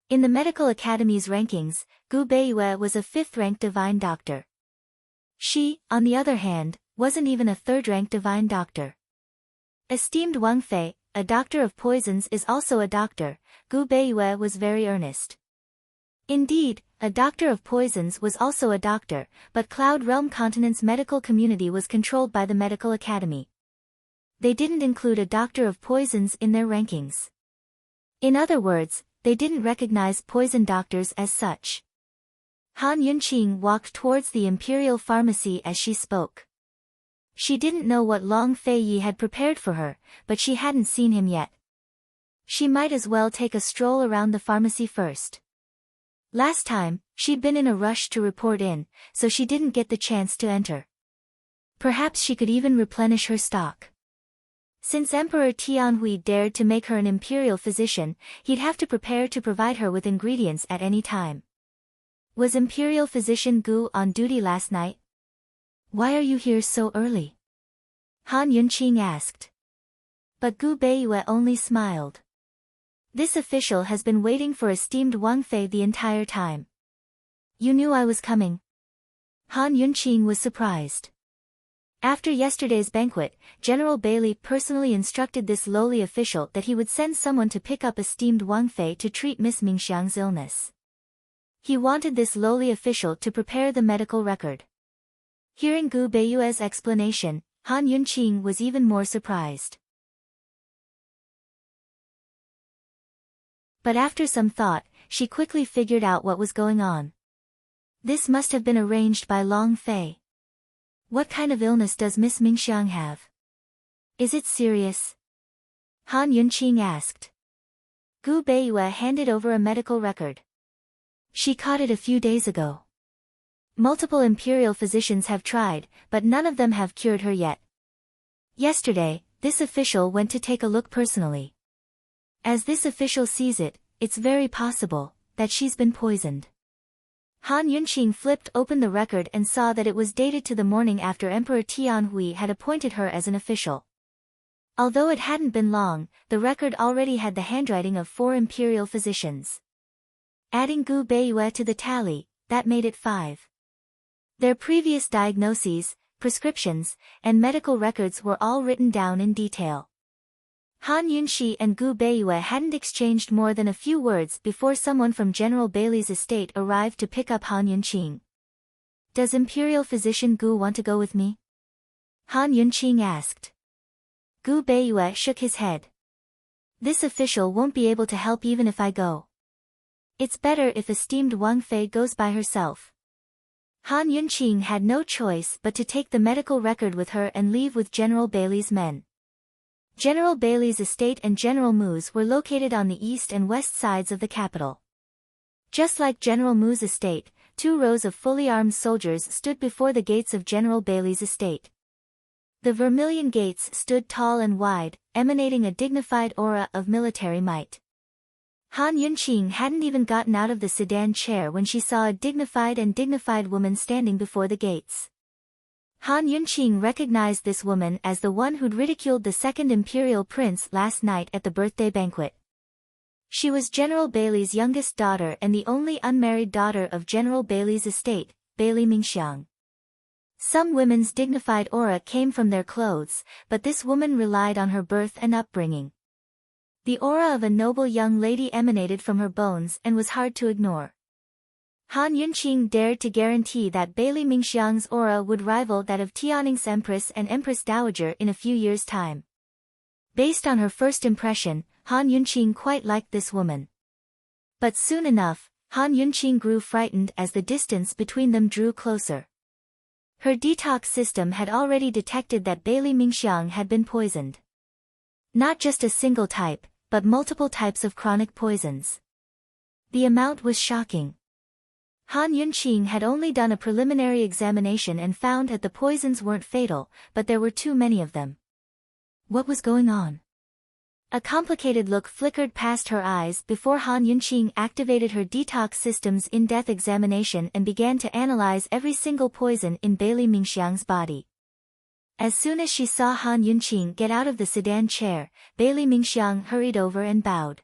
In the medical academy's rankings, Gu Beiyue was a 5th-ranked divine doctor. She, on the other hand, wasn't even a 3rd-ranked divine doctor. Esteemed Wang Fei, a doctor of poisons is also a doctor. Gu Beiyue was very earnest. Indeed, a doctor of poisons was also a doctor, but Cloud Realm Continent's medical community was controlled by the medical academy. They didn't include a doctor of poisons in their rankings. In other words, they didn't recognize poison doctors as such. Han Yunqing walked towards the imperial pharmacy as she spoke. She didn't know what Long Fei Yi had prepared for her, but she hadn't seen him yet. She might as well take a stroll around the pharmacy first. Last time, she'd been in a rush to report in, so she didn't get the chance to enter. Perhaps she could even replenish her stock. Since Emperor Tianhui dared to make her an imperial physician, he'd have to prepare to provide her with ingredients at any time. Was Imperial Physician Gu on duty last night? Why are you here so early? Han Yunqing asked. But Gu Beiyue only smiled. This official has been waiting for esteemed Wang Fei the entire time. You knew I was coming. Han Yunqing was surprised. After yesterday's banquet, General Bailey personally instructed this lowly official that he would send someone to pick up esteemed Wang Fei to treat Miss Mingxiang's illness. He wanted this lowly official to prepare the medical record. Hearing Gu Beiyue's explanation, Han Yunqing was even more surprised. But after some thought, she quickly figured out what was going on. This must have been arranged by Long Fei. What kind of illness does Miss Mingxiang have? Is it serious? Han Yunqing asked. Gu Beiyue handed over a medical record. She caught it a few days ago. Multiple imperial physicians have tried, but none of them have cured her yet. Yesterday, this official went to take a look personally. As this official sees it, it's very possible that she's been poisoned. Han Yunqing flipped open the record and saw that it was dated to the morning after Emperor Tianhui had appointed her as an official. Although it hadn't been long, the record already had the handwriting of 4 imperial physicians. Adding Gu Beiyue to the tally, that made it 5. Their previous diagnoses, prescriptions, and medical records were all written down in detail. Han Yunqi and Gu Beiyue hadn't exchanged more than a few words before someone from General Bailey's estate arrived to pick up Han Yunqing. Does Imperial Physician Gu want to go with me? Han Yunqing asked. Gu Beiyue shook his head. This official won't be able to help even if I go. It's better if esteemed Wang Fei goes by herself. Han Yunqing had no choice but to take the medical record with her and leave with General Bailey's men. General Bailey's estate and General Mu's were located on the east and west sides of the capital. Just like General Mu's estate, 2 rows of fully armed soldiers stood before the gates of General Bailey's estate. The vermilion gates stood tall and wide, emanating a dignified aura of military might. Han Yunqing hadn't even gotten out of the sedan chair when she saw a dignified woman standing before the gates. Han Yunqing recognized this woman as the one who'd ridiculed the second imperial prince last night at the birthday banquet. She was General Bailey's youngest daughter and the only unmarried daughter of General Bailey's estate, Bailey Mingxiang. Some women's dignified aura came from their clothes, but this woman relied on her birth and upbringing. The aura of a noble young lady emanated from her bones and was hard to ignore. Han Yunqing dared to guarantee that Bailey Mingxiang's aura would rival that of Tianning's Empress and Empress Dowager in a few years' time. Based on her first impression, Han Yunqing quite liked this woman. But soon enough, Han Yunqing grew frightened as the distance between them drew closer. Her detox system had already detected that Bailey Mingxiang had been poisoned. Not just a single type, but multiple types of chronic poisons. The amount was shocking. Han Yunqing had only done a preliminary examination and found that the poisons weren't fatal, but there were too many of them. What was going on? A complicated look flickered past her eyes before Han Yunqing activated her detox system's in-depth examination and began to analyze every single poison in Bailey Mingxiang's body. As soon as she saw Han Yunqing get out of the sedan chair, Bailey Mingxiang hurried over and bowed.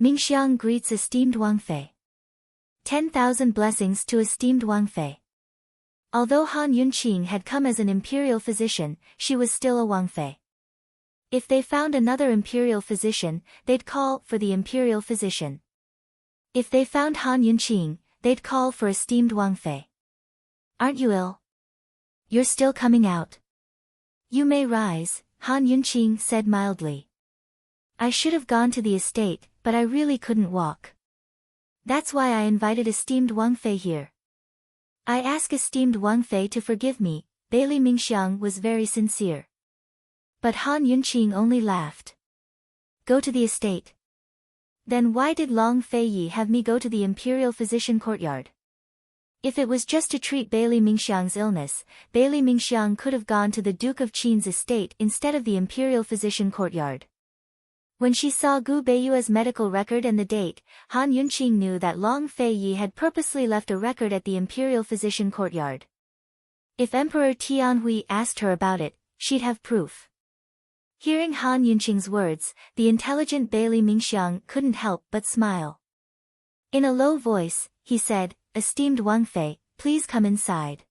Mingxiang greets esteemed Wang Fei. 10,000 blessings to esteemed Wang Fei. Although Han Yunqing had come as an imperial physician, she was still a Wang Fei. If they found another imperial physician, they'd call for the imperial physician. If they found Han Yunqing, they'd call for esteemed Wang Fei. Aren't you ill? You're still coming out. You may rise, Han Yunqing said mildly. I should have gone to the estate, but I really couldn't walk. That's why I invited esteemed Wang Fei here. I ask esteemed Wang Fei to forgive me. Bailey Mingxiang was very sincere. But Han Yunqing only laughed. Go to the estate. Then why did Long Fei Yi have me go to the imperial physician courtyard? If it was just to treat Bailey Mingxiang's illness, Bailey Mingxiang could have gone to the Duke of Qin's estate instead of the imperial physician courtyard. When she saw Gu Beiyue's medical record and the date, Han Yunqing knew that Long Fei Yi had purposely left a record at the imperial physician courtyard. If Emperor Tianhui asked her about it, she'd have proof. Hearing Han Yunqing's words, the intelligent Bailey Mingxiang couldn't help but smile. In a low voice, he said, Esteemed Wang Fei, please come inside.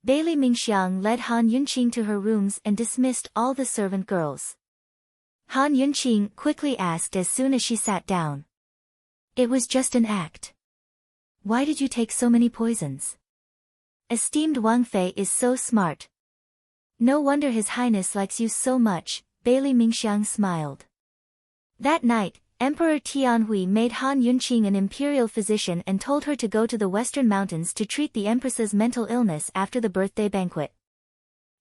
Bailey Mingxiang led Han Yunqing to her rooms and dismissed all the servant girls. Han Yunqing quickly asked as soon as she sat down. It was just an act. Why did you take so many poisons? Esteemed Wang Fei is so smart. No wonder His Highness likes you so much, Bailey Mingxiang smiled. That night, Emperor Tianhui made Han Yunqing an imperial physician and told her to go to the Western Mountains to treat the Empress's mental illness after the birthday banquet.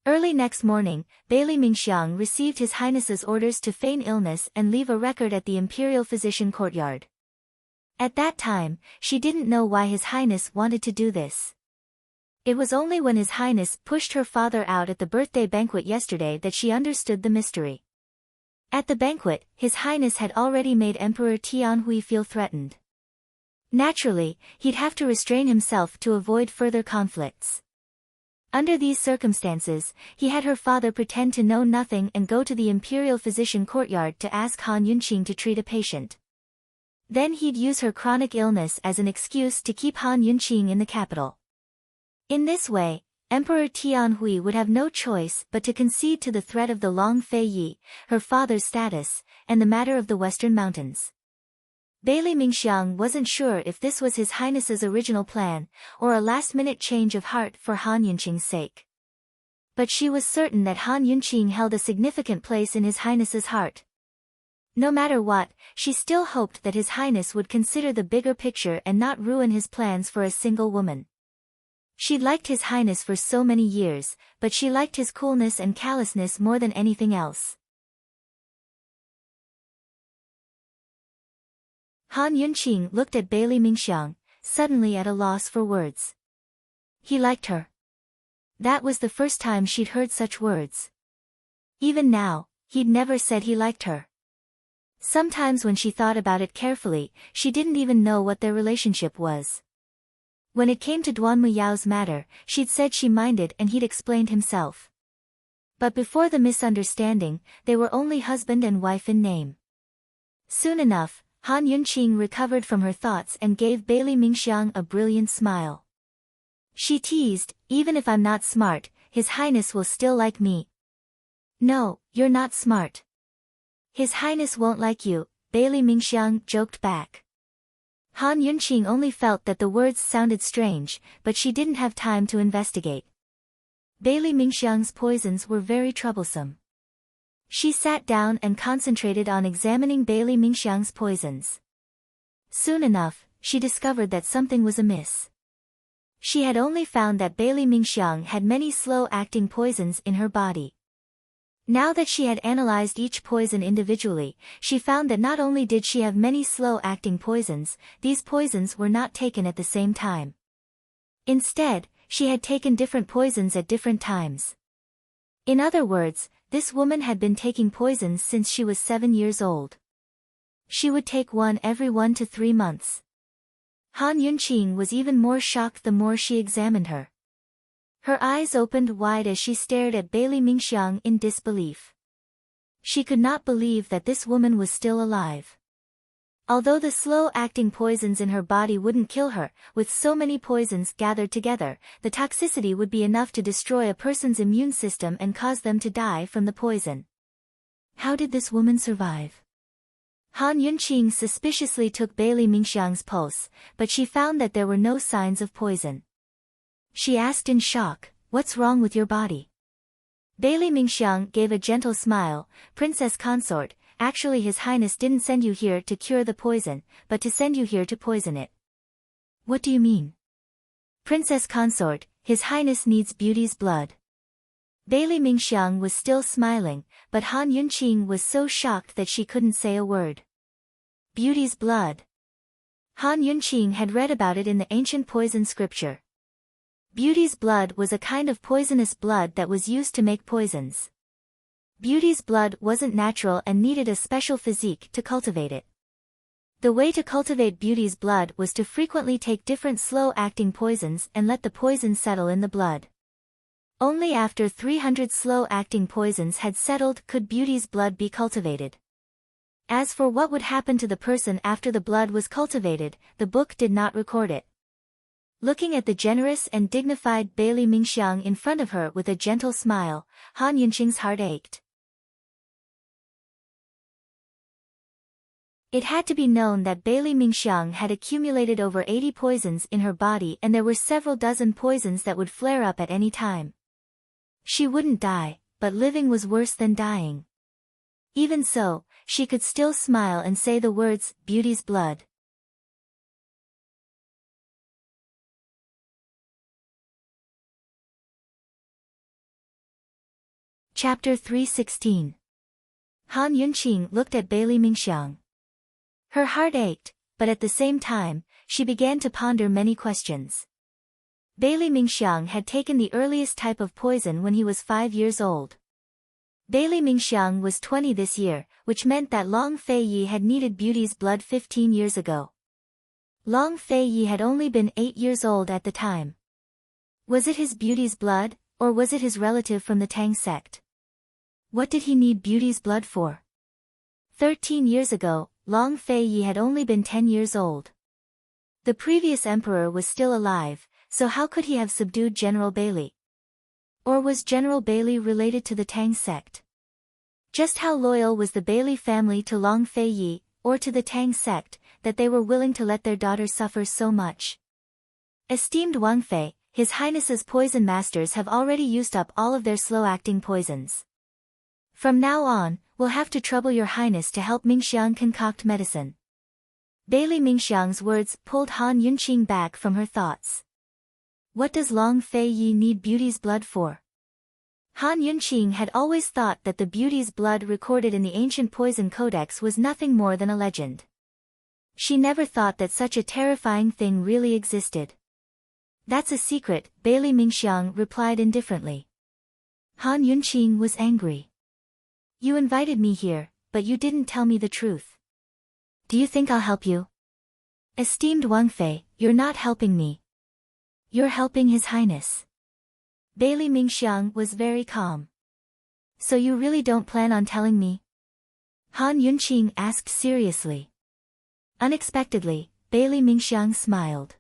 Early next morning, Bailey Mingxiang received His Highness's orders to feign illness and leave a record at the imperial physician courtyard. At that time, she didn't know why His Highness wanted to do this. It was only when His Highness pushed her father out at the birthday banquet yesterday that she understood the mystery. At the banquet, His Highness had already made Emperor Tianhui feel threatened. Naturally, he'd have to restrain himself to avoid further conflicts. Under these circumstances, he had her father pretend to know nothing and go to the imperial physician courtyard to ask Han Yunqing to treat a patient. Then he'd use her chronic illness as an excuse to keep Han Yunqing in the capital. In this way, Emperor Tianhui would have no choice but to concede to the threat of the Long Fei Yi, her father's status, and the matter of the Western Mountains. Bailey Mingxiang wasn't sure if this was His Highness's original plan, or a last-minute change of heart for Han Yunqing's sake. But she was certain that Han Yunqing held a significant place in His Highness's heart. No matter what, she still hoped that His Highness would consider the bigger picture and not ruin his plans for a single woman. She'd liked His Highness for so many years, but she liked his coolness and callousness more than anything else. Han Yunqing looked at Bailey Mingxiang, suddenly at a loss for words. He liked her. That was the first time she'd heard such words. Even now, he'd never said he liked her. Sometimes when she thought about it carefully, she didn't even know what their relationship was. When it came to Duan Muyao's matter, she'd said she minded and he'd explained himself. But before the misunderstanding, they were only husband and wife in name. Soon enough, Han Yunqing recovered from her thoughts and gave Bailey Mingxiang a brilliant smile. She teased, "Even if I'm not smart, His Highness will still like me." "No, you're not smart. His Highness won't like you," Bailey Mingxiang joked back. Han Yunqing only felt that the words sounded strange, but she didn't have time to investigate. Bailey Mingxiang's poisons were very troublesome. She sat down and concentrated on examining Bailey Mingxiang's poisons. Soon enough, she discovered that something was amiss. She had only found that Bailey Mingxiang had many slow-acting poisons in her body. Now that she had analyzed each poison individually, she found that not only did she have many slow-acting poisons, these poisons were not taken at the same time. Instead, she had taken different poisons at different times. In other words, this woman had been taking poisons since she was 7 years old. She would take one every 1 to 3 months. Han Yunqing was even more shocked the more she examined her. Her eyes opened wide as she stared at Bailey Mingxiang in disbelief. She could not believe that this woman was still alive. Although the slow-acting poisons in her body wouldn't kill her, with so many poisons gathered together, the toxicity would be enough to destroy a person's immune system and cause them to die from the poison. How did this woman survive? Han Yunqing suspiciously took Bailey Mingxiang's pulse, but she found that there were no signs of poison. She asked in shock, "What's wrong with your body?" Bailey Mingxiang gave a gentle smile, "Princess Consort, actually His Highness didn't send you here to cure the poison, but to send you here to poison it." "What do you mean?" "Princess Consort, His Highness needs beauty's blood." Bailey Mingxiang was still smiling, but Han Yunqing was so shocked that she couldn't say a word. Beauty's blood. Han Yunqing had read about it in the ancient poison scripture. Beauty's blood was a kind of poisonous blood that was used to make poisons. Beauty's blood wasn't natural and needed a special physique to cultivate it. The way to cultivate Beauty's blood was to frequently take different slow-acting poisons and let the poison settle in the blood. Only after 300 slow-acting poisons had settled could Beauty's blood be cultivated. As for what would happen to the person after the blood was cultivated, the book did not record it. Looking at the generous and dignified Bailey Mingxiang in front of her with a gentle smile, Han Yunqing's heart ached. It had to be known that Bailey Mingxiang had accumulated over 80 poisons in her body and there were several dozen poisons that would flare up at any time. She wouldn't die, but living was worse than dying. Even so, she could still smile and say the words, "Beauty's blood." Chapter 316. Han Yunqing looked at Bailey Mingxiang. Her heart ached, but at the same time, she began to ponder many questions. Bailey Mingxiang had taken the earliest type of poison when he was 5 years old. Bailey Mingxiang was 20 this year, which meant that Long Fei Yi had needed Beauty's blood 15 years ago. Long Fei Yi had only been 8 years old at the time. Was it his Beauty's blood, or was it his relative from the Tang sect? What did he need Beauty's blood for? 13 years ago, Long Fei Yi had only been 10 years old. The previous emperor was still alive, so how could he have subdued General Bailey? Or was General Bailey related to the Tang sect? Just how loyal was the Bailey family to Long Fei Yi, or to the Tang sect, that they were willing to let their daughter suffer so much? Esteemed Wang Fei, His Highness's poison masters have already used up all of their slow-acting poisons. From now on, we'll have to trouble your highness to help Mingxiang concoct medicine. Bailey Mingxiang's words pulled Han Yunqing back from her thoughts. What does Long Fei Yi need Beauty's blood for? Han Yunqing had always thought that the Beauty's blood recorded in the ancient poison codex was nothing more than a legend. She never thought that such a terrifying thing really existed. That's a secret, Bailey Mingxiang replied indifferently. Han Yunqing was angry. You invited me here, but you didn't tell me the truth. Do you think I'll help you? Esteemed Wang Fei, you're not helping me. You're helping His Highness. Bailey Mingxiang was very calm. So you really don't plan on telling me? Han Yunqing asked seriously. Unexpectedly, Bailey Mingxiang smiled.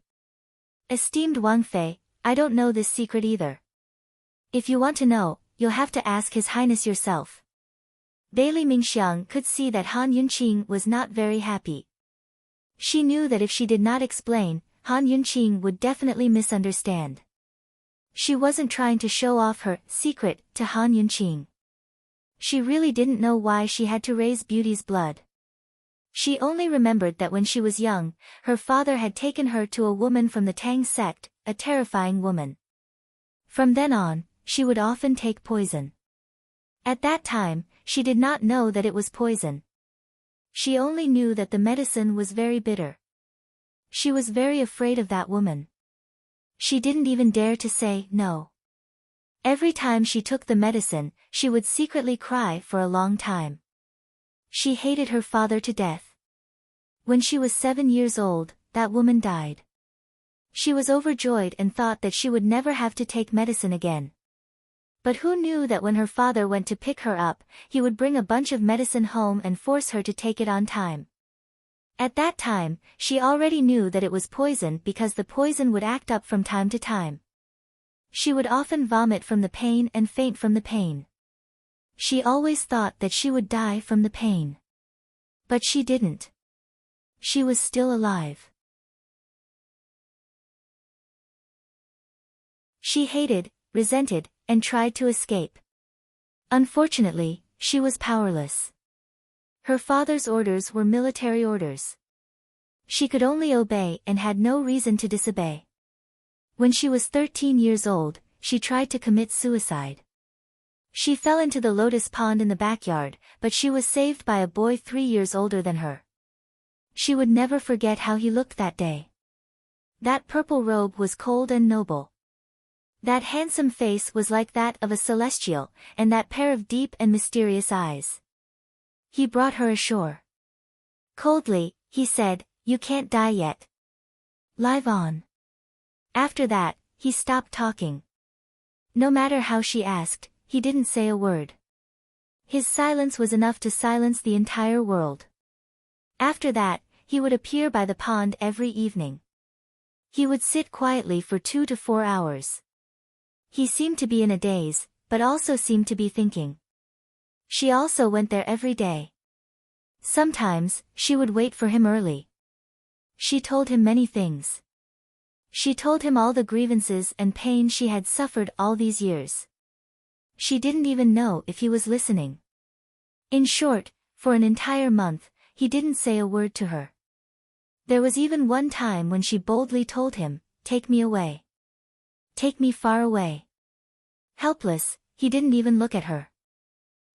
Esteemed Wang Fei, I don't know this secret either. If you want to know, you'll have to ask His Highness yourself. Bailey Mingxiang could see that Han Yunqing was not very happy. She knew that if she did not explain, Han Yunqing would definitely misunderstand. She wasn't trying to show off her secret to Han Yunqing. She really didn't know why she had to raise Beauty's blood. She only remembered that when she was young, her father had taken her to a woman from the Tang sect, a terrifying woman. From then on, she would often take poison. At that time, she did not know that it was poison. She only knew that the medicine was very bitter. She was very afraid of that woman. She didn't even dare to say no. Every time she took the medicine, she would secretly cry for a long time. She hated her father to death. When she was 7 years old, that woman died. She was overjoyed and thought that she would never have to take medicine again. But who knew that when her father went to pick her up, he would bring a bunch of medicine home and force her to take it on time. At that time, she already knew that it was poison because the poison would act up from time to time. She would often vomit from the pain and faint from the pain. She always thought that she would die from the pain. But she didn't. She was still alive. She hated, resented, and tried to escape. Unfortunately, she was powerless. Her father's orders were military orders. She could only obey and had no reason to disobey. When she was 13 years old, she tried to commit suicide. She fell into the lotus pond in the backyard, but she was saved by a boy 3 years older than her. She would never forget how he looked that day. That purple robe was cold and noble. That handsome face was like that of a celestial, and that pair of deep and mysterious eyes. He brought her ashore. Coldly, he said, "You can't die yet. Live on." After that, he stopped talking. No matter how she asked, he didn't say a word. His silence was enough to silence the entire world. After that, he would appear by the pond every evening. He would sit quietly for 2 to 4 hours. He seemed to be in a daze, but also seemed to be thinking. She also went there every day. Sometimes, she would wait for him early. She told him many things. She told him all the grievances and pain she had suffered all these years. She didn't even know if he was listening. In short, for an entire month, he didn't say a word to her. There was even one time when she boldly told him, "Take me away. Take me far away." Helpless, he didn't even look at her.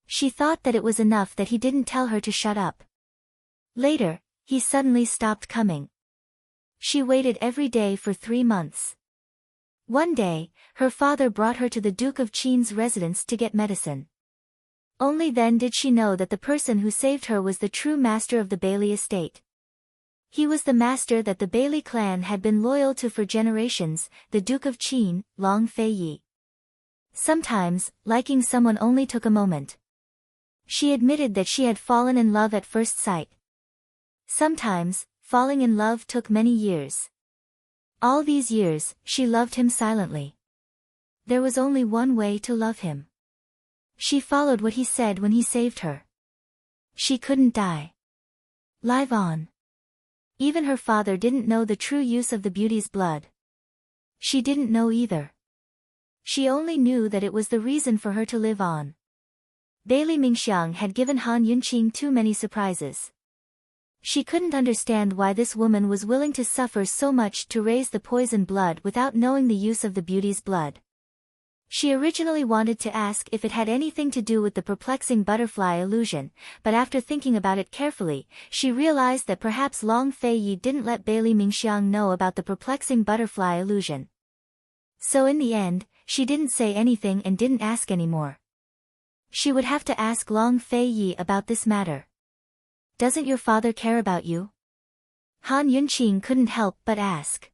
She thought that it was enough that he didn't tell her to shut up. Later, he suddenly stopped coming. She waited every day for 3 months. One day, her father brought her to the Duke of Qin's residence to get medicine. Only then did she know that the person who saved her was the true master of the Bailey estate. He was the master that the Bailey clan had been loyal to for generations, the Duke of Qin, Long Fei Yi. Sometimes, liking someone only took a moment. She admitted that she had fallen in love at first sight. Sometimes, falling in love took many years. All these years, she loved him silently. There was only one way to love him. She followed what he said when he saved her. She couldn't die. Live on. Even her father didn't know the true use of the beauty's blood. She didn't know either. She only knew that it was the reason for her to live on. Bailey Mingxiang had given Han Yunqing too many surprises. She couldn't understand why this woman was willing to suffer so much to raise the poison blood without knowing the use of the beauty's blood. She originally wanted to ask if it had anything to do with the perplexing butterfly illusion, but after thinking about it carefully, she realized that perhaps Long Fei Yi didn't let Bailey Mingxiang know about the perplexing butterfly illusion. So in the end, she didn't say anything and didn't ask anymore. She would have to ask Long Fei Yi about this matter. Doesn't your father care about you? Han Yunqing couldn't help but ask.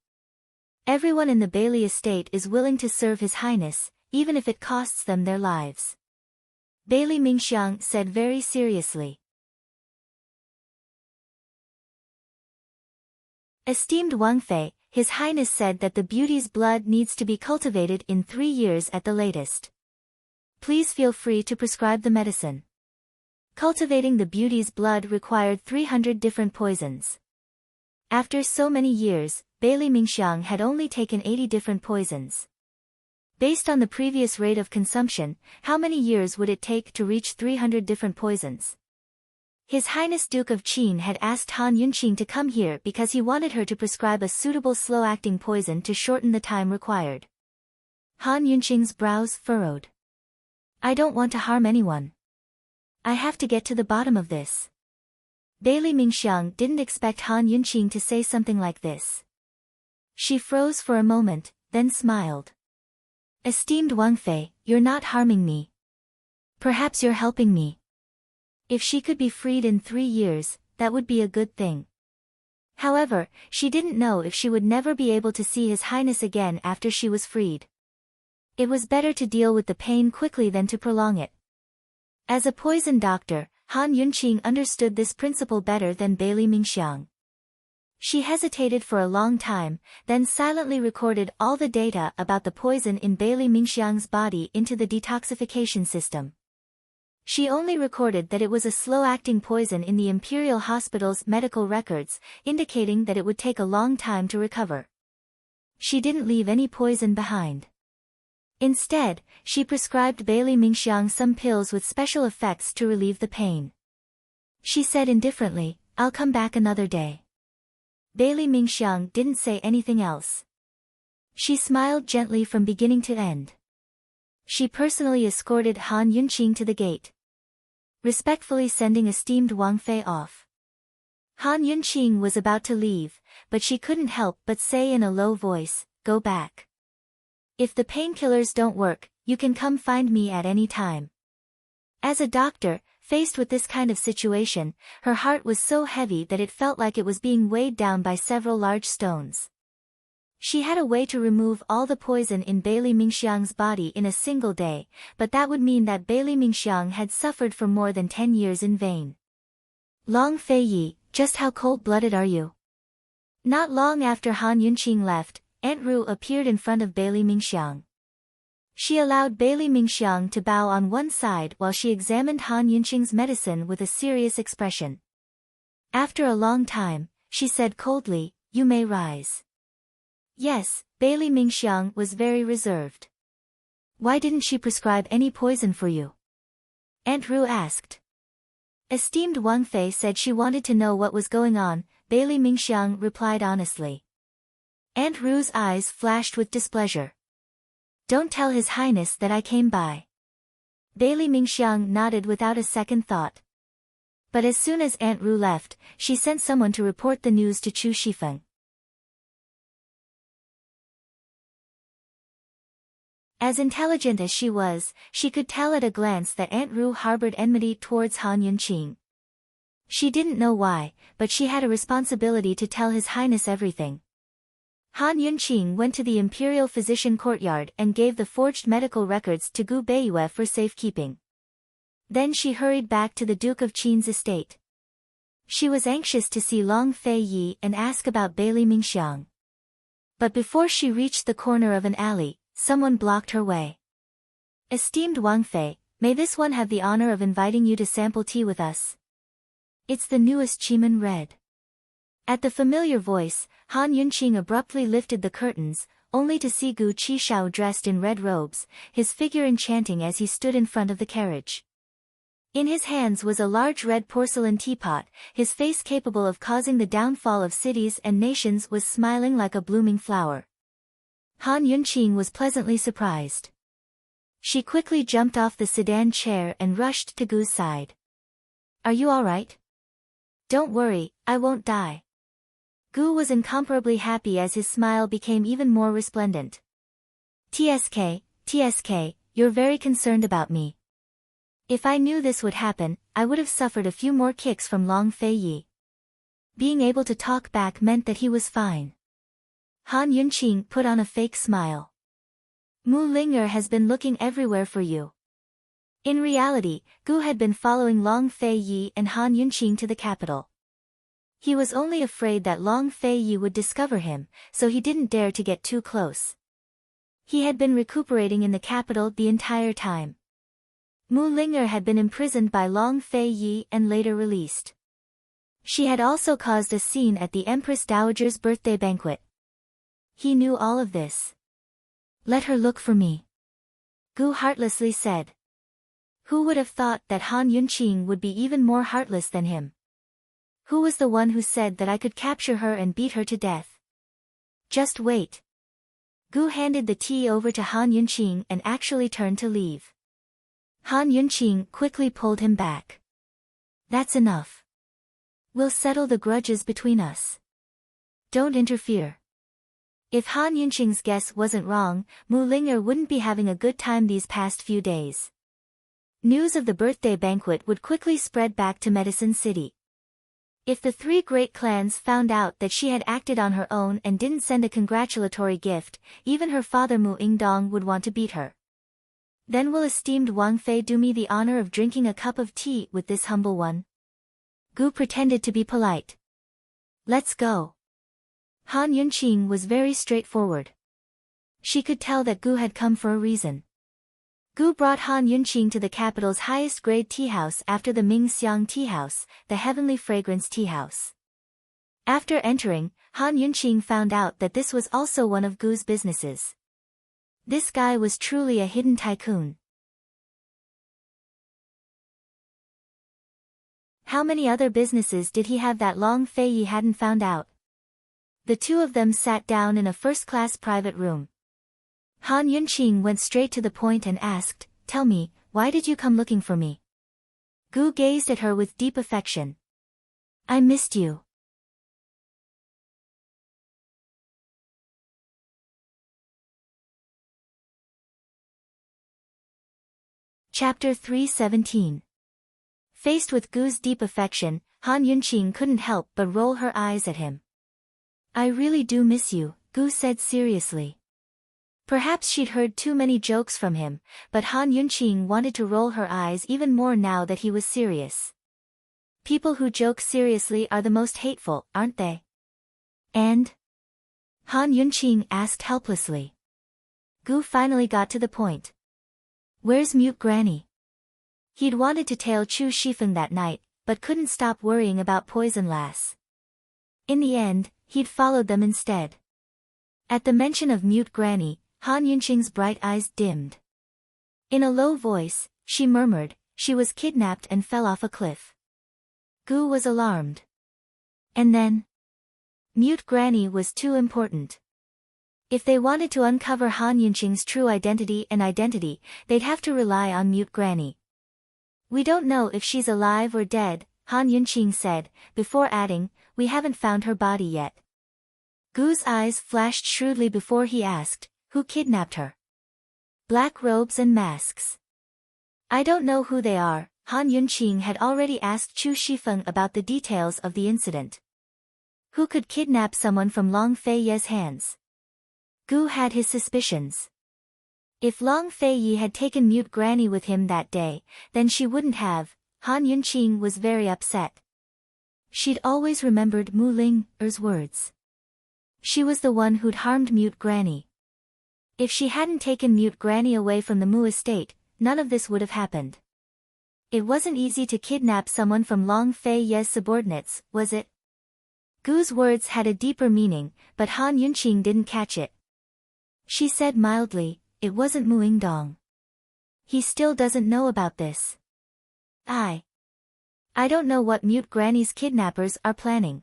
Everyone in the Bailey estate is willing to serve His Highness, even if it costs them their lives. Bailey Mingxiang said very seriously. Esteemed Wang Fei, His Highness said that the beauty's blood needs to be cultivated in 3 years at the latest. Please feel free to prescribe the medicine. Cultivating the beauty's blood required 300 different poisons. After so many years, Bailey Mingxiang had only taken 80 different poisons. Based on the previous rate of consumption, how many years would it take to reach 300 different poisons? His Highness Duke of Qin had asked Han Yunqing to come here because he wanted her to prescribe a suitable slow-acting poison to shorten the time required. Han Yunqing's brows furrowed. I don't want to harm anyone. I have to get to the bottom of this. Bailey Mingxiang didn't expect Han Yunqing to say something like this. She froze for a moment, then smiled. Esteemed Wang Fei, you're not harming me. Perhaps you're helping me. If she could be freed in 3 years, that would be a good thing. However, she didn't know if she would never be able to see His Highness again after she was freed. It was better to deal with the pain quickly than to prolong it. As a poison doctor, Han Yunqing understood this principle better than Bailey Mingxiang. She hesitated for a long time, then silently recorded all the data about the poison in Bailey Mingxiang's body into the detoxification system. She only recorded that it was a slow-acting poison in the Imperial Hospital's medical records, indicating that it would take a long time to recover. She didn't leave any poison behind. Instead, she prescribed Bailey Mingxiang some pills with special effects to relieve the pain. She said indifferently, I'll come back another day. Bailey Mingxiang didn't say anything else. She smiled gently from beginning to end. She personally escorted Han Yunqing to the gate, respectfully sending esteemed Wang Fei off. Han Yunqing was about to leave, but she couldn't help but say in a low voice, go back. If the painkillers don't work, you can come find me at any time. As a doctor, faced with this kind of situation, her heart was so heavy that it felt like it was being weighed down by several large stones. She had a way to remove all the poison in Bailey Mingxiang's body in a single day, but that would mean that Bailey Mingxiang had suffered for more than 10 years in vain. Long Fei Yi, just how cold-blooded are you? Not long after Han Yunqing left, Aunt Ru appeared in front of Bailey Mingxiang. She allowed Bailey Mingxiang to bow on one side while she examined Han Yunqing's medicine with a serious expression. After a long time, she said coldly, you may rise. Yes, Bailey Mingxiang was very reserved. Why didn't she prescribe any poison for you? Aunt Ru asked. Esteemed Wang Fei said she wanted to know what was going on, Bailey Mingxiang replied honestly. Aunt Ru's eyes flashed with displeasure. Don't tell His Highness that I came by. Bailey Mingxiang nodded without a second thought. But as soon as Aunt Ru left, she sent someone to report the news to Chu Shifeng. As intelligent as she was, she could tell at a glance that Aunt Ru harbored enmity towards Han Yunqing. She didn't know why, but she had a responsibility to tell His Highness everything. Han Yunqing went to the Imperial Physician Courtyard and gave the forged medical records to Gu Beiyue for safekeeping. Then she hurried back to the Duke of Qin's estate. She was anxious to see Long Fei Yi and ask about Bailey Mingxiang. But before she reached the corner of an alley, someone blocked her way. Esteemed Wang Fei, may this one have the honor of inviting you to sample tea with us? It's the newest Chiman Red. At the familiar voice, Han Yunqing abruptly lifted the curtains, only to see Gu Qishao dressed in red robes, his figure enchanting as he stood in front of the carriage. In his hands was a large red porcelain teapot, his face capable of causing the downfall of cities and nations was smiling like a blooming flower. Han Yunqing was pleasantly surprised. She quickly jumped off the sedan chair and rushed to Gu's side. Are you all right? Don't worry, I won't die. Gu was incomparably happy as his smile became even more resplendent. TSK, you're very concerned about me. If I knew this would happen, I would have suffered a few more kicks from Long Fei Yi. Being able to talk back meant that he was fine. Han Yunqing put on a fake smile. Mu Linger has been looking everywhere for you. In reality, Gu had been following Long Fei Yi and Han Yunqing to the capital. He was only afraid that Long Fei Yi would discover him, so he didn't dare to get too close. He had been recuperating in the capital the entire time. Mu Ling'er had been imprisoned by Long Fei Yi and later released. She had also caused a scene at the Empress Dowager's birthday banquet. He knew all of this. "Let her look for me," Gu heartlessly said. Who would have thought that Han Yunqing would be even more heartless than him? Who was the one who said that I could capture her and beat her to death? Just wait. Gu handed the tea over to Han Yunqing and actually turned to leave. Han Yunqing quickly pulled him back. "That's enough. We'll settle the grudges between us. Don't interfere." If Han Yunqing's guess wasn't wrong, Mu Ling'er wouldn't be having a good time these past few days. News of the birthday banquet would quickly spread back to Medicine City. If the three great clans found out that she had acted on her own and didn't send a congratulatory gift, even her father Mu Ingdong would want to beat her. "Then will esteemed Wang Fei do me the honor of drinking a cup of tea with this humble one?" Gu pretended to be polite. "Let's go." Han Yunqing was very straightforward. She could tell that Gu had come for a reason. Gu brought Han Yunqing to the capital's highest-grade teahouse after the Ming Xiang teahouse, the Heavenly Fragrance teahouse. After entering, Han Yunqing found out that this was also one of Gu's businesses. This guy was truly a hidden tycoon. How many other businesses did he have that Long Fei Yi hadn't found out? The two of them sat down in a first-class private room. Han Yunqing went straight to the point and asked, "Tell me, why did you come looking for me?" Gu gazed at her with deep affection. "I missed you." Chapter 317. Faced with Gu's deep affection, Han Yunqing couldn't help but roll her eyes at him. "I really do miss you," Gu said seriously. Perhaps she'd heard too many jokes from him, but Han Yunqing wanted to roll her eyes even more now that he was serious. People who joke seriously are the most hateful, aren't they? "And?" Han Yunqing asked helplessly. Gu finally got to the point. "Where's Mute Granny?" He'd wanted to tail Chu Shifeng that night, but couldn't stop worrying about Poison Lass. In the end, he'd followed them instead. At the mention of Mute Granny, Han Yunqing's bright eyes dimmed. In a low voice, she murmured, "She was kidnapped and fell off a cliff." Gu was alarmed. And then? Mute Granny was too important. If they wanted to uncover Han Yunqing's true identity, they'd have to rely on Mute Granny. "We don't know if she's alive or dead," Han Yunqing said, before adding, "We haven't found her body yet." Gu's eyes flashed shrewdly before he asked, "Who kidnapped her?" "Black robes and masks." "I don't know who they are." Han Yunqing had already asked Chu Shifeng about the details of the incident. Who could kidnap someone from Long Fei Yi's hands? Gu had his suspicions. If Long Fei Yi had taken Mute Granny with him that day, then she wouldn't have. Han Yunqing was very upset. She'd always remembered Mu Ling'er's words. She was the one who'd harmed Mute Granny. If she hadn't taken Mute Granny away from the Mu estate, none of this would have happened. It wasn't easy to kidnap someone from Long Fei Yi's subordinates, was it? Gu's words had a deeper meaning, but Han Yunqing didn't catch it. She said mildly, "It wasn't Mu Ingdong. He still doesn't know about this. I don't know what Mute Granny's kidnappers are planning."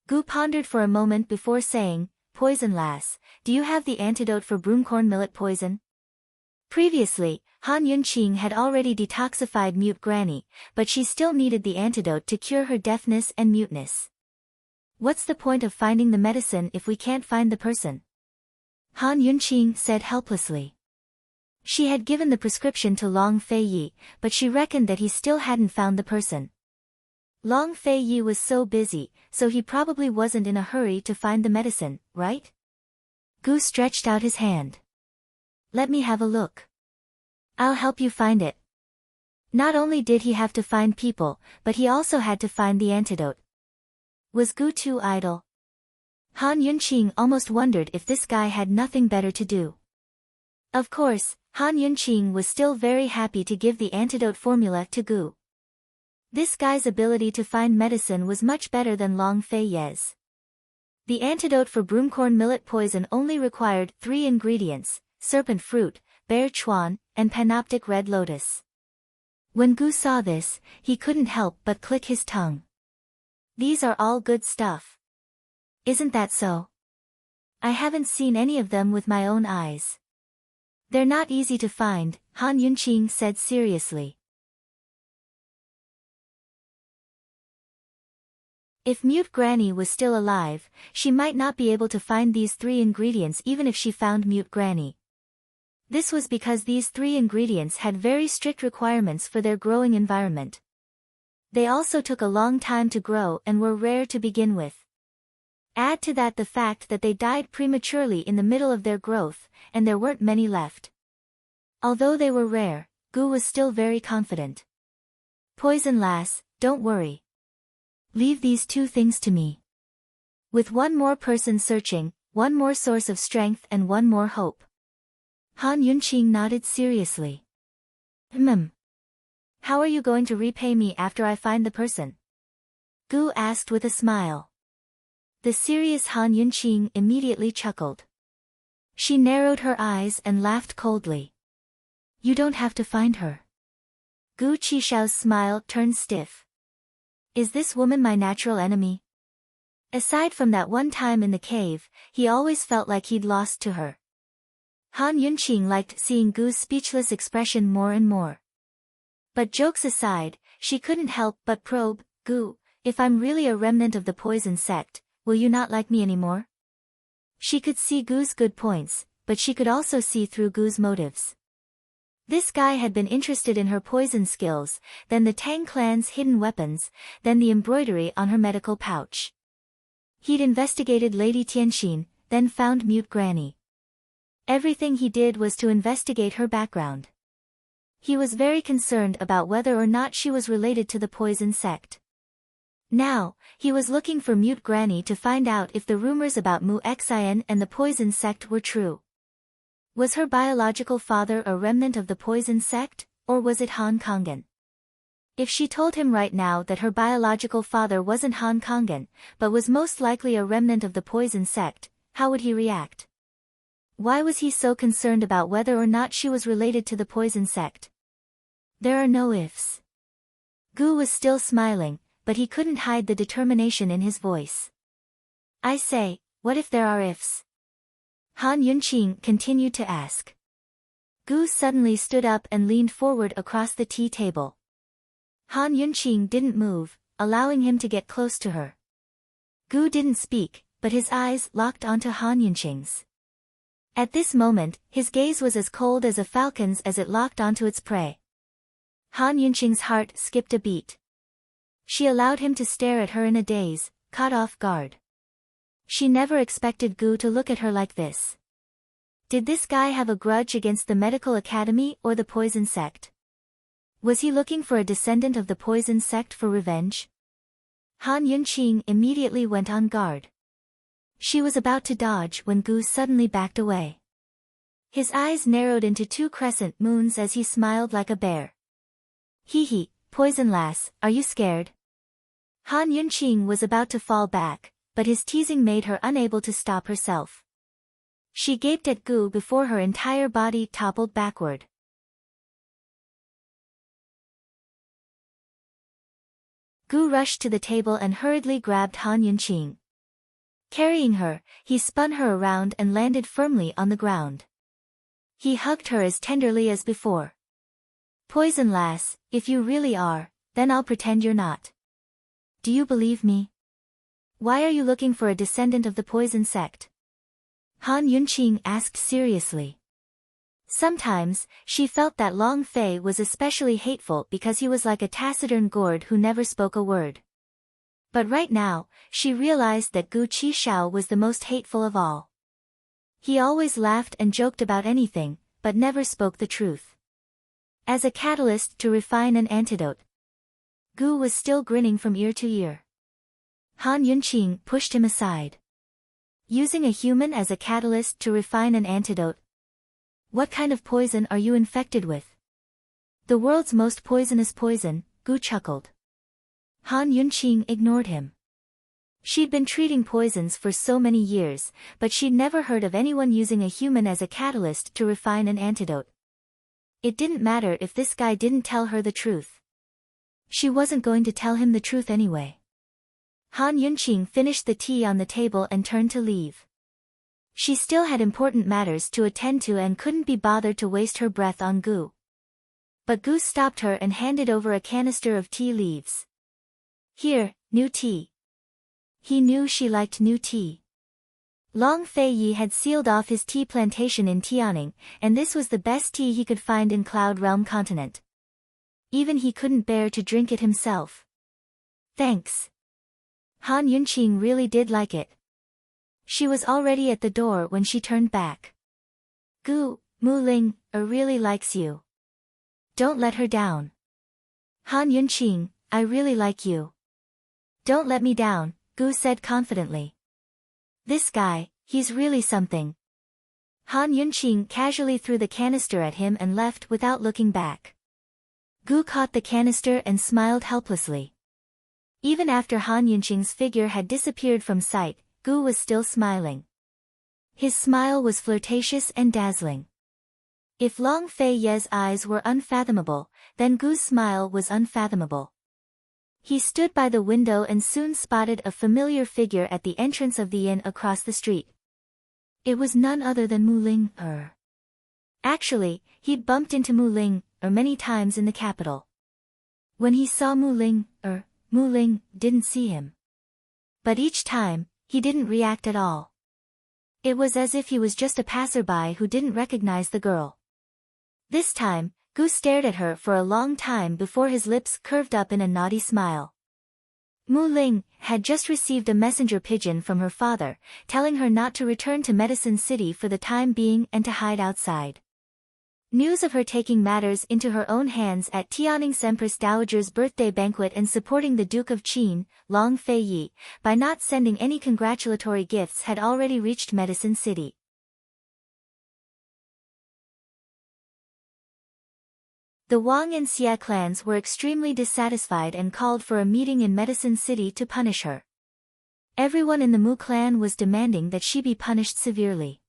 Gu pondered for a moment before saying, "Poison Lass, do you have the antidote for broomcorn millet poison?" Previously, Han Yunqing had already detoxified Mute Granny, but she still needed the antidote to cure her deafness and muteness. "What's the point of finding the medicine if we can't find the person?" Han Yunqing said helplessly. She had given the prescription to Long Fei Yi, but she reckoned that he still hadn't found the person. Long Fei Yi was so busy, so he probably wasn't in a hurry to find the medicine, right? Gu stretched out his hand. "Let me have a look. I'll help you find it." Not only did he have to find people, but he also had to find the antidote. Was Gu too idle? Han Yunqing almost wondered if this guy had nothing better to do. Of course, Han Yunqing was still very happy to give the antidote formula to Gu. This guy's ability to find medicine was much better than Long Fei Ye's. The antidote for broomcorn millet poison only required 3 ingredients: serpent fruit, bear chuan, and panoptic red lotus. When Gu saw this, he couldn't help but click his tongue. These are all good stuff. Isn't that so? I haven't seen any of them with my own eyes. They're not easy to find, Han Yunqing said seriously. If Mute Granny was still alive, she might not be able to find these 3 ingredients even if she found Mute Granny. This was because these 3 ingredients had very strict requirements for their growing environment. They also took a long time to grow and were rare to begin with. Add to that the fact that they died prematurely in the middle of their growth, and there weren't many left. Although they were rare, Gu was still very confident. Poison lass, don't worry. Leave these 2 things to me. With one more person searching, one more source of strength and one more hope. Han Yunqing nodded seriously. How are you going to repay me after I find the person? Gu asked with a smile. The serious Han Yunqing immediately chuckled. She narrowed her eyes and laughed coldly. You don't have to find her. Gu Qixiao's smile turned stiff. Is this woman my natural enemy? Aside from that one time in the cave, he always felt like he'd lost to her. Han Yunqing liked seeing Gu's speechless expression more and more. But jokes aside, she couldn't help but probe, Gu, if I'm really a remnant of the poison sect, will you not like me anymore? She could see Gu's good points, but she could also see through Gu's motives. This guy had been interested in her poison skills, then the Tang clan's hidden weapons, then the embroidery on her medical pouch. He'd investigated Lady Tianxin, then found Mute Granny. Everything he did was to investigate her background. He was very concerned about whether or not she was related to the poison sect. Now, he was looking for Mute Granny to find out if the rumors about Mu Xian and the poison sect were true. Was her biological father a remnant of the poison sect, or was it Han Kongan? If she told him right now that her biological father wasn't Han Kongan, but was most likely a remnant of the poison sect, how would he react? Why was he so concerned about whether or not she was related to the poison sect? There are no ifs. Gu was still smiling, but he couldn't hide the determination in his voice. I say, what if there are ifs? Han Yunqing continued to ask. Gu suddenly stood up and leaned forward across the tea table. Han Yunqing didn't move, allowing him to get close to her. Gu didn't speak, but his eyes locked onto Han Yunqing's. At this moment, his gaze was as cold as a falcon's as it locked onto its prey. Han Yunqing's heart skipped a beat. She allowed him to stare at her in a daze, caught off guard. She never expected Gu to look at her like this. Did this guy have a grudge against the medical academy or the poison sect? Was he looking for a descendant of the poison sect for revenge? Han Yunqing immediately went on guard. She was about to dodge when Gu suddenly backed away. His eyes narrowed into 2 crescent moons as he smiled like a bear. Hee, poison lass, are you scared? Han Yunqing was about to fall back, but his teasing made her unable to stop herself. She gaped at Gu before her entire body toppled backward. Gu rushed to the table and hurriedly grabbed Han Yunqing. Carrying her, he spun her around and landed firmly on the ground. He hugged her as tenderly as before. Poison lass, if you really are, then I'll pretend you're not. Do you believe me? Why are you looking for a descendant of the poison sect? Han Yunqing asked seriously. Sometimes, she felt that Long Fei was especially hateful because he was like a taciturn gourd who never spoke a word. But right now, she realized that Gu Qixiao was the most hateful of all. He always laughed and joked about anything, but never spoke the truth. As a catalyst to refine an antidote. Gu was still grinning from ear to ear. Han Yunqing pushed him aside. Using a human as a catalyst to refine an antidote? What kind of poison are you infected with? The world's most poisonous poison, Gu chuckled. Han Yunqing ignored him. She'd been treating poisons for so many years, but she'd never heard of anyone using a human as a catalyst to refine an antidote. It didn't matter if this guy didn't tell her the truth. She wasn't going to tell him the truth anyway. Han Yunqing finished the tea on the table and turned to leave. She still had important matters to attend to and couldn't be bothered to waste her breath on Gu. But Gu stopped her and handed over a canister of tea leaves. Here, new tea. He knew she liked new tea. Long Fei Yi had sealed off his tea plantation in Tianing, and this was the best tea he could find in Cloud Realm continent. Even he couldn't bear to drink it himself. Thanks. Han Yunqing really did like it. She was already at the door when she turned back. Gu, Mu Ling, really likes you. Don't let her down. Han Yunqing, I really like you. Don't let me down, Gu said confidently. This guy, he's really something. Han Yunqing casually threw the canister at him and left without looking back. Gu caught the canister and smiled helplessly. Even after Han Yunqing's figure had disappeared from sight, Gu was still smiling. His smile was flirtatious and dazzling. If Long Fei Ye's eyes were unfathomable, then Gu's smile was unfathomable. He stood by the window and soon spotted a familiar figure at the entrance of the inn across the street. It was none other than Mu Ling. Actually, he'd bumped into Mu Ling many times in the capital. When he saw Mu Ling didn't see him. But each time, he didn't react at all. It was as if he was just a passerby who didn't recognize the girl. This time, Gu stared at her for a long time before his lips curved up in a naughty smile. Mu Ling had just received a messenger pigeon from her father, telling her not to return to Medicine City for the time being and to hide outside. News of her taking matters into her own hands at Tianning's Empress Dowager's birthday banquet and supporting the Duke of Qin, Long Fei Yi, by not sending any congratulatory gifts had already reached Medicine City. The Wang and Xia clans were extremely dissatisfied and called for a meeting in Medicine City to punish her. Everyone in the Mu clan was demanding that she be punished severely.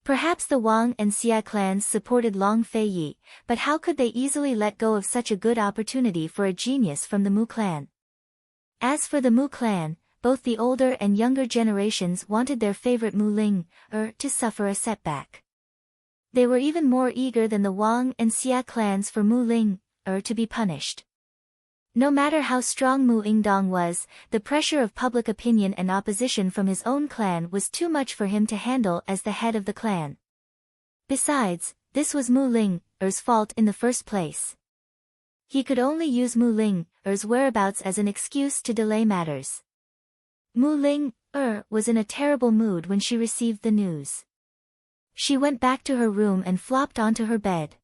Perhaps the Wang and Xia clans supported Long Fei Yi, but how could they easily let go of such a good opportunity for a genius from the Mu clan? As for the Mu clan, both the older and younger generations wanted their favorite Mu Ling, to suffer a setback. They were even more eager than the Wang and Xia clans for Mu Ling, to be punished. No matter how strong Mu Ingdong was, the pressure of public opinion and opposition from his own clan was too much for him to handle as the head of the clan. Besides, this was Mu Ling's fault in the first place. He could only use Mu Ling's whereabouts as an excuse to delay matters. Mu Ling was in a terrible mood when she received the news. She went back to her room and flopped onto her bed.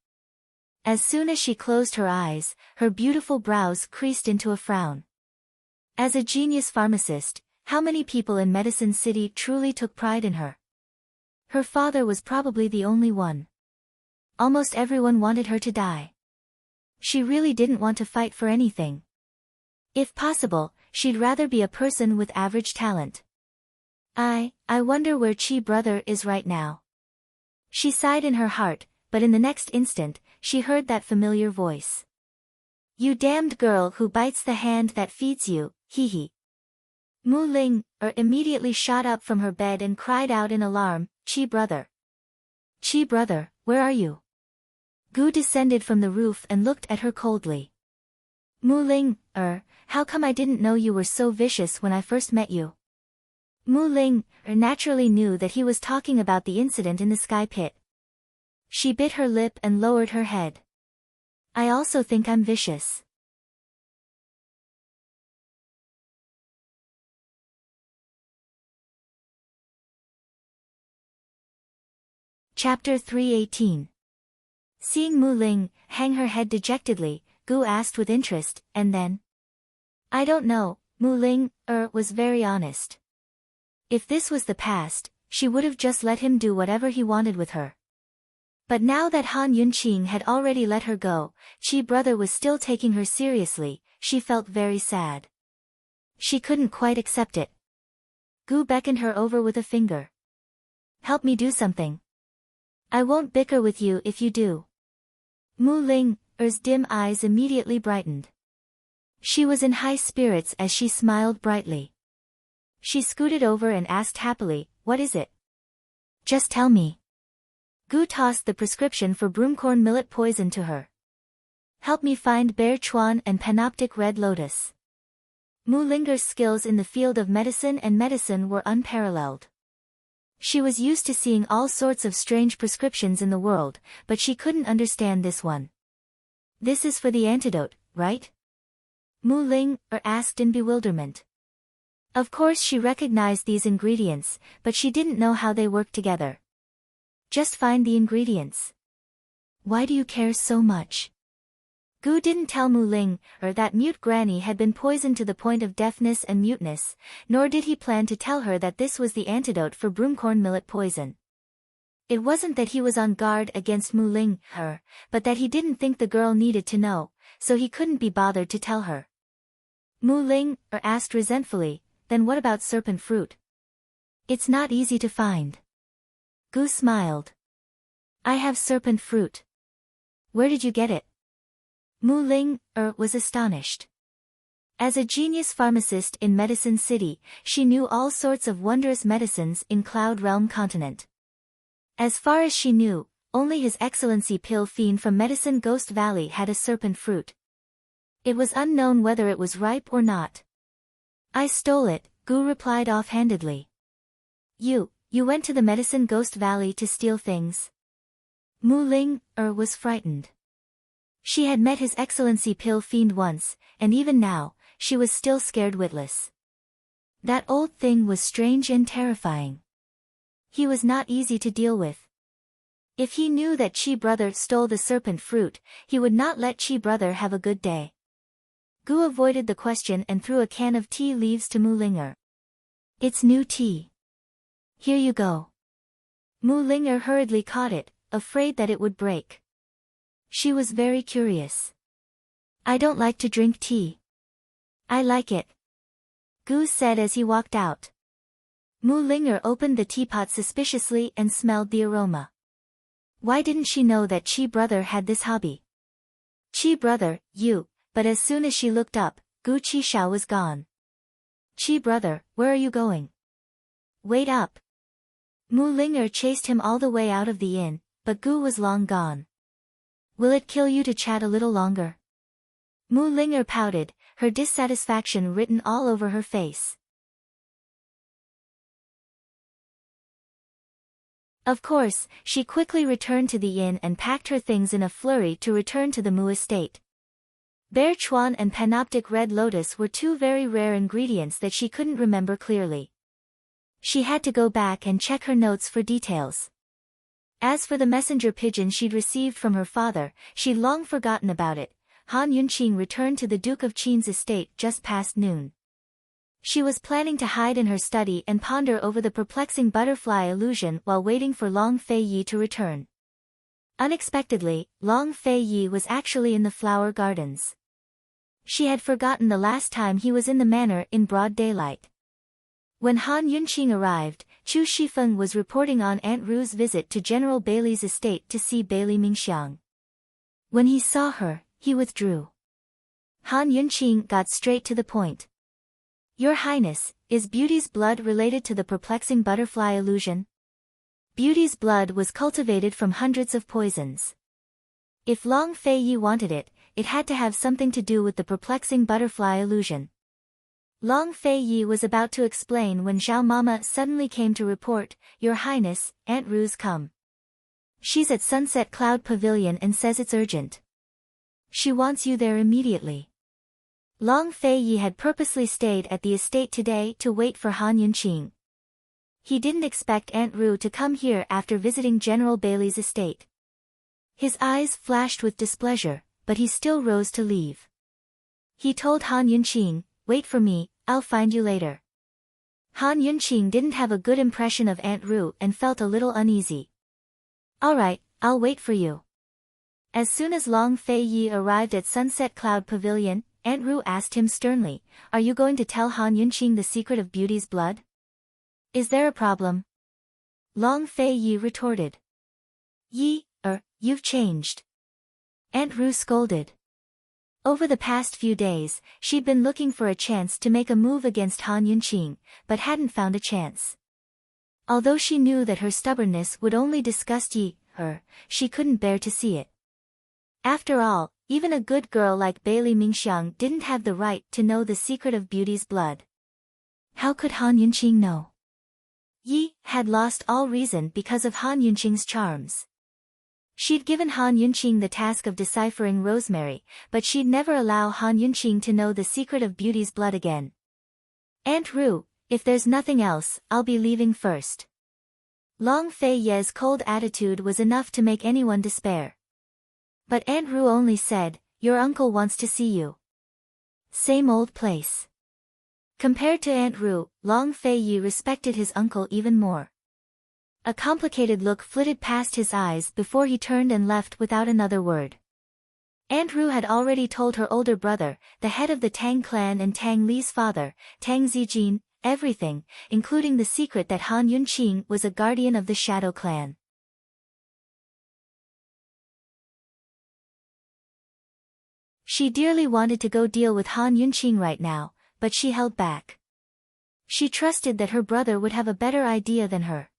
As soon as she closed her eyes, her beautiful brows creased into a frown. As a genius pharmacist, how many people in Medicine City truly took pride in her? Her father was probably the only one. Almost everyone wanted her to die. She really didn't want to fight for anything. If possible, she'd rather be a person with average talent. I wonder where Chi brother is right now. She sighed in her heart, but in the next instant, she heard that familiar voice. You damned girl who bites the hand that feeds you, hee hee. Mu Ling immediately shot up from her bed and cried out in alarm, Chi brother. Chi brother, where are you? Gu descended from the roof and looked at her coldly. Mu Ling, how come I didn't know you were so vicious when I first met you? Mu Ling naturally knew that he was talking about the incident in the sky pit. She bit her lip and lowered her head. I also think I'm vicious. Chapter 318. Seeing Mu Ling hang her head dejectedly, Gu asked with interest, and then? I don't know, Mu Ling was very honest. If this was the past, she would have just let him do whatever he wanted with her. But now that Han Yunqing had already let her go, Chi brother was still taking her seriously, she felt very sad. She couldn't quite accept it. Gu beckoned her over with a finger. Help me do something. I won't bicker with you if you do. Mu Ling's dim eyes immediately brightened. She was in high spirits as she smiled brightly. She scooted over and asked happily, what is it? Just tell me. Gu tossed the prescription for broomcorn millet poison to her. Help me find Bear Chuan and Panoptic Red Lotus. Mu Linger's skills in the field of medicine and medicine were unparalleled. She was used to seeing all sorts of strange prescriptions in the world, but she couldn't understand this one. This is for the antidote, right? Mu Ling asked in bewilderment. Of course she recognized these ingredients, but she didn't know how they worked together. Just find the ingredients. Why do you care so much? Gu didn't tell Mu Ling that mute granny had been poisoned to the point of deafness and muteness, nor did he plan to tell her that this was the antidote for broomcorn millet poison. It wasn't that he was on guard against Mu Ling but that he didn't think the girl needed to know, so he couldn't be bothered to tell her. Mu Ling asked resentfully, then what about serpent fruit? It's not easy to find. Gu smiled. I have serpent fruit. Where did you get it? Mu Ling was astonished. As a genius pharmacist in Medicine City, she knew all sorts of wondrous medicines in Cloud Realm continent. As far as she knew, only His Excellency Pill Fiend from Medicine Ghost Valley had a serpent fruit. It was unknown whether it was ripe or not. I stole it, Gu replied offhandedly. You went to the Medicine Ghost Valley to steal things? Mu Ling was frightened. She had met His Excellency Pill Fiend once, and even now, she was still scared witless. That old thing was strange and terrifying. He was not easy to deal with. If he knew that Chi brother stole the serpent fruit, he would not let Chi brother have a good day. Gu avoided the question and threw a can of tea leaves to Mu Linger. It's new tea. Here you go. Mu Linger hurriedly caught it, afraid that it would break. She was very curious. I don't like to drink tea. I like it. Gu said as he walked out. Mu Linger opened the teapot suspiciously and smelled the aroma. Why didn't she know that Chi brother had this hobby? Chi brother, but as soon as she looked up, Gu Qishao was gone. Chi brother, where are you going? Wait up. Mu Linger chased him all the way out of the inn, but Gu was long gone. Will it kill you to chat a little longer? Mu Linger pouted, her dissatisfaction written all over her face. Of course, she quickly returned to the inn and packed her things in a flurry to return to the Mu estate. Bear Chuan and Panoptic Red Lotus were two very rare ingredients that she couldn't remember clearly. She had to go back and check her notes for details. As for the messenger pigeon she'd received from her father, she'd long forgotten about it. Han Yunqing returned to the Duke of Qin's estate just past noon. She was planning to hide in her study and ponder over the perplexing butterfly illusion while waiting for Long Fei Yi to return. Unexpectedly, Long Fei Yi was actually in the flower gardens. She had forgotten the last time he was in the manor in broad daylight. When Han Yunqing arrived, Chu Shifeng was reporting on Aunt Ru's visit to General Bailey's estate to see Bailey Mingxiang. When he saw her, he withdrew. Han Yunqing got straight to the point. Your Highness, is Beauty's blood related to the perplexing butterfly illusion? Beauty's blood was cultivated from hundreds of poisons. If Long Fei Yi wanted it, it had to have something to do with the perplexing butterfly illusion. Long Fei Yi was about to explain when Zhao Mama suddenly came to report, Your Highness, Aunt Ru's come. She's at Sunset Cloud Pavilion and says it's urgent. She wants you there immediately. Long Fei Yi had purposely stayed at the estate today to wait for Han Yunqing. He didn't expect Aunt Ru to come here after visiting General Bailey's estate. His eyes flashed with displeasure, but he still rose to leave. He told Han Yunqing, "Wait for me, I'll find you later." Han Yunqing didn't have a good impression of Aunt Ru and felt a little uneasy. "Alright, I'll wait for you." As soon as Long Fei Yi arrived at Sunset Cloud Pavilion, Aunt Ru asked him sternly, "Are you going to tell Han Yunqing the secret of Beauty's blood? Is there a problem?" Long Fei Yi retorted. You've changed." Aunt Ru scolded. Over the past few days, she'd been looking for a chance to make a move against Han Yunqing, but hadn't found a chance. Although she knew that her stubbornness would only disgust her, she couldn't bear to see it. After all, even a good girl like Bailey Mingxiang didn't have the right to know the secret of Beauty's blood. How could Han Yunqing know? Yi had lost all reason because of Han Yunqing's charms. She'd given Han Yunqing the task of deciphering Rosemary, but she'd never allow Han Yunqing to know the secret of Beauty's blood again. "Aunt Ru, if there's nothing else, I'll be leaving first." Long Fei Ye's cold attitude was enough to make anyone despair. But Aunt Ru only said, "Your uncle wants to see you." Same old place. Compared to Aunt Ru, Long Fei Yi respected his uncle even more. A complicated look flitted past his eyes before he turned and left without another word. Aunt Ru had already told her older brother, the head of the Tang clan and Tang Li's father, Tang Zijin, everything, including the secret that Han Yunqing was a guardian of the Shadow clan. She dearly wanted to go deal with Han Yunqing right now, but she held back. She trusted that her brother would have a better idea than her.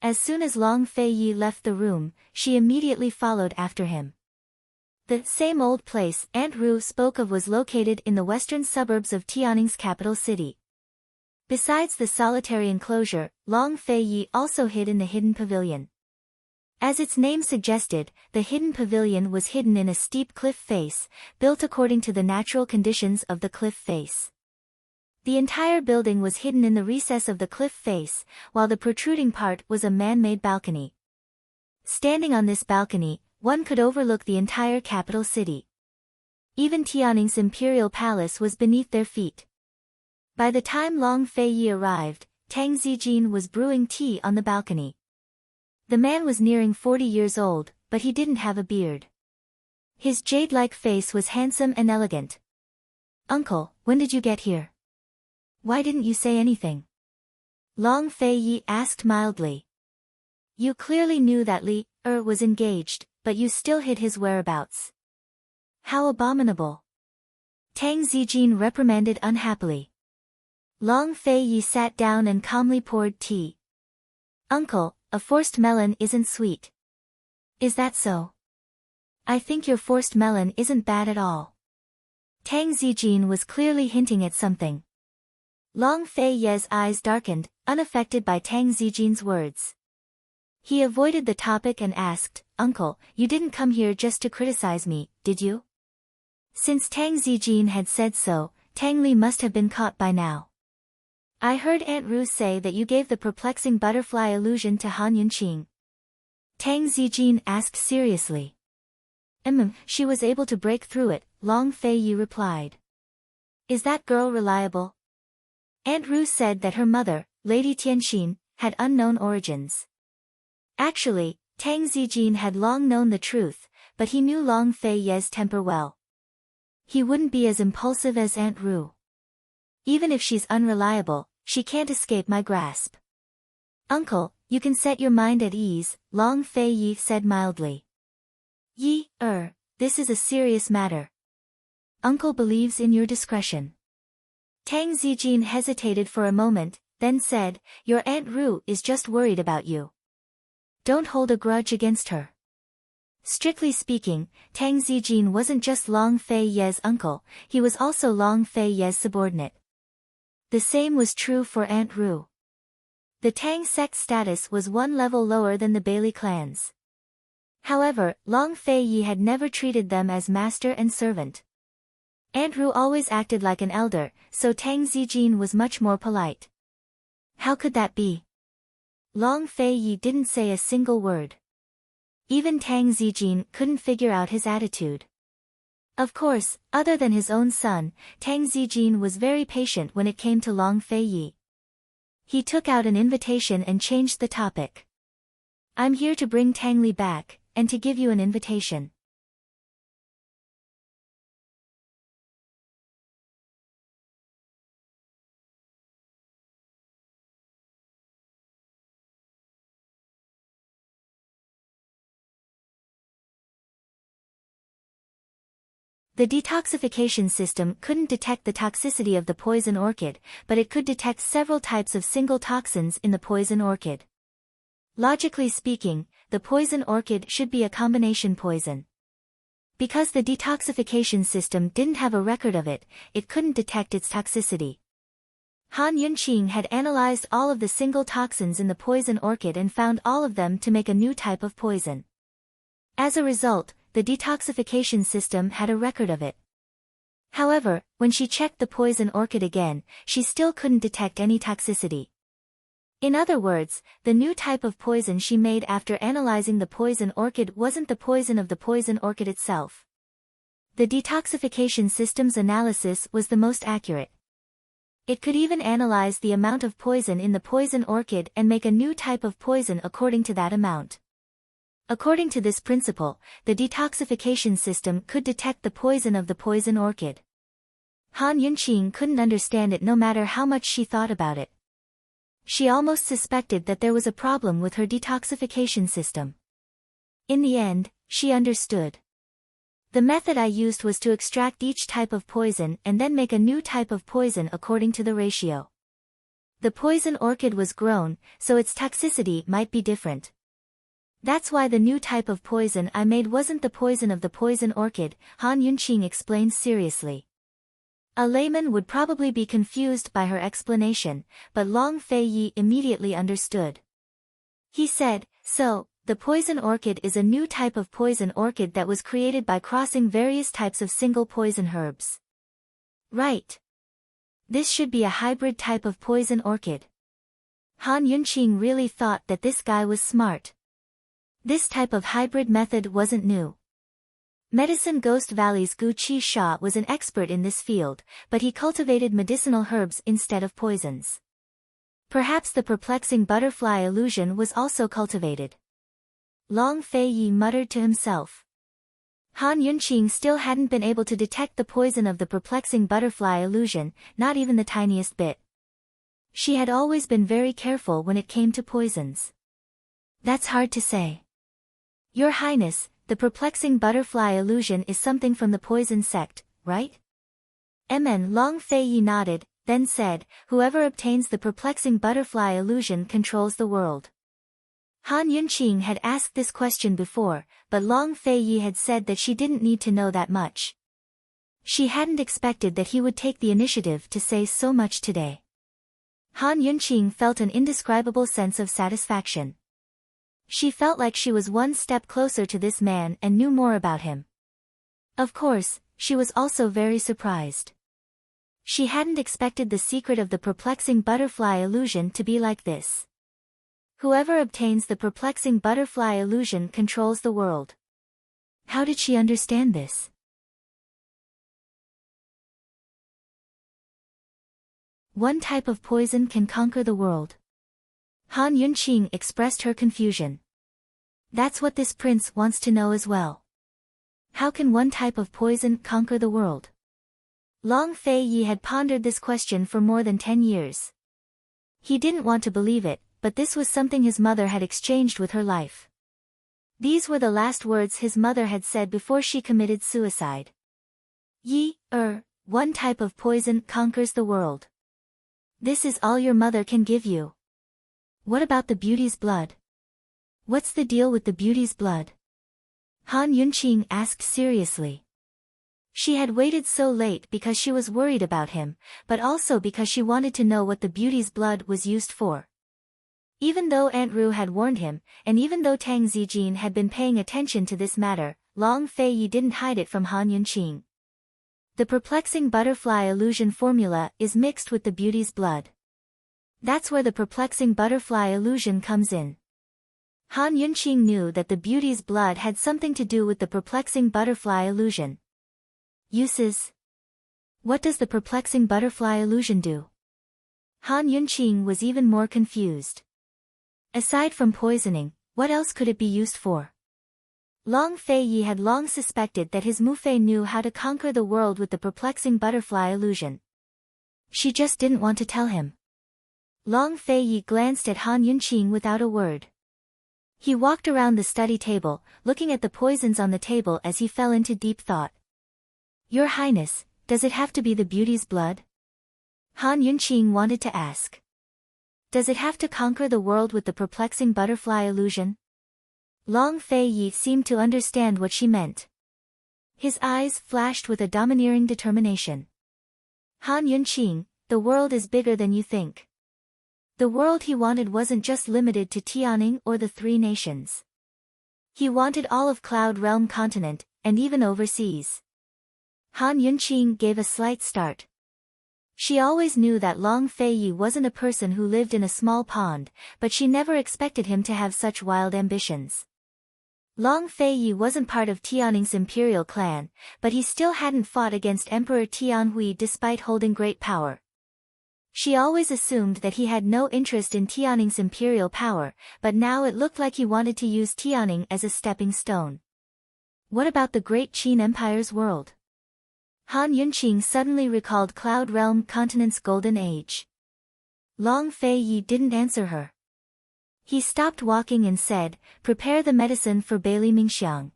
As soon as Long Fei Yi left the room, she immediately followed after him. The same old place Aunt Ru spoke of was located in the western suburbs of Tianning's capital city. Besides the solitary enclosure, Long Fei Yi also hid in the hidden pavilion. As its name suggested, the hidden pavilion was hidden in a steep cliff face, built according to the natural conditions of the cliff face. The entire building was hidden in the recess of the cliff face, while the protruding part was a man-made balcony. Standing on this balcony, one could overlook the entire capital city. Even Tianning's imperial palace was beneath their feet. By the time Long Fei Yi arrived, Tang Zijin was brewing tea on the balcony. The man was nearing 40 years old, but he didn't have a beard. His jade-like face was handsome and elegant. "Uncle, when did you get here? Why didn't you say anything?" Long Fei Yi asked mildly. "You clearly knew that Li was engaged, but you still hid his whereabouts. How abominable!" Tang Zijin reprimanded unhappily. Long Fei Yi sat down and calmly poured tea. "Uncle, a forced melon isn't sweet." "Is that so? I think your forced melon isn't bad at all." Tang Zijin was clearly hinting at something. Long Fei Ye's eyes darkened, unaffected by Tang Zijin's words. He avoided the topic and asked, "Uncle, you didn't come here just to criticize me, did you?" Since Tang Zijin had said so, Tang Li must have been caught by now. "I heard Aunt Ru say that you gave the perplexing butterfly illusion to Han Yunqing." Tang Zijin asked seriously. She was able to break through it," Long Fei Yi replied. "Is that girl reliable?" Aunt Ru said that her mother, Lady Tianxin, had unknown origins. Actually, Tang Zijin had long known the truth, but he knew Long Fei Ye's temper well. He wouldn't be as impulsive as Aunt Ru. "Even if she's unreliable, she can't escape my grasp." "Uncle, you can set your mind at ease," Long Fei Yi said mildly. This is a serious matter. Uncle believes in your discretion." Tang Zijin hesitated for a moment, then said, "Your Aunt Ru is just worried about you. Don't hold a grudge against her." Strictly speaking, Tang Zijin wasn't just Long Fei Ye's uncle, he was also Long Fei Ye's subordinate. The same was true for Aunt Ru. The Tang sect's status was one level lower than the Bailey clans. However, Long Fei Yi had never treated them as master and servant. Aunt Ru always acted like an elder, so Tang Zijin was much more polite. How could that be? Long Fei Yi didn't say a single word. Even Tang Zijin couldn't figure out his attitude. Of course, other than his own son, Tang Zijin was very patient when it came to Long Feiyi. He took out an invitation and changed the topic. I'm here to bring Tang Li back, and to give you an invitation. The detoxification system couldn't detect the toxicity of the poison orchid, but it could detect several types of single toxins in the poison orchid. Logically speaking, the poison orchid should be a combination poison. Because the detoxification system didn't have a record of it, it couldn't detect its toxicity. Han Yunqing had analyzed all of the single toxins in the poison orchid and found all of them to make a new type of poison. As a result, the detoxification system had a record of it. However, when she checked the poison orchid again, she still couldn't detect any toxicity. In other words, the new type of poison she made after analyzing the poison orchid wasn't the poison of the poison orchid itself. The detoxification system's analysis was the most accurate. It could even analyze the amount of poison in the poison orchid and make a new type of poison according to that amount. According to this principle, the detoxification system could detect the poison of the poison orchid. Han Yunqing couldn't understand it no matter how much she thought about it. She almost suspected that there was a problem with her detoxification system. In the end, she understood. The method I used was to extract each type of poison and then make a new type of poison according to the ratio. The poison orchid was grown, so its toxicity might be different. That's why the new type of poison I made wasn't the poison of the poison orchid, Han Yunqing explained seriously. A layman would probably be confused by her explanation, but Long Feiyi immediately understood. He said, so, the poison orchid is a new type of poison orchid that was created by crossing various types of single poison herbs. Right. This should be a hybrid type of poison orchid. Han Yunqing really thought that this guy was smart. This type of hybrid method wasn't new. Medicine Ghost Valley's Gu Qi Sha was an expert in this field, but he cultivated medicinal herbs instead of poisons. Perhaps the perplexing butterfly illusion was also cultivated. Long Feiyi muttered to himself. Han Yunqing still hadn't been able to detect the poison of the perplexing butterfly illusion, not even the tiniest bit. She had always been very careful when it came to poisons. That's hard to say. Your Highness, the perplexing butterfly illusion is something from the poison sect, right? Long Feiyi nodded, then said, whoever obtains the perplexing butterfly illusion controls the world. Han Yunqing had asked this question before, but Long Feiyi had said that she didn't need to know that much. She hadn't expected that he would take the initiative to say so much today. Han Yunqing felt an indescribable sense of satisfaction. She felt like she was one step closer to this man and knew more about him. Of course, she was also very surprised. She hadn't expected the secret of the perplexing butterfly illusion to be like this. Whoever obtains the perplexing butterfly illusion controls the world. How did she understand this? One type of poison can conquer the world. Han Yunqing expressed her confusion. That's what this prince wants to know as well. How can one type of poison conquer the world? Long Feiyi had pondered this question for more than 10 years. He didn't want to believe it, but this was something his mother had exchanged with her life. These were the last words his mother had said before she committed suicide. One type of poison conquers the world. This is all your mother can give you. What about the beauty's blood? What's the deal with the beauty's blood? Han Yunqing asked seriously. She had waited so late because she was worried about him, but also because she wanted to know what the beauty's blood was used for. Even though Aunt Ru had warned him, and even though Tang Zijin had been paying attention to this matter, Long Feiyi didn't hide it from Han Yunqing. The perplexing butterfly illusion formula is mixed with the beauty's blood. That's where the perplexing butterfly illusion comes in. Han Yunqing knew that the beauty's blood had something to do with the perplexing butterfly illusion. Uses. What does the perplexing butterfly illusion do? Han Yunqing was even more confused. Aside from poisoning, what else could it be used for? Long Feiyi had long suspected that his Mufei knew how to conquer the world with the perplexing butterfly illusion. She just didn't want to tell him. Long Feiyi glanced at Han Yunqing without a word. He walked around the study table, looking at the poisons on the table as he fell into deep thought. Your Highness, does it have to be the beauty's blood? Han Yunqing wanted to ask. Does it have to conquer the world with the perplexing butterfly illusion? Long Feiyi seemed to understand what she meant. His eyes flashed with a domineering determination. Han Yunqing, the world is bigger than you think. The world he wanted wasn't just limited to Tianning or the Three Nations. He wanted all of Cloud Realm continent, and even overseas. Han Yunqing gave a slight start. She always knew that Long Feiyi wasn't a person who lived in a small pond, but she never expected him to have such wild ambitions. Long Feiyi wasn't part of Tianning's imperial clan, but he still hadn't fought against Emperor Tianhui despite holding great power. She always assumed that he had no interest in Tianning's imperial power, but now it looked like he wanted to use Tianning as a stepping stone. What about the Great Qin Empire's world? Han Yunqing suddenly recalled Cloud Realm continent's golden age. Long Feiyi didn't answer her. He stopped walking and said, "Prepare the medicine for Bailey Mingxiang.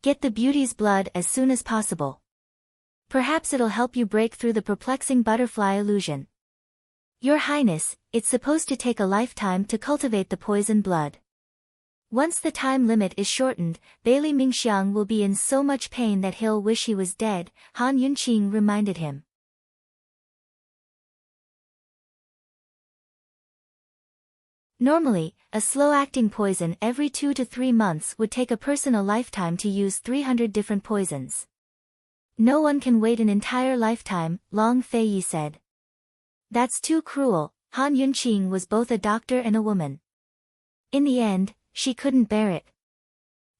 Get the beauty's blood as soon as possible. Perhaps it'll help you break through the perplexing butterfly illusion." Your Highness, it's supposed to take a lifetime to cultivate the poison blood. Once the time limit is shortened, Bailey Mingxiang will be in so much pain that he'll wish he was dead, Han Yunqing reminded him. Normally, a slow-acting poison every 2 to 3 months would take a person a lifetime to use 300 different poisons. No one can wait an entire lifetime, Long Feiyi said. That's too cruel. Han Yunqing was both a doctor and a woman. In the end, she couldn't bear it.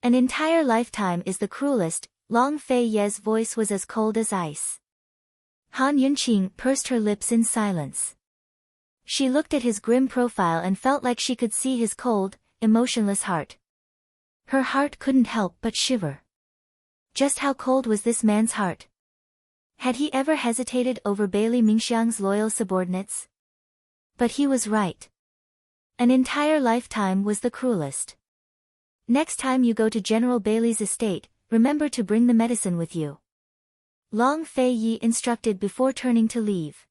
An entire lifetime is the cruelest. Long Feiyi's voice was as cold as ice. Han Yunqing pursed her lips in silence. She looked at his grim profile and felt like she could see his cold, emotionless heart. Her heart couldn't help but shiver. Just how cold was this man's heart? Had he ever hesitated over Bailey Mingxiang's loyal subordinates? But he was right. An entire lifetime was the cruelest. Next time you go to General Bailey's estate, remember to bring the medicine with you. Long Feiyi instructed before turning to leave.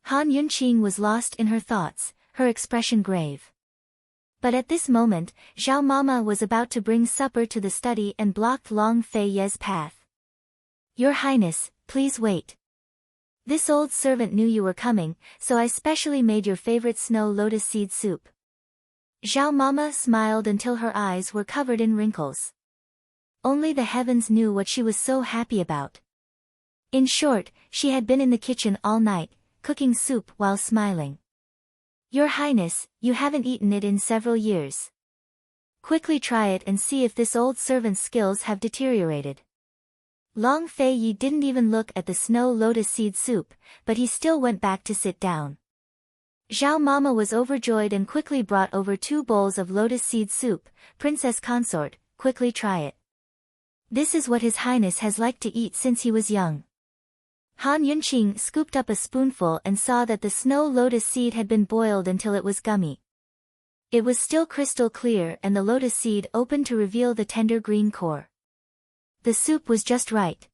Han Yunqing was lost in her thoughts, her expression grave. But at this moment, Zhao Mama was about to bring supper to the study and blocked Long Feiyi's path. Your Highness, please wait. This old servant knew you were coming, so I specially made your favorite snow lotus seed soup. Zhao Mama smiled until her eyes were covered in wrinkles. Only the heavens knew what she was so happy about. In short, she had been in the kitchen all night, cooking soup while smiling. Your Highness, you haven't eaten it in several years. Quickly try it and see if this old servant's skills have deteriorated. Long Feiyi didn't even look at the snow lotus seed soup, but he still went back to sit down. Zhao Mama was overjoyed and quickly brought over 2 bowls of lotus seed soup. Princess Consort, quickly try it. This is what His Highness has liked to eat since he was young. Han Yunqing scooped up a spoonful and saw that the snow lotus seed had been boiled until it was gummy. It was still crystal clear and the lotus seed opened to reveal the tender green core. The soup was just right.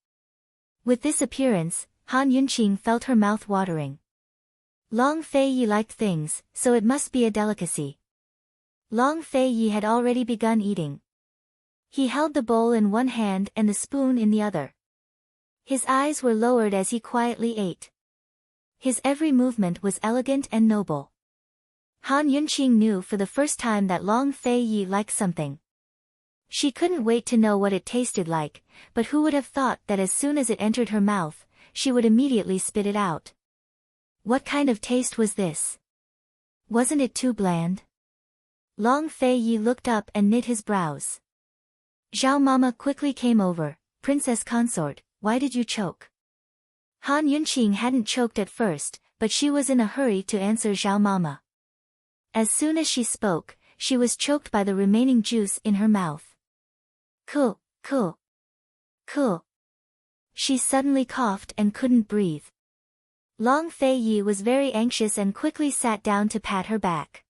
With this appearance, Han Yunqing felt her mouth watering. Long Feiyi liked things, so it must be a delicacy. Long Feiyi had already begun eating. He held the bowl in one hand and the spoon in the other. His eyes were lowered as he quietly ate. His every movement was elegant and noble. Han Yunqing knew for the first time that Long Feiyi liked something. She couldn't wait to know what it tasted like, but who would have thought that as soon as it entered her mouth, she would immediately spit it out. What kind of taste was this? Wasn't it too bland? Long Fei Yi looked up and knit his brows. Zhao Mama quickly came over. Princess Consort, why did you choke? Han Yunqing hadn't choked at first, but she was in a hurry to answer Zhao Mama. As soon as she spoke, she was choked by the remaining juice in her mouth. Cool. She suddenly coughed and couldn't breathe. Long Fei Yi was very anxious and quickly sat down to pat her back.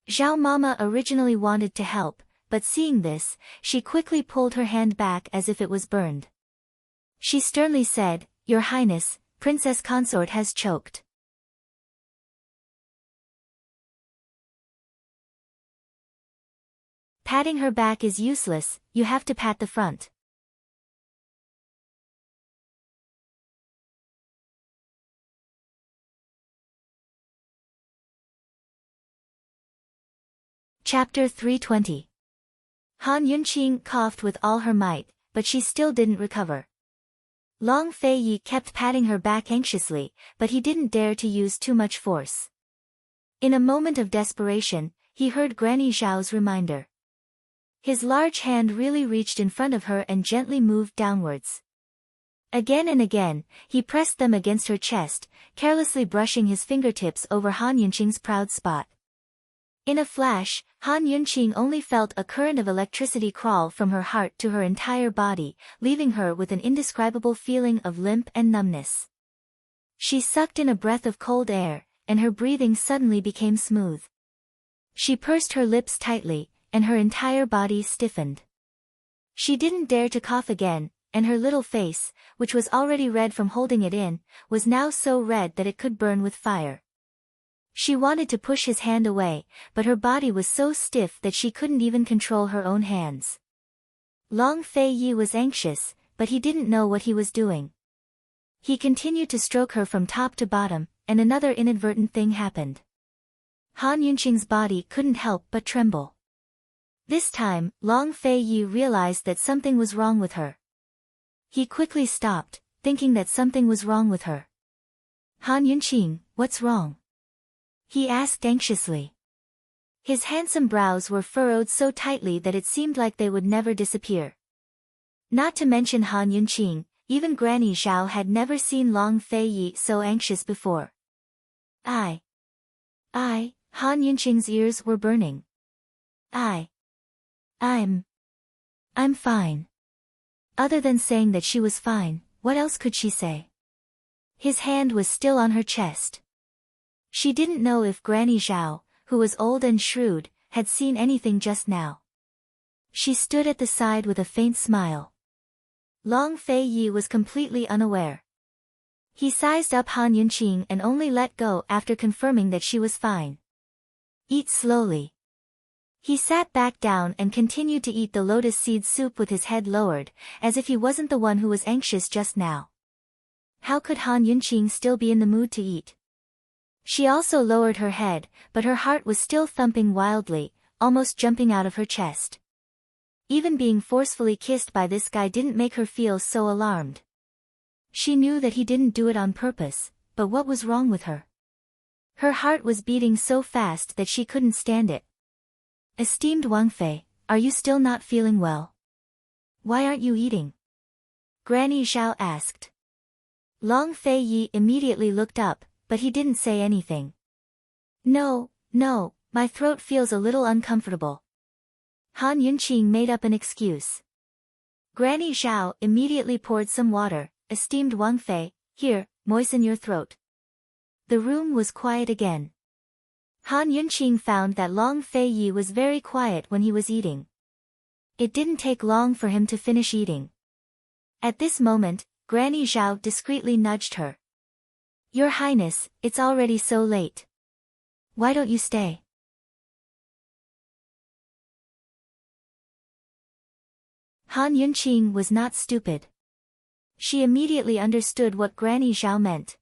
Zhao Mama originally wanted to help, but seeing this, she quickly pulled her hand back as if it was burned. She sternly said, Your Highness, Princess Consort has choked. Patting her back is useless, you have to pat the front. Chapter 320. Han Yunqing coughed with all her might, but she still didn't recover. Long Fei Yi kept patting her back anxiously, but he didn't dare to use too much force. In a moment of desperation, he heard Granny Zhao's reminder. His large hand really reached in front of her and gently moved downwards. Again and again, he pressed them against her chest, carelessly brushing his fingertips over Han Yunqing's proud spot. In a flash, Han Yunqing only felt a current of electricity crawl from her heart to her entire body, leaving her with an indescribable feeling of limp and numbness. She sucked in a breath of cold air, and her breathing suddenly became smooth. She pursed her lips tightly, and her entire body stiffened. She didn't dare to cough again, and her little face, which was already red from holding it in, was now so red that it could burn with fire. She wanted to push his hand away, but her body was so stiff that she couldn't even control her own hands. Long Fei Yi was anxious, but he didn't know what he was doing. He continued to stroke her from top to bottom, and another inadvertent thing happened. Han Yunqing's body couldn't help but tremble. This time, Long Fei Yi realized that something was wrong with her. He quickly stopped, thinking that something was wrong with her. Han Yunqing, what's wrong? He asked anxiously. His handsome brows were furrowed so tightly that it seemed like they would never disappear. Not to mention Han Yunqing, even Granny Zhao had never seen Long Fei Yi so anxious before. Han Yunqing's ears were burning. I'm fine. Other than saying that she was fine, what else could she say? His hand was still on her chest. She didn't know if Granny Zhao, who was old and shrewd, had seen anything just now. She stood at the side with a faint smile. Long Fei Yi was completely unaware. He sized up Han Yunqing and only let go after confirming that she was fine. Eat slowly. He sat back down and continued to eat the lotus seed soup with his head lowered, as if he wasn't the one who was anxious just now. How could Han Yunqing still be in the mood to eat? She also lowered her head, but her heart was still thumping wildly, almost jumping out of her chest. Even being forcefully kissed by this guy didn't make her feel so alarmed. She knew that he didn't do it on purpose, but what was wrong with her? Her heart was beating so fast that she couldn't stand it. Esteemed Wang Fei, are you still not feeling well? Why aren't you eating? Granny Zhao asked. Long Fei Yi immediately looked up, but he didn't say anything. No, my throat feels a little uncomfortable. Han Yunqing made up an excuse. Granny Zhao immediately poured some water. Esteemed Wang Fei, here, moisten your throat. The room was quiet again. Han Yunqing found that Long Fei Yi was very quiet when he was eating. It didn't take long for him to finish eating. At this moment, Granny Zhao discreetly nudged her. Your Highness, it's already so late. Why don't you stay? Han Yunqing was not stupid. She immediately understood what Granny Zhao meant.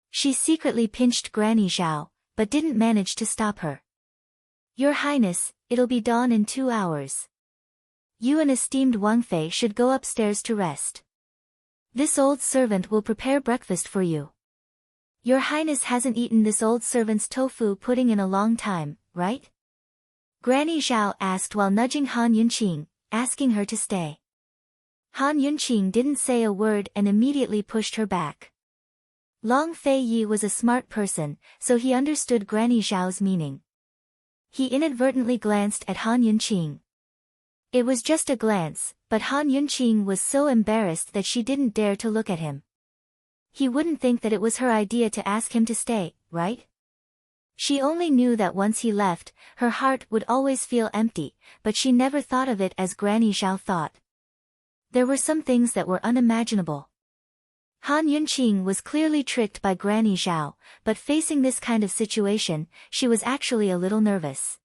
She secretly pinched Granny Zhao, but didn't manage to stop her. Your Highness, it'll be dawn in 2 hours. You and esteemed Wang Fei should go upstairs to rest. This old servant will prepare breakfast for you. Your Highness hasn't eaten this old servant's tofu pudding in a long time, right? Granny Zhao asked while nudging Han Yunqing, asking her to stay. Han Yunqing didn't say a word and immediately pushed her back. Long Fei Yi was a smart person, so he understood Granny Zhao's meaning. He inadvertently glanced at Han Yunqing. It was just a glance, but Han Yunqing was so embarrassed that she didn't dare to look at him. He wouldn't think that it was her idea to ask him to stay, right? She only knew that once he left, her heart would always feel empty, but she never thought of it as Granny Zhao thought. There were some things that were unimaginable. Han Yunqing was clearly tricked by Granny Zhao, but facing this kind of situation, she was actually a little nervous.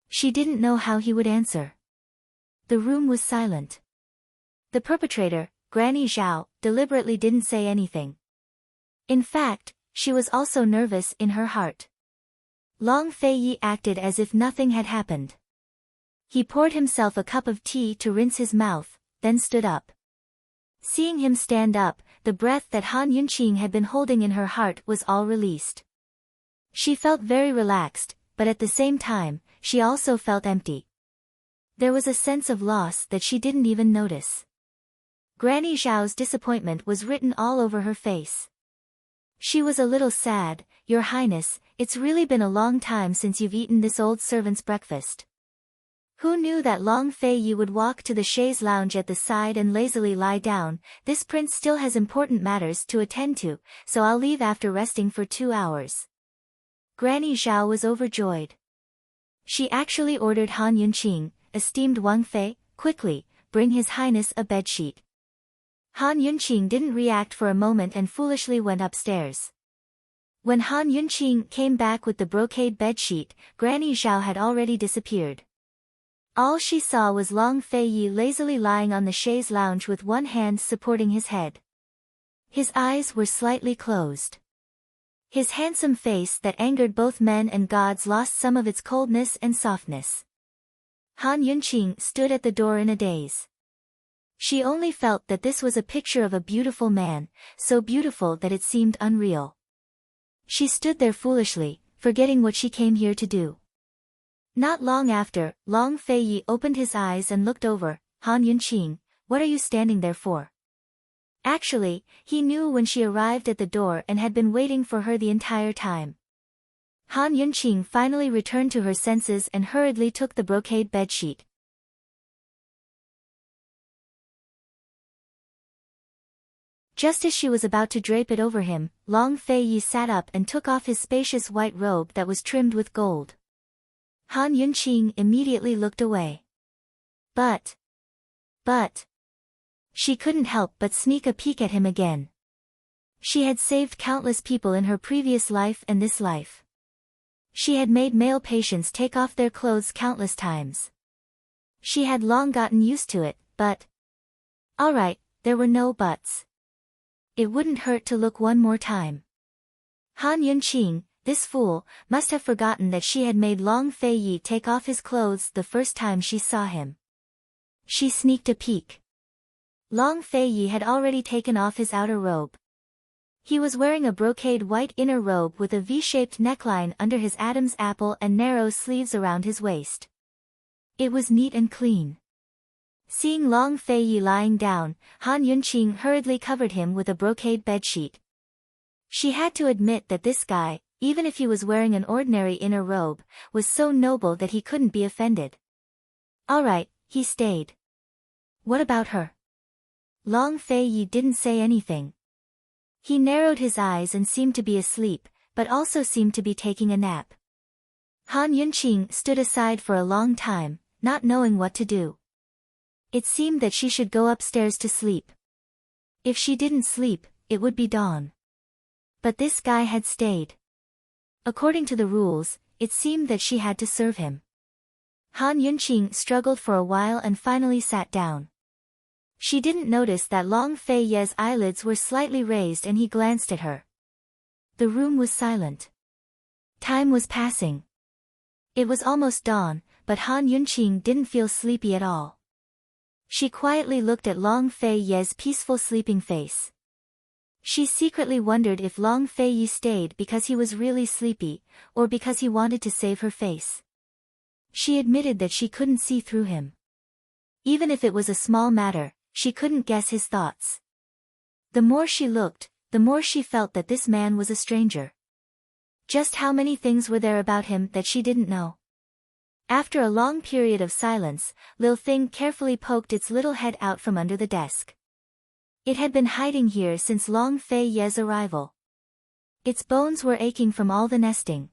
She didn't know how he would answer. The room was silent. The perpetrator, Granny Zhao, deliberately didn't say anything. In fact, she was also nervous in her heart. Long Fei Yi acted as if nothing had happened. He poured himself a cup of tea to rinse his mouth, then stood up. Seeing him stand up, the breath that Han Yunqing had been holding in her heart was all released. She felt very relaxed, but at the same time, she also felt empty. There was a sense of loss that she didn't even notice. Granny Zhao's disappointment was written all over her face. She was a little sad. "Your Highness, it's really been a long time since you've eaten this old servant's breakfast." Who knew that Long Fei Yi would walk to the chaise lounge at the side and lazily lie down? "This prince still has important matters to attend to, so I'll leave after resting for 2 hours. Granny Zhao was overjoyed. She actually ordered Han Yunqing, "Esteemed Wang Fei, quickly, bring His Highness a bedsheet." Han Yunqing didn't react for a moment and foolishly went upstairs. When Han Yunqing came back with the brocade bedsheet, Granny Zhao had already disappeared. All she saw was Long Fei Yi lazily lying on the chaise lounge with one hand supporting his head. His eyes were slightly closed. His handsome face that angered both men and gods lost some of its coldness and softness. Han Yunqing stood at the door in a daze. She only felt that this was a picture of a beautiful man, so beautiful that it seemed unreal. She stood there foolishly, forgetting what she came here to do. Not long after, Long Fei Yi opened his eyes and looked over. "Han Yunqing, what are you standing there for?" Actually, he knew when she arrived at the door and had been waiting for her the entire time. Han Yunqing finally returned to her senses and hurriedly took the brocade bedsheet. Just as she was about to drape it over him, Long Fei Yi sat up and took off his spacious white robe that was trimmed with gold. Han Yunqing immediately looked away. But... She couldn't help but sneak a peek at him again. She had saved countless people in her previous life and this life. She had made male patients take off their clothes countless times. She had long gotten used to it, but... Alright, there were no buts. It wouldn't hurt to look one more time. Han Yunqing, this fool, must have forgotten that she had made Long Fei Yi take off his clothes the first time she saw him. She sneaked a peek. Long Fei Yi had already taken off his outer robe. He was wearing a brocade white inner robe with a V-shaped neckline under his Adam's apple and narrow sleeves around his waist. It was neat and clean. Seeing Long Fei Yi lying down, Han Yunqing hurriedly covered him with a brocade bedsheet. She had to admit that this guy, even if he was wearing an ordinary inner robe, was so noble that he couldn't be offended. Alright, he stayed. What about her? Long Fei Yi didn't say anything. He narrowed his eyes and seemed to be asleep, but also seemed to be taking a nap. Han Yunqing stood aside for a long time, not knowing what to do. It seemed that she should go upstairs to sleep. If she didn't sleep, it would be dawn. But this guy had stayed. According to the rules, it seemed that she had to serve him. Han Yunqing struggled for a while and finally sat down. She didn't notice that Long Fei Ye's eyelids were slightly raised and he glanced at her. The room was silent. Time was passing. It was almost dawn, but Han Yunqing didn't feel sleepy at all. She quietly looked at Long Fei Ye's peaceful sleeping face. She secretly wondered if Long Fei Yi stayed because he was really sleepy, or because he wanted to save her face. She admitted that she couldn't see through him. Even if it was a small matter, she couldn't guess his thoughts. The more she looked, the more she felt that this man was a stranger. Just how many things were there about him that she didn't know? After a long period of silence, Lil Thing carefully poked its little head out from under the desk. It had been hiding here since Long Fei Ye's arrival. Its bones were aching from all the nesting.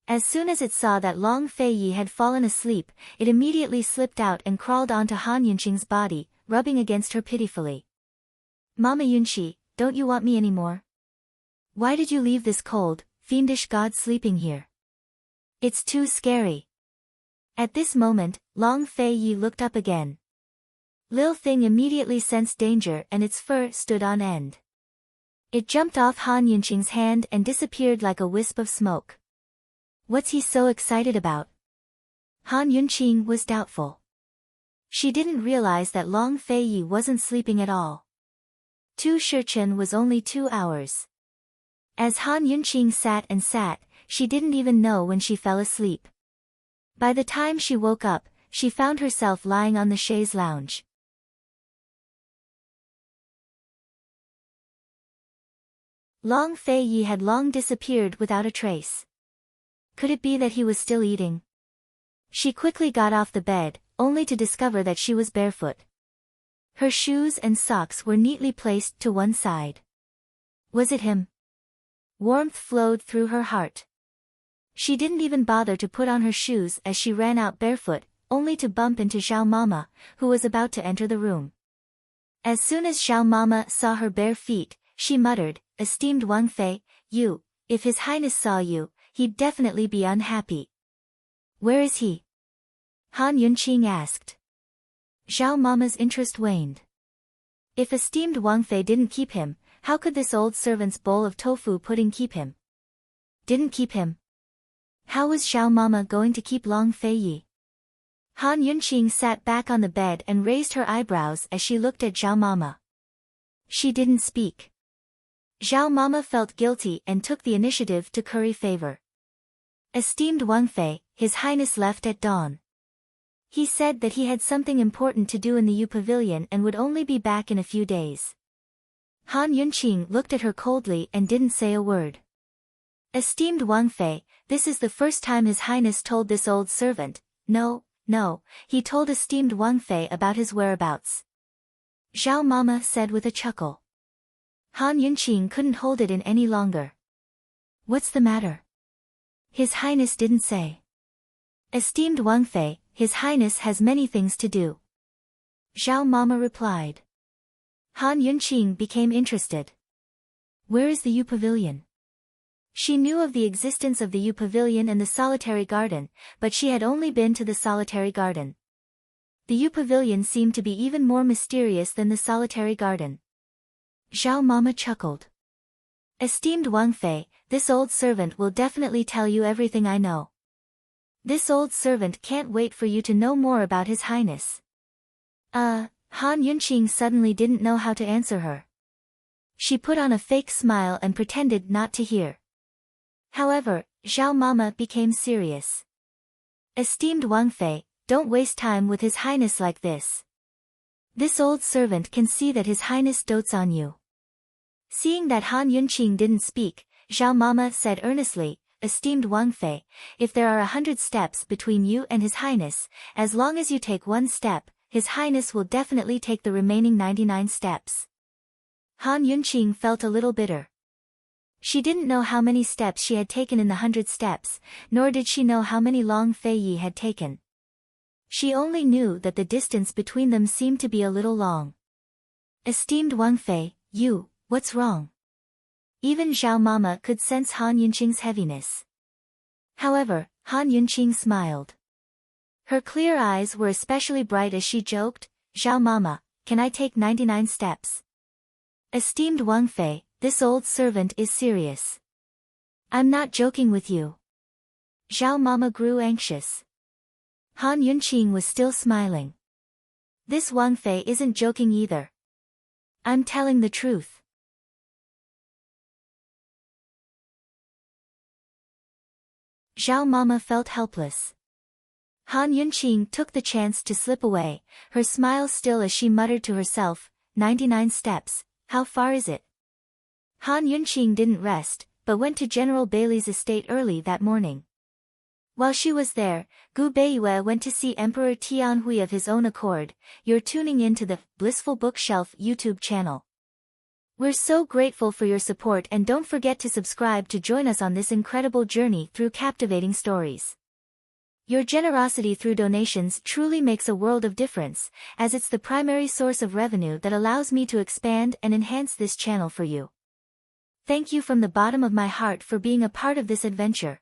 As soon as it saw that Long Fei Yi had fallen asleep, it immediately slipped out and crawled onto Han Yunqing's body, rubbing against her pitifully. Mama Yunqi, don't you want me anymore? Why did you leave this cold, fiendish god sleeping here? It's too scary. At this moment, Long Fei Yi looked up again. Lil Thing immediately sensed danger and its fur stood on end. It jumped off Han Yunqing's hand and disappeared like a wisp of smoke. What's he so excited about? Han Yunqing was doubtful. She didn't realize that Long Fei Yi wasn't sleeping at all. Tu Shichen was only 2 hours. As Han Yunqing sat and sat, she didn't even know when she fell asleep. By the time she woke up, she found herself lying on the chaise lounge. Long Fei Yi had long disappeared without a trace. Could it be that he was still eating? She quickly got off the bed, only to discover that she was barefoot. Her shoes and socks were neatly placed to one side. Was it him? Warmth flowed through her heart. She didn't even bother to put on her shoes as she ran out barefoot, only to bump into Xiao Mama, who was about to enter the room. As soon as Xiao Mama saw her bare feet, she muttered, "Esteemed Wang Fei, if His Highness saw you, he'd definitely be unhappy." "Where is he?" Han Yunqing asked. Xiao Mama's interest waned. If esteemed Wang Fei didn't keep him, how could this old servant's bowl of tofu pudding keep him? Didn't keep him? How was Xiao Mama going to keep Long Fei Yi? Han Yunqing sat back on the bed and raised her eyebrows as she looked at Xiao Mama. She didn't speak. Xiao Mama felt guilty and took the initiative to curry favor. "Esteemed Wang Fei, His Highness left at dawn. He said that he had something important to do in the U Pavilion and would only be back in a few days." Han Yunqing looked at her coldly and didn't say a word. "Esteemed Wang Fei, this is the first time His Highness told this old servant." No, he told esteemed Wang Fei about his whereabouts." Xiao Mama said with a chuckle. Han Yunqing couldn't hold it in any longer. "What's the matter?" "His Highness didn't say." "Esteemed Wang Fei, His Highness has many things to do." Xiao Mama replied. Han Yunqing became interested. "Where is the U Pavilion?" She knew of the existence of the U Pavilion and the Solitary Garden, but she had only been to the Solitary Garden. The U Pavilion seemed to be even more mysterious than the Solitary Garden. Xiao Mama chuckled. "Esteemed Wang Fei, this old servant will definitely tell you everything I know. This old servant can't wait for you to know more about His Highness." Han Yunqing suddenly didn't know how to answer her. She put on a fake smile and pretended not to hear. However, Xiao Mama became serious. "Esteemed Wang Fei, don't waste time with His Highness like this. This old servant can see that His Highness dotes on you." Seeing that Han Yunqing didn't speak, Xiao Mama said earnestly, "Esteemed Wang Fei, if there are 100 steps between you and His Highness, as long as you take one step, His Highness will definitely take the remaining 99 steps." Han Yunqing felt a little bitter. She didn't know how many steps she had taken in the 100 steps, nor did she know how many Long Fei Yi had taken. She only knew that the distance between them seemed to be a little long. "Esteemed Wang Fei, what's wrong?" Even Xiao Mama could sense Han Yunqing's heaviness. However, Han Yunqing smiled. Her clear eyes were especially bright as she joked, "Xiao Mama, can I take 99 steps?" "Esteemed Wang Fei, this old servant is serious. I'm not joking with you." Xiao Mama grew anxious. Han Yunqing was still smiling. "This Wang Fei isn't joking either. I'm telling the truth." Xiao Mama felt helpless. Han Yunqing took the chance to slip away, her smile still as she muttered to herself, 99 steps, how far is it? Han Yunqing didn't rest, but went to General Bailey's estate early that morning. While she was there, Gu Beiyue went to see Emperor Tianhui of his own accord. You're tuning in to the Blissful Bookshelf YouTube channel. We're so grateful for your support, and don't forget to subscribe to join us on this incredible journey through captivating stories. Your generosity through donations truly makes a world of difference, as it's the primary source of revenue that allows me to expand and enhance this channel for you. Thank you from the bottom of my heart for being a part of this adventure.